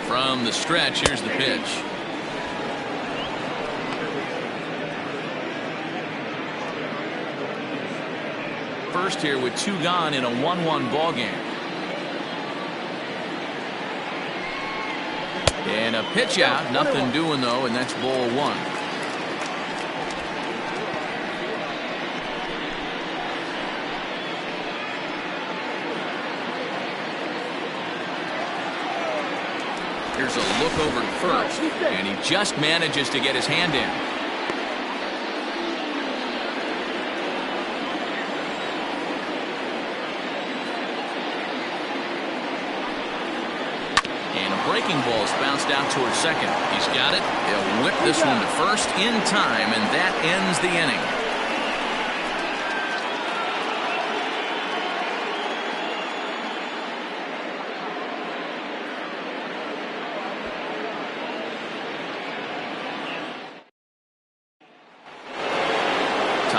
From the stretch, here's the pitch. First here with 2 gone in a 1-1 ball game. And a pitch out, nothing doing though, and that's ball 1. Here's a look over to first, and he just manages to get his hand in. And a breaking ball's bounced out towards second. He's got it. He'll whip this one to first in time, and that ends the inning.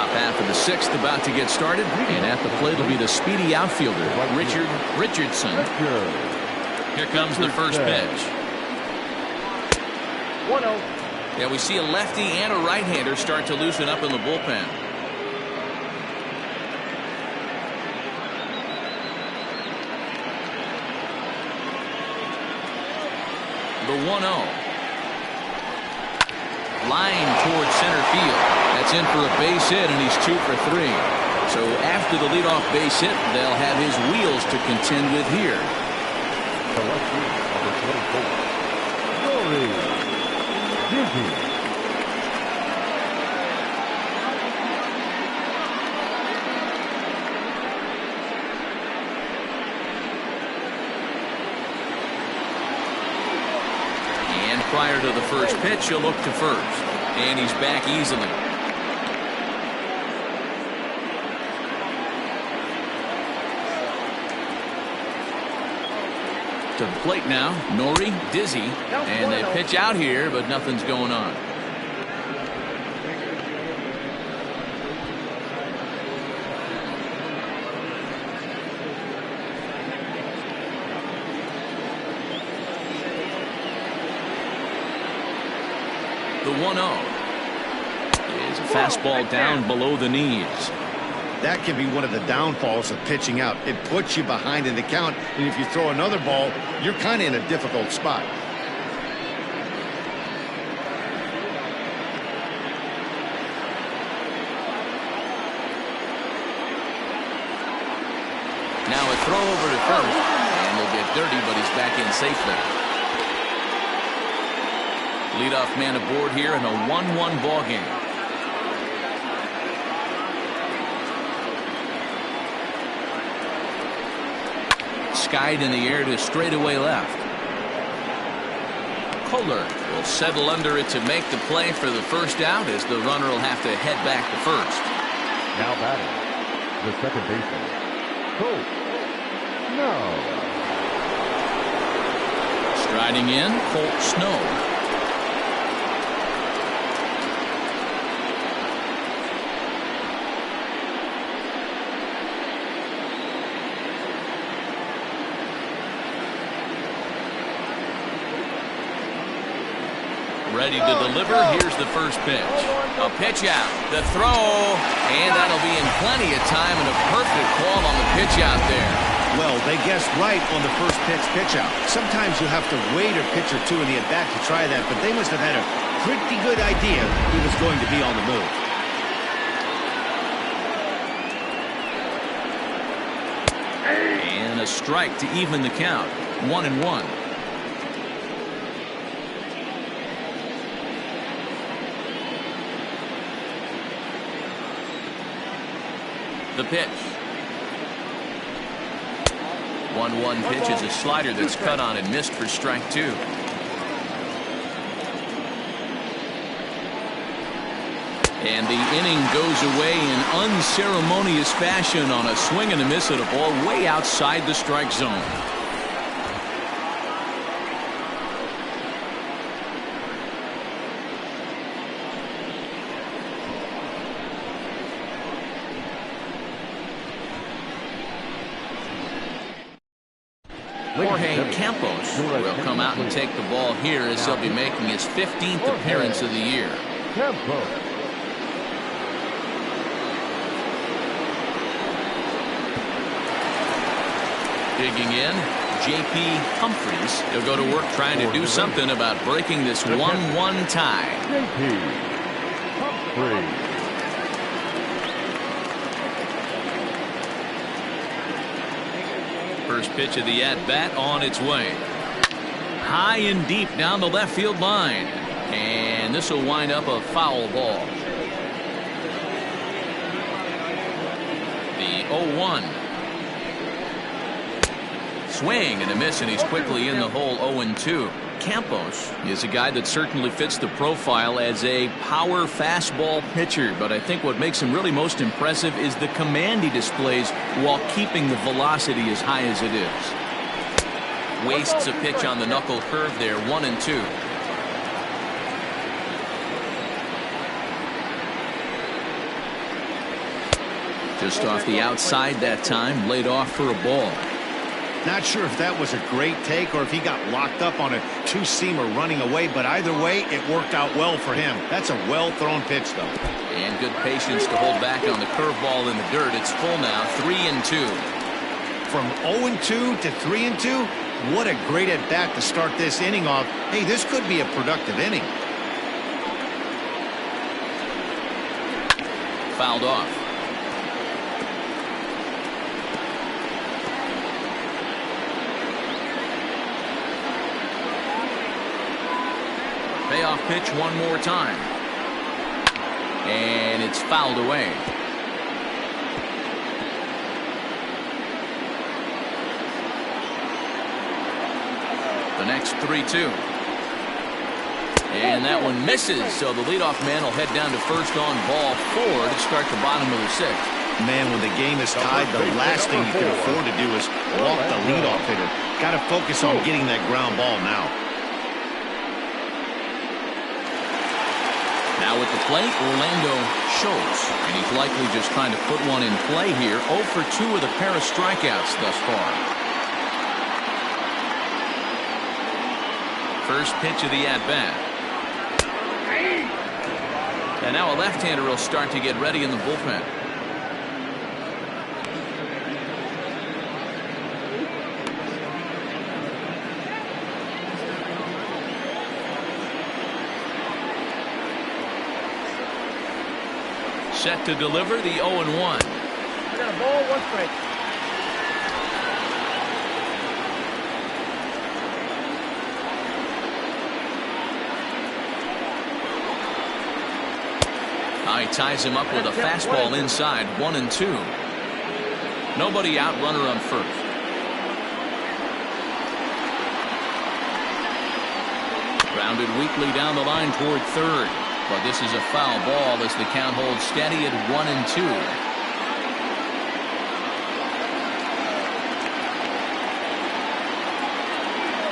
Top half of the 6th about to get started, and at the plate will be the speedy outfielder, Richardson. Here comes the first pitch.
1-0.
Yeah, we see a lefty and a right-hander start to loosen up in the bullpen. The 1-0. Line towards center field. That's in for a base hit, and he's 2 for 3. So after the leadoff base hit, they'll have his wheels to contend with here. And prior to the first pitch, he'll look to first. And he's back easily. To the plate now, Nori, Dizzy, and they pitch out here, but nothing's going on. The 1-0 is a fastball down below the knees.
That can be one of the downfalls of pitching out. It puts you behind in the count, and if you throw another ball, you're kind of in a difficult spot.
Now a throw over to first, and he'll get dirty, but he's back in safely. Leadoff man aboard here in a 1-1 ball game. Skied in the air to straightaway left. Kohler will settle under it to make the play for the first out, as the runner will have to head back to first.
Now batting, the second baseman, Colt. No.
Striding in, Colt Snow. Ready to deliver. Here's the first pitch. A pitch out. The throw. And that'll be in plenty of time, and a perfect call on the pitch out there.
Well, they guessed right on the first pitch out. Sometimes you have to wait a pitch or two in the at-bat to try that, but they must have had a pretty good idea he was going to be on the move.
And a strike to even the count. 1-1. The pitch. 1-1 pitch is a slider that's cut on and missed for strike 2. And the inning goes away in unceremonious fashion on a swing and a miss at a ball way outside the strike zone. Jorge Campos will come out and take the ball here, as he'll be making his 15th appearance of the year. Digging in, J.P. Humphries. He'll go to work trying to do something about breaking this 1-1 tie.
J.P. Humphries.
First pitch of the at-bat on its way. High and deep down the left field line. And this will wind up a foul ball. The 0-1. Swing and a miss, and he's quickly in the hole. 0-2. Campos is a guy that certainly fits the profile as a power fastball pitcher, but I think what makes him really most impressive is the command he displays while keeping the velocity as high as it is. Wastes a pitch on the knuckle curve there. 1-2. Just off the outside that time, laid off for a ball.
Not sure if that was a great take or if he got locked up on a two-seamer running away, but either way, it worked out well for him. That's a well-thrown pitch, though.
And good patience to hold back on the curveball in the dirt. It's full now, 3-2.
From 0-2 to 3-2, what a great at-bat to start this inning off. Hey, this could be a productive inning.
Fouled off. Payoff pitch one more time. And it's fouled away. The next 3-2. And that one misses, so the leadoff man will head down to first on ball 4 to start the bottom of the 6th.
Man, when the game is tied, the last thing you can afford to do is walk the leadoff hitter. Got to focus on getting that ground ball now.
Now at the plate, Orlando Schultz, and he's likely just trying to put one in play here. 0 for 2 with a pair of strikeouts thus far. First pitch of the at-bat. And now a left-hander will start to get ready in the bullpen. Set to deliver the 0-1.
I got a ball, 1 strike.
He ties him up with a fastball inside, 1-2. Nobody out, runner on first. Grounded weakly down the line toward third. But this is a foul ball as the count holds steady at 1-2.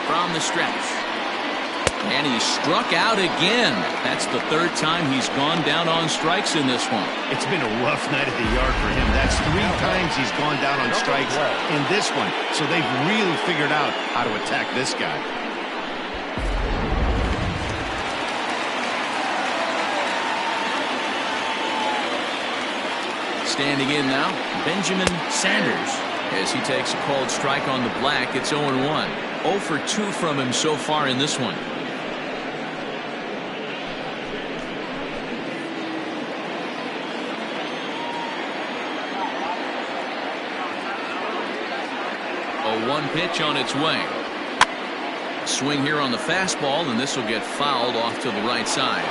From the stretch. And he struck out again. That's the 3rd time he's gone down on strikes in this one.
It's been a rough night at the yard for him. That's 3 times he's gone down on strikes in this one. So they've really figured out how to attack this guy.
Standing in now, Benjamin Sanders, as he takes a called strike on the black. It's 0-1. 0 for 2 from him so far in this one. One pitch on its way. Swing here on the fastball, and this will get fouled off to the right side.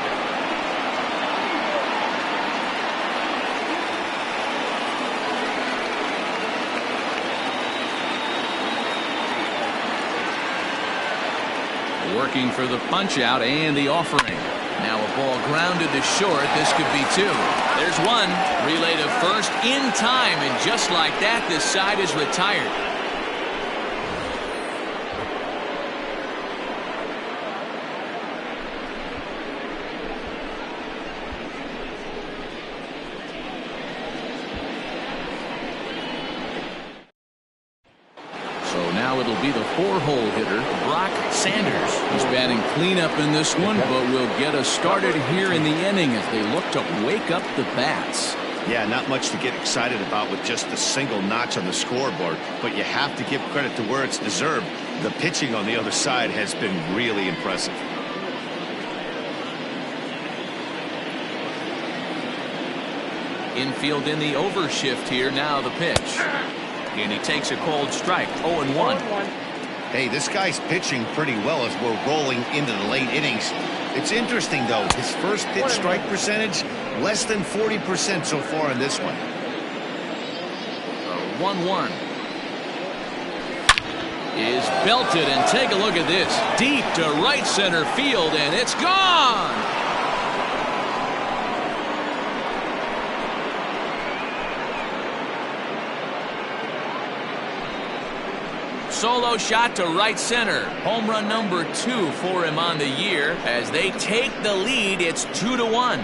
Working for the punch out and the offering. Now a ball grounded to short. This could be 2. There's 1. Relay to first in time, and just like that, this side is retired. It'll be the 4-hole hitter, Brock Sanders. He's batting cleanup in this one, but will get us started here in the inning as they look to wake up the bats.
Yeah, not much to get excited about with just a single notch on the scoreboard, but you have to give credit to where it's deserved. The pitching on the other side has been really impressive.
Infield in the overshift here. Now the pitch. And he takes a cold strike. 0-1.
Hey, this guy's pitching pretty well as we're rolling into the late innings. It's interesting, though. His first pitch strike percentage, less than 40% so far in this one.
1-1. Is belted, and take a look at this. Deep to right center field, and it's gone! Solo shot to right center. Home run number 2 for him on the year. As they take the lead, it's 2-1.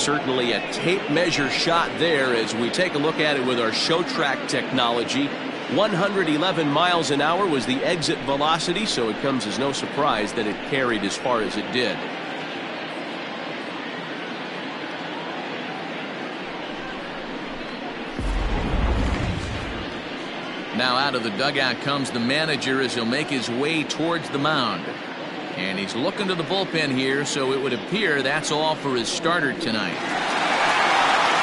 Certainly a tape measure shot there as we take a look at it with our show track technology. 111 miles an hour was the exit velocity, so it comes as no surprise that it carried as far as it did. Now out of the dugout comes the manager as he'll make his way towards the mound. And he's looking to the bullpen here, so it would appear that's all for his starter tonight.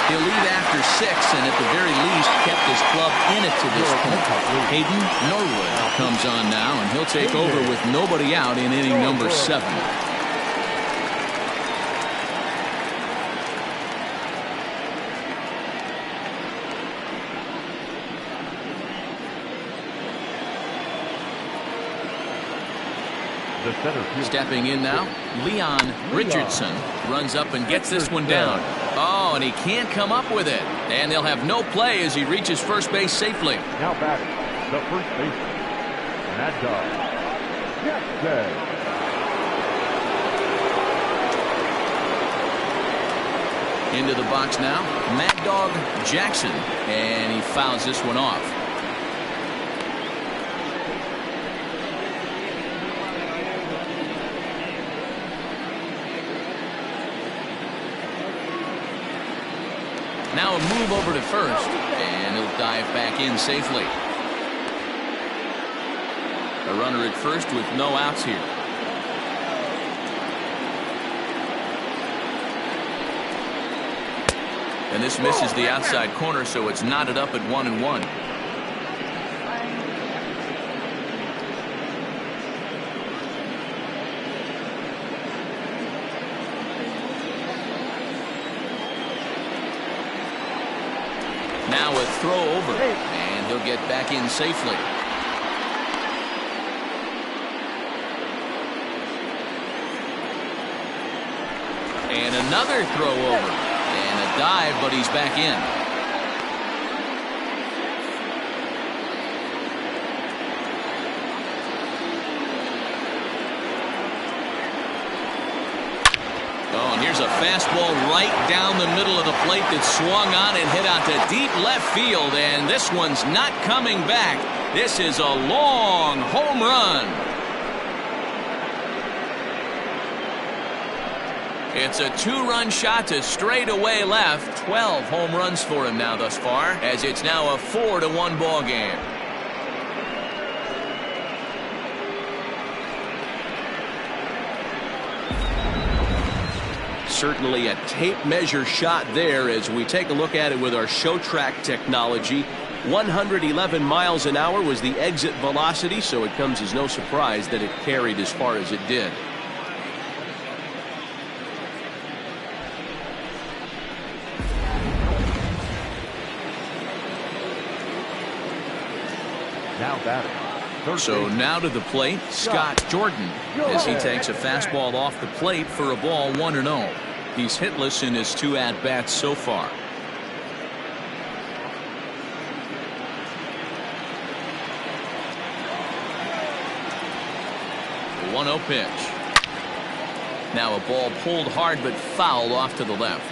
He'll leave after 6, and at the very least kept his club in it to this point. Hayden Norwood comes on now, and he'll take over with nobody out in inning number 7. Stepping in now, Leon Richardson runs up and gets this one down. Oh, and he can't come up with it. And they'll have no play as he reaches first base safely.
Now batting, the first baseman, Mad Dog Jackson.
Into the box now, Mad Dog Jackson, and he fouls this one off. Now a move over to first, and he'll dive back in safely. A runner at first with no outs here. And this misses the outside corner, so it's knotted up at 1-1. Now a throw over, and he'll get back in safely. And another throw over, and a dive, but he's back in. Oh, and here's a fastball right down the middle of the plate that swung on and hit out to deep left field, and this one's not coming back. This is a long home run. It's a 2-run shot to straightaway left. 12 home runs for him now thus far, as it's now a 4-1 ball game. Certainly a tape measure shot there as we take a look at it with our show track technology. 111 miles an hour was the exit velocity, so it comes as no surprise that it carried as far as it did.
Now batting.
So now to the plate, Scott Jordan, as he takes a fastball off the plate for a ball 1-0. He's hitless in his 2 at-bats so far. The 1-0 pitch. Now a ball pulled hard but fouled off to the left.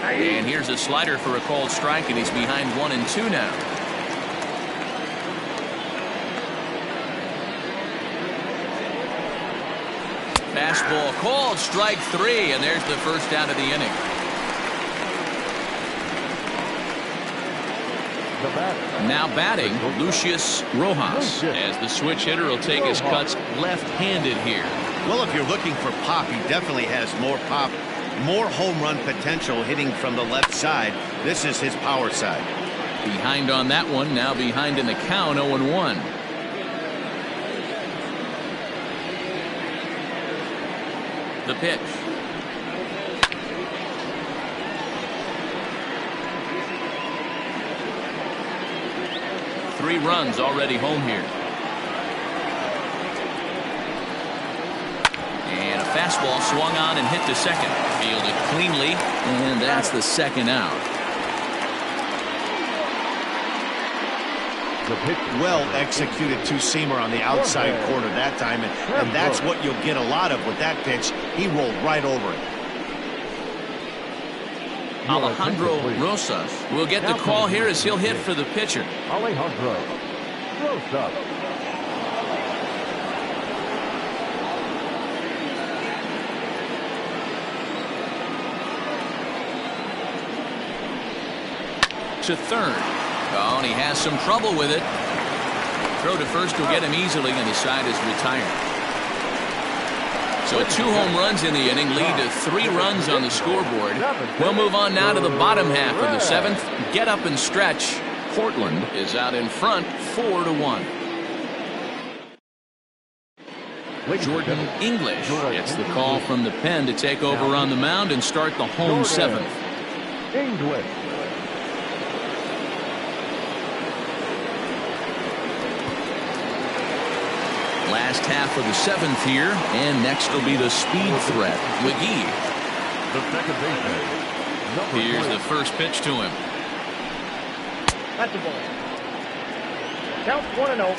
And here's a slider for a called strike, and he's behind 1-2 now. Fastball called strike 3, and there's the first out of the inning. Now batting, Lucius Rojas, as the switch hitter will take his cuts left-handed here.
Well, if you're looking for pop, he definitely has more pop, more home run potential hitting from the left side. This is his power side.
Behind on that one, now behind in the count, 0-1. The pitch. Three runs already home here. And a fastball swung on and hit to second. Fielded cleanly, and that's the second out.
The pitch.
Well executed two-seamer on the outside corner that time, and that's what you'll get a lot of with that pitch. He rolled right over it.
Alejandro Rosas will get the call here as he'll hit for the pitcher.
Alejandro Rosas.
To third. Oh, and he has some trouble with it. Throw to first will get him easily, and the side is retired. So 2 home runs in the inning lead to 3 runs on the scoreboard. We'll move on now to the bottom half of the 7th. Get up and stretch. Portland is out in front 4-1. Jordan English gets the call from the pen to take over on the mound and start the home 7th.
English.
Last half of the 7th here, and next will be the speed threat, McGee.
The second baseman.
Here's the first pitch to him.
That's the ball. Count 1-0.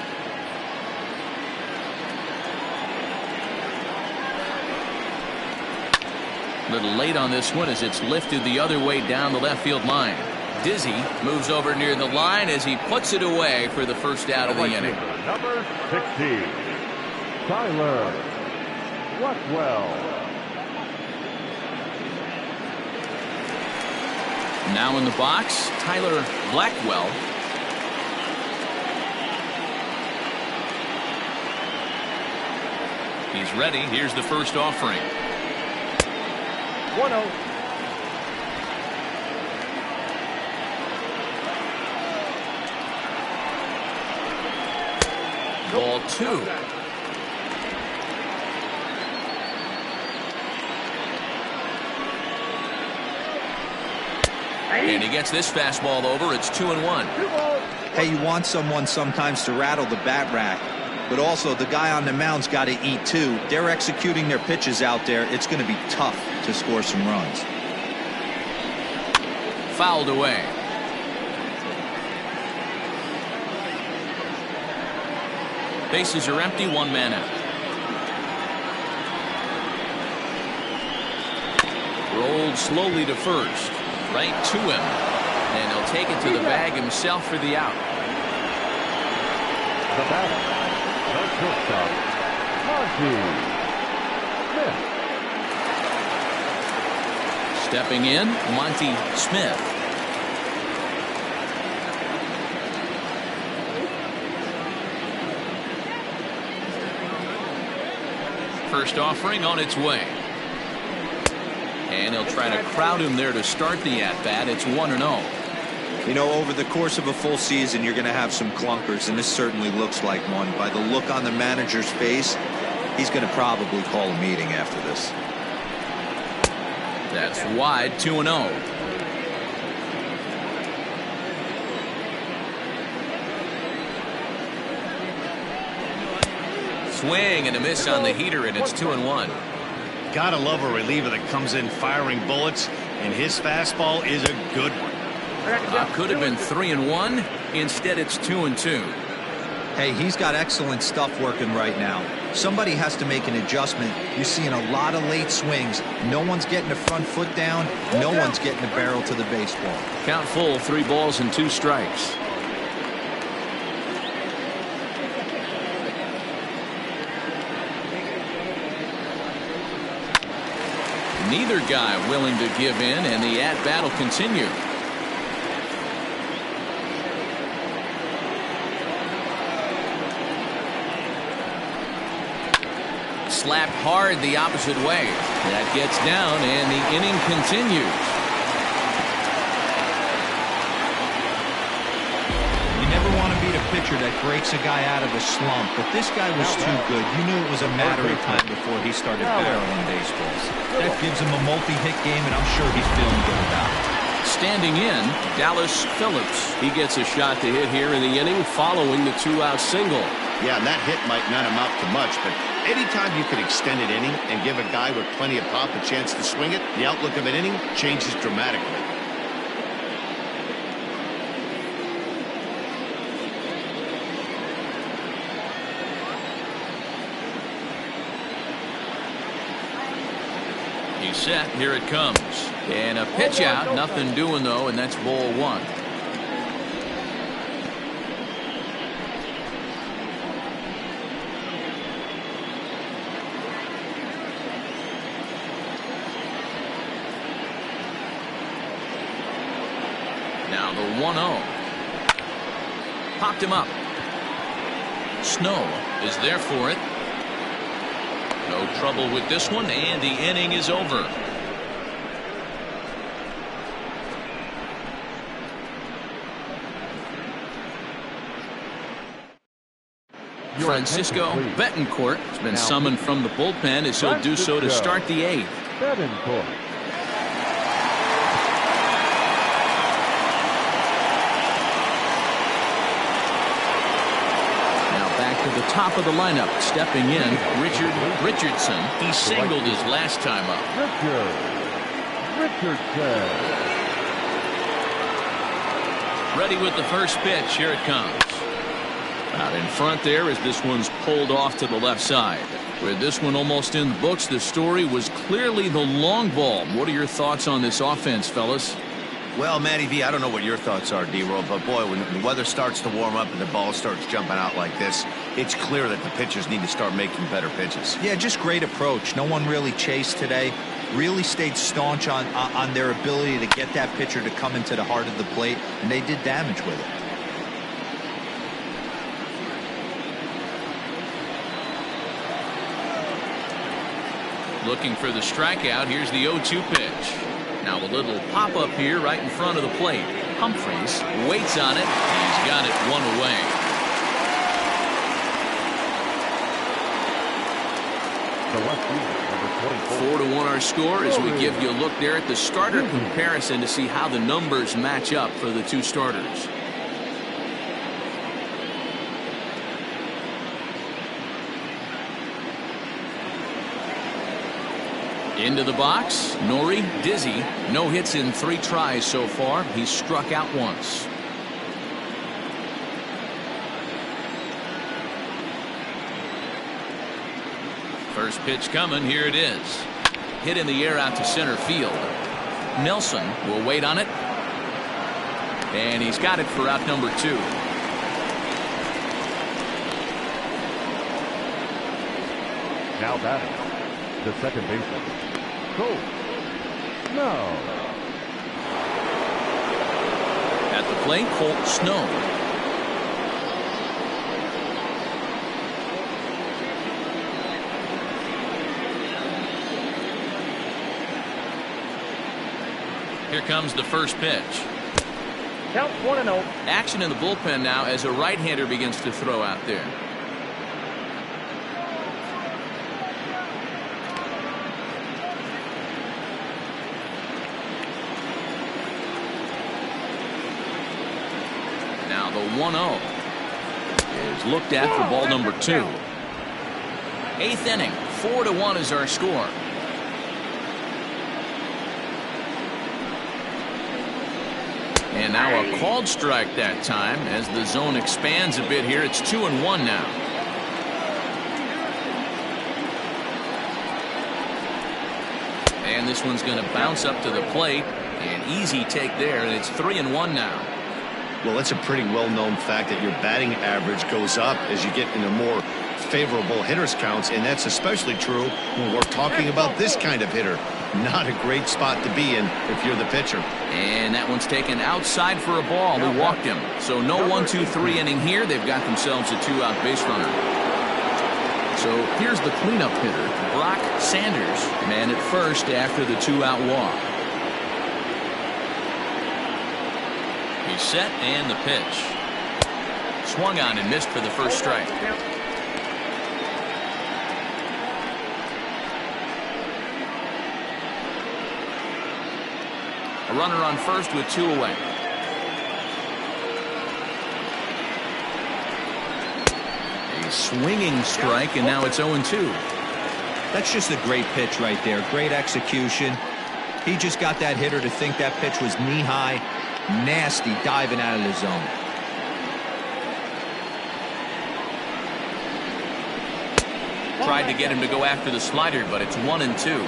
A little late on this one as it's lifted the other way down the left field line. Dizzy moves over near the line as he puts it away for the first out of the inning.
Number 16. Tyler Blackwell.
Now in the box, Tyler Blackwell. He's ready. Here's the first offering.
1-0.
Ball 2. And he gets this fastball over. It's 2-1.
Hey, you want someone sometimes to rattle the bat rack, but also the guy on the mound's got to eat too. They're executing their pitches out there. It's going to be tough to score some runs.
Fouled away. Bases are empty, 1 man out. Rolled slowly to first. Right to him. And he'll take it to the bag himself for the out.
The batter, the shortstop, Monty Smith.
Stepping in, Monty Smith. First offering on its way. And he'll try to crowd him there to start the at-bat. It's 1-0.
You know, over the course of a full season, you're going to have some clunkers, and this certainly looks like one. By the look on the manager's face, he's going to probably call a meeting after this.
That's wide, 2-0. Swing and a miss on the heater, and it's 2-1.
Gotta love a reliever that comes in firing bullets, and his fastball is a good one.
Could have been 3-1. Instead, it's 2-2.
Hey, he's got excellent stuff working right now. Somebody has to make an adjustment. You're seeing a lot of late swings. No one's getting the front foot down. No one's getting the barrel to the baseball.
Count full, 3 balls and 2 strikes. Neither guy willing to give in, and the at-bat will continue. Slapped hard the opposite way. That gets down, and the inning continues.
You never want to beat a pitcher that breaks a guy out of a slump, but this guy was too good. You knew it was a matter of time before he started barreling baseballs. That gives him a multi-hit game, and I'm sure he's feeling good about it.
Standing in, Dallas Phillips. He gets a shot to hit here in the inning following the 2-out single.
Yeah, and that hit might not amount to much, but anytime you can extend an inning and give a guy with plenty of pop a chance to swing it, the outlook of an inning changes dramatically.
He's set. Here it comes. And a pitch out. Nothing doing, though, and that's ball one. Now the 1-0. Popped him up. Snow is there for it. No trouble with this one, and the inning is over. Francisco Betancourt has been summoned from the bullpen as he'll do so to start the 8th.
Betancourt.
To the top of the lineup, stepping in, Richardson. He singled his last time up.
Richardson.
Ready with the first pitch. Here it comes. Out in front there as this one's pulled off to the left side. With this one almost in the books, the story was clearly the long ball. What are your thoughts on this offense, fellas?
Well, Matty V, I don't know what your thoughts are, D-Roll, but boy, when the weather starts to warm up and the ball starts jumping out like this, it's clear that the pitchers need to start making better pitches.
Yeah, just great approach. No one really chased today. Really stayed staunch on their ability to get that pitcher to come into the heart of the plate, and they did damage with it.
Looking for the strikeout. Here's the 0-2 pitch. Now a little pop-up here right in front of the plate. Humphreys waits on it. He's got it one away.
The
4-1 our score as we give you a look there at the starter comparison to see how the numbers match up for the two starters. Into the box, Nori Dizzy. No hits in 3 tries so far. He's struck out once. First pitch coming. Here it is. Hit in the air out to center field. Nelson will wait on it. And he's got it for out number 2.
Now batting, the second baseman. Snow.
At the plate, Colt Snow. Here comes the first pitch.
Count 1-0.
Action in the bullpen now as a right-hander begins to throw out there. Now the 1-0 is looked at for ball number 2. 8th inning, 4-1 is our score. And now a called strike that time as the zone expands a bit here. It's 2-1 now. And this one's going to bounce up to the plate. An easy take there, and it's 3-1 now.
Well, it's a pretty well-known fact that your batting average goes up as you get into more favorable hitters counts, and that's especially true when we're talking about this kind of hitter. Not a great spot to be in if you're the pitcher.
And that one's taken outside for a ball. He walked him. So no 1-2-3 inning here. They've got themselves a 2-out base runner. So here's the cleanup hitter, Brock Sanders, man at first after the 2-out walk. He's set and the pitch. Swung on and missed for the first strike. A runner on first with 2 away. A swinging strike, and now it's 0-2.
That's just a great pitch right there. Great execution. He just got that hitter to think that pitch was knee-high. Nasty diving out of the zone.
Tried to get him to go after the slider, but it's 1-2.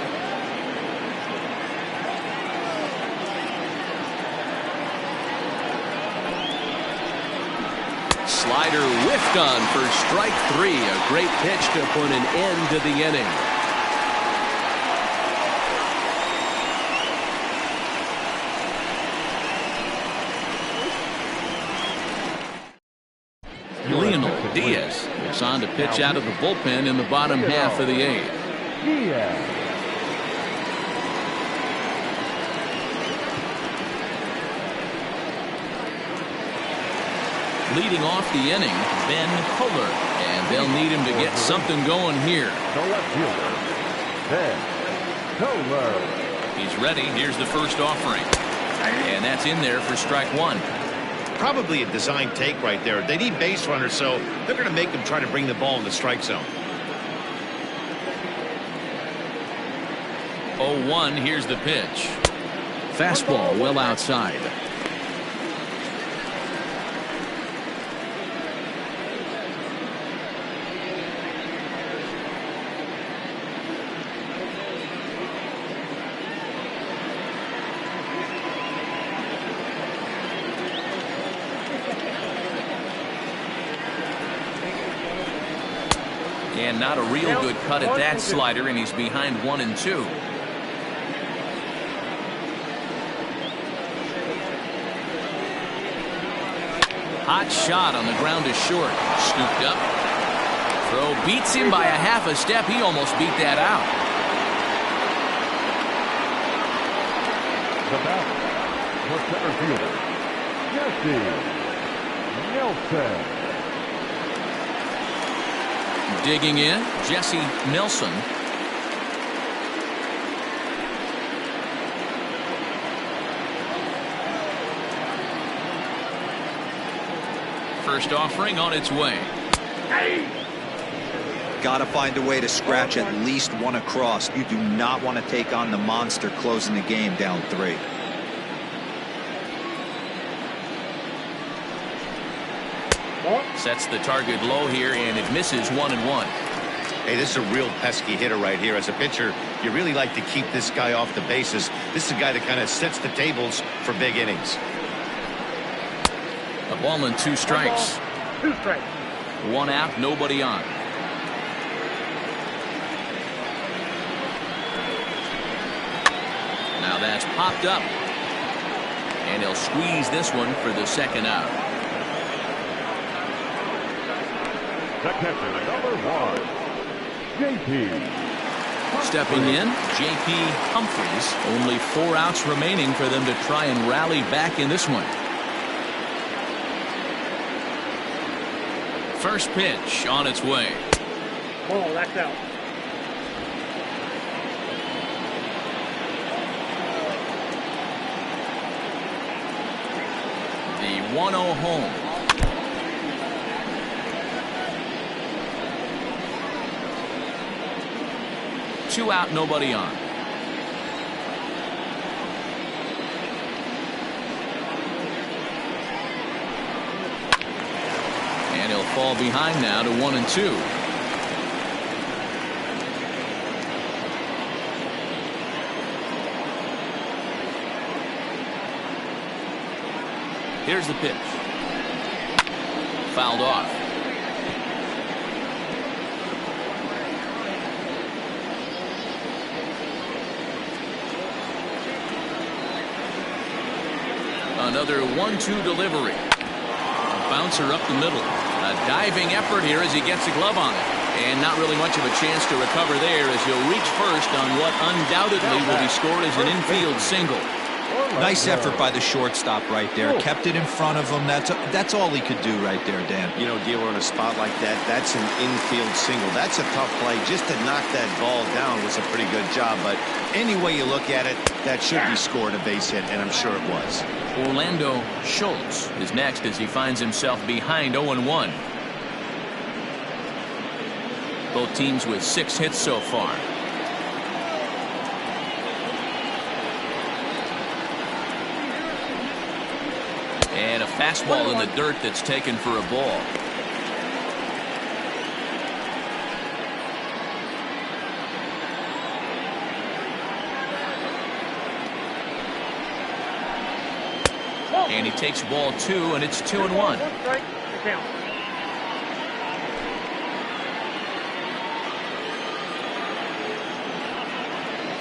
Slider whiffed on for strike 3. A great pitch to put an end to the inning. Leonel Diaz is on to pitch out of the bullpen in the bottom half of the 8th. Leading off the inning, Ben Fuller, and they'll need him to get something going here.
The left fielder, Ben Fuller.
He's ready. Here's the first offering, and that's in there for strike 1.
Probably a design take right there. They need base runners, so they're going to make them try to bring the ball in the strike zone.
0-1. Here's the pitch. Fastball well outside. And not a real good cut at that slider, and he's behind 1-2. Hot shot on the ground is short. Scooped up. Throw beats him by a half a step. He almost beat that out.
The batter, for center fielder, Jesse Nelson.
Digging in, Jesse Nelson. First offering on its way.
Got to find a way to scratch at least one across. You do not want to take on the monster closing the game down 3.
Sets the target low here, and it misses 1-1.
Hey, this is a real pesky hitter right here. As a pitcher, you really like to keep this guy off the bases. This is a guy that kind of sets the tables for big innings.
A ball and 2 strikes.
2 strikes.
1 out, nobody on. Now that's popped up. And he'll squeeze this one for the 2nd out.
The catcher, number 1, J.P.
Stepping in, J.P. Humphries. Only 4 outs remaining for them to try and rally back in this one. First pitch on its way.
Ball, that's out.
The 1-0 home. Two out, nobody on. And he'll fall behind now to 1-2. Here's the pitch. Fouled off. Another 1-2 delivery. A bouncer up the middle. A diving effort here as he gets a glove on it. And not really much of a chance to recover there as he'll reach first on what undoubtedly will be scored as an infield single.
Nice effort by the shortstop right there. Kept it in front of him. That's all he could do right there, Dan.
You know, dealer on a spot like that, that's an infield single. That's a tough play. Just to knock that ball down was a pretty good job. But any way you look at it, that should be scored a base hit, and I'm sure it was.
Orlando Schultz is next as he finds himself behind 0-1. Both teams with 6 hits so far. And a fastball in the dirt that's taken for a ball. And he takes ball 2, and it's 2-1.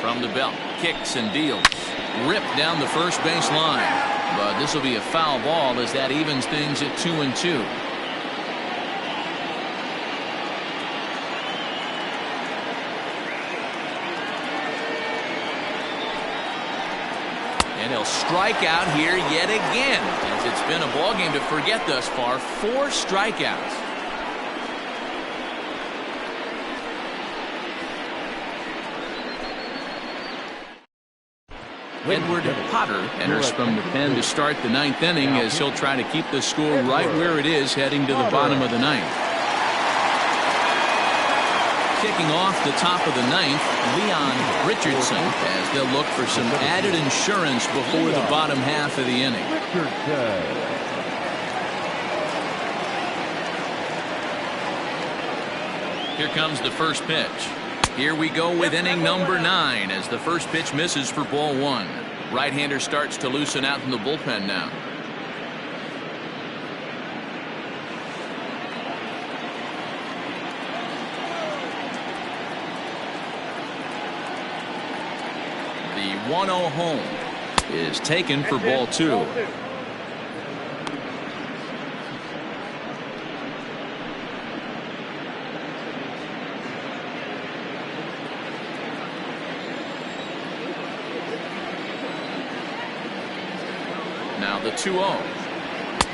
From the belt, kicks and deals. Ripped down the first base line. But this will be a foul ball as that evens things at 2-2. And he'll strike out here yet again, as it's been a ball game to forget thus far. 4 strikeouts. Edward Potter enters from the pen to start the 9th inning, as he'll try to keep the score right where it is heading to the bottom of the 9th. Kicking off the top of the 9th, Leon Richardson, as they'll look for some added insurance before the bottom half of the inning. Here comes the first pitch. Here we go with inning number 9, as the first pitch misses for ball 1. Right-hander starts to loosen out in the bullpen now. The 1-0 home is taken for ball 2. Now the 2-0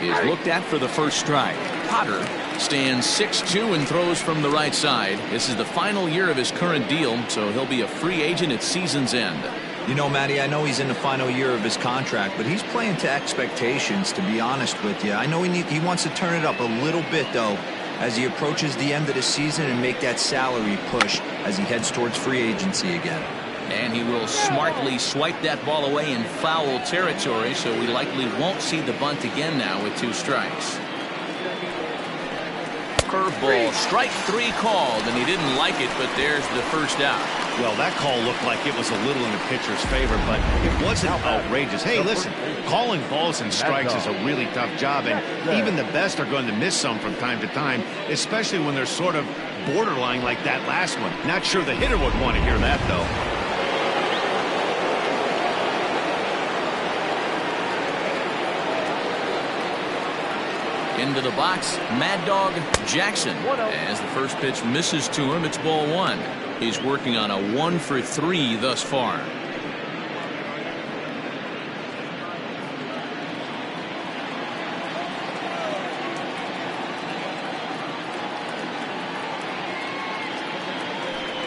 is looked at for the first strike. Potter stands 6'2" and throws from the right side. This is the final year of his current deal, so he'll be a free agent at season's end.
You know, Matty, I know he's in the final year of his contract, but he's playing to expectations, to be honest with you. I know he wants to turn it up a little bit, though, as he approaches the end of the season and make that salary push as he heads towards free agency again.
And he will smartly swipe that ball away in foul territory, so we likely won't see the bunt again now with 2 strikes. Curveball, strike 3 called, and he didn't like it, but there's the first out.
Well, that call looked like it was a little in the pitcher's favor, but it wasn't outrageous. Hey, listen, calling balls and strikes is a really tough job, and even the best are going to miss some from time to time, especially when they're sort of borderline like that last one. Not sure the hitter would want to hear that, though.
Into the box, Mad Dog Jackson. As the first pitch misses to him, it's ball 1. He's working on a 1 for 3 thus far.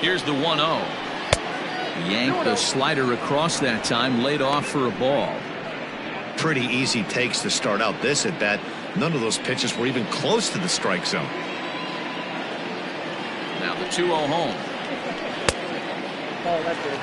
Here's the 1-0. Yanked the slider across that time, laid off for a ball.
Pretty easy takes to start out this at bat. None of those pitches were even close to the strike zone.
Now the 2-0 home.
Oh, that's good.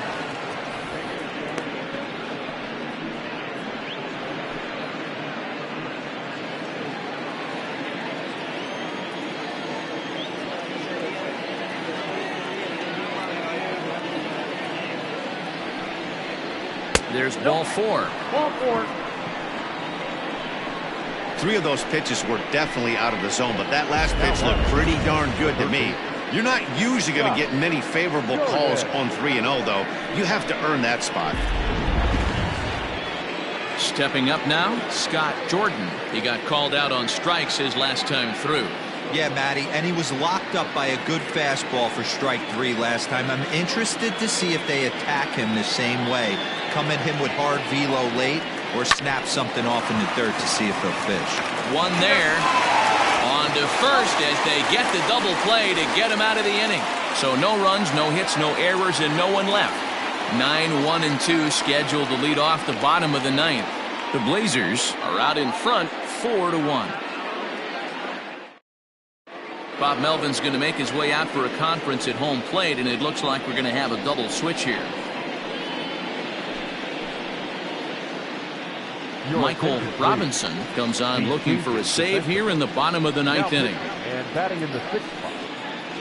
There's ball 4.
Ball 4.
3 of those pitches were definitely out of the zone, but that last pitch looked pretty darn good to me. You're not usually going to get many favorable calls on 3-0, though. You have to earn that spot.
Stepping up now, Scott Jordan. He got called out on strikes his last time through.
Yeah, Matty, and he was locked up by a good fastball for strike 3 last time. I'm interested to see if they attack him the same way. Come at him with hard velo late, or snap something off in the dirt to see if they'll fish.
One there. On to first as they get the double play to get him out of the inning. So no runs, no hits, no errors, and no one left. 9-1-2 scheduled to lead off the bottom of the 9th. The Blazers are out in front 4-1. Bob Melvin's going to make his way out for a conference at home plate, and it looks like we're going to have a double switch here. Michael Robinson comes on looking for a save here in the bottom of the 9th inning.
And batting in the 6th spot,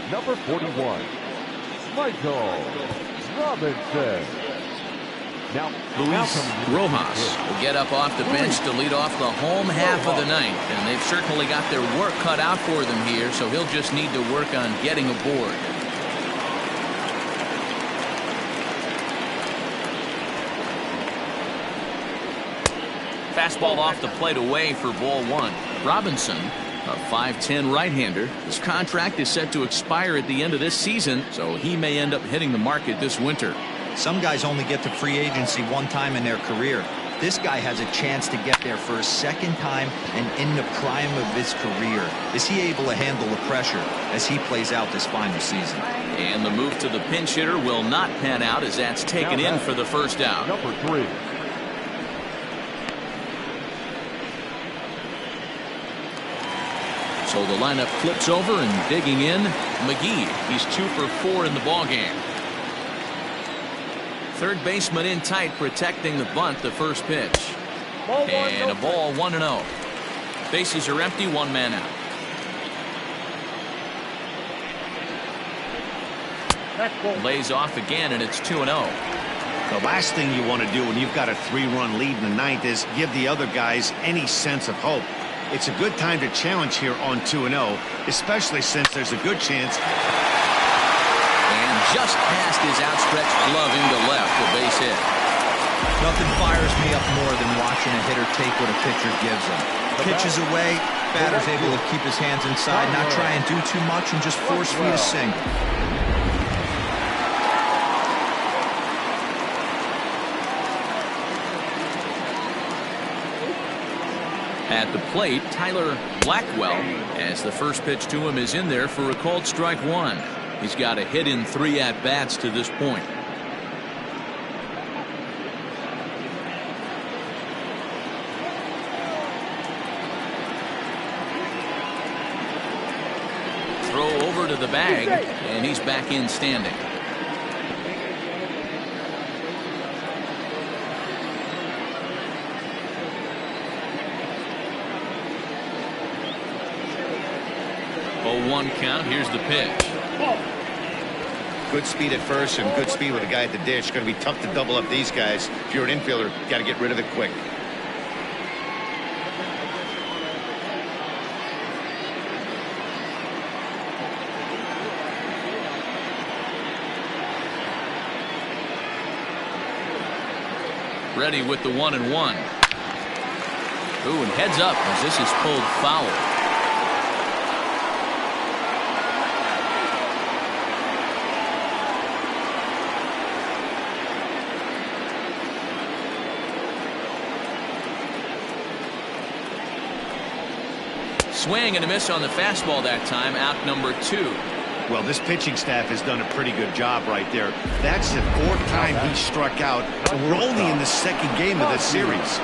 number 41, Michael Robinson. Now,
Luis Rojas will get up off the bench to lead off the home half of the 9th, and they've certainly got their work cut out for them here, so he'll just need to work on getting aboard. Fastball off the plate away for ball one. Robinson, a 5'10" right-hander. His contract is set to expire at the end of this season, so he may end up hitting the market this winter.
Some guys only get to free agency one time in their career. This guy has a chance to get there for a second time and in the prime of his career. Is he able to handle the pressure as he plays out this final season?
And the move to the pinch hitter will not pan out as that's taken in for the first out.
Number 3.
So the lineup flips over and digging in, McGee. He's 2 for 4 in the ballgame. Third baseman in tight, protecting the bunt, the first pitch. And a ball, 1-0. Bases are empty, 1 man out. Lays off again, and it's 2-0.
The last thing you want to do when you've got a 3-run lead in the ninth is give the other guys any sense of hope. It's a good time to challenge here on 2-0, especially since there's a good chance.
And just past his outstretched glove into left, the base hit.
Nothing fires me up more than watching a hitter take what a pitcher gives him. Pitches away, batter's able to keep his hands inside, not try and do too much, and just force feed a single.
At the plate, Tyler Blackwell, as the first pitch to him is in there for a called strike 1. He's got a hit in 3 at-bats to this point. Throw over to the bag, and he's back in standing. Oh, 1 count. Here's the pitch.
Good speed at first and good speed with a guy at the dish. It's going to be tough to double up these guys. If you're an infielder, you got to get rid of it quick.
Ready with the 1-1. Ooh, and heads up as this is pulled foul. Swing and a miss on the fastball that time, out number 2.
Well, this pitching staff has done a pretty good job right there. That's the 4th time he struck out, and we're only in the 2nd game of this series.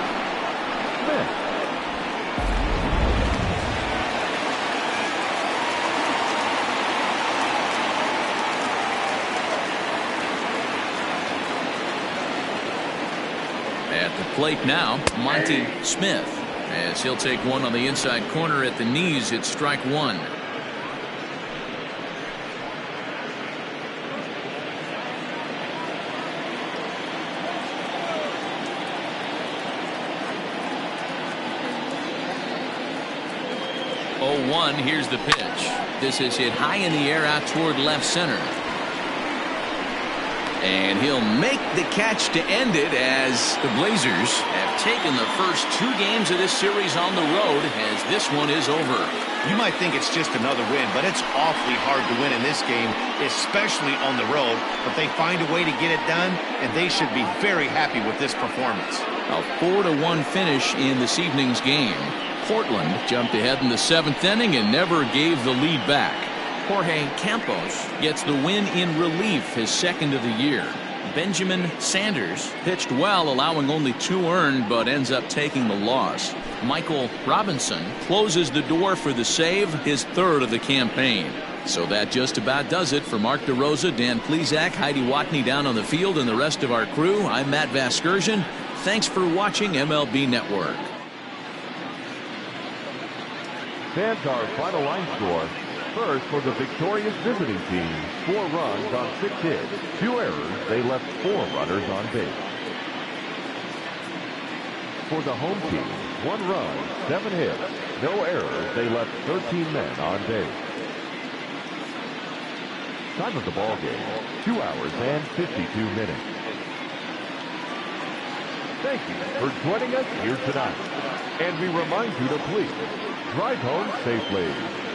At the plate now, Monty Smith, as he'll take one on the inside corner at the knees. It's strike 1. Oh, 1, here's the pitch. This is hit high in the air out toward left center. And he'll make the catch to end it as the Blazers have taken the first 2 games of this series on the road as this one is over.
You might think it's just another win, but it's awfully hard to win in this game, especially on the road. But they find a way to get it done, and they should be very happy with this performance.
A 4-1 finish in this evening's game. Portland jumped ahead in the 7th inning and never gave the lead back. Jorge Campos gets the win in relief, his 2nd of the year. Benjamin Sanders pitched well, allowing only 2 earned, but ends up taking the loss. Michael Robinson closes the door for the save, his 3rd of the campaign. So that just about does it for Mark DeRosa, Dan Plesac, Heidi Watney down on the field, and the rest of our crew. I'm Matt Vasgersian. Thanks for watching MLB Network.
Fans, our final line score. First, for the victorious visiting team, 4 runs on 6 hits, 2 errors. They left 4 runners on base. For the home team, 1 run, 7 hits, no errors. They left 13 men on base. Time of the ball game, 2 hours and 52 minutes. Thank you for joining us here tonight. And we remind you to please drive home safely.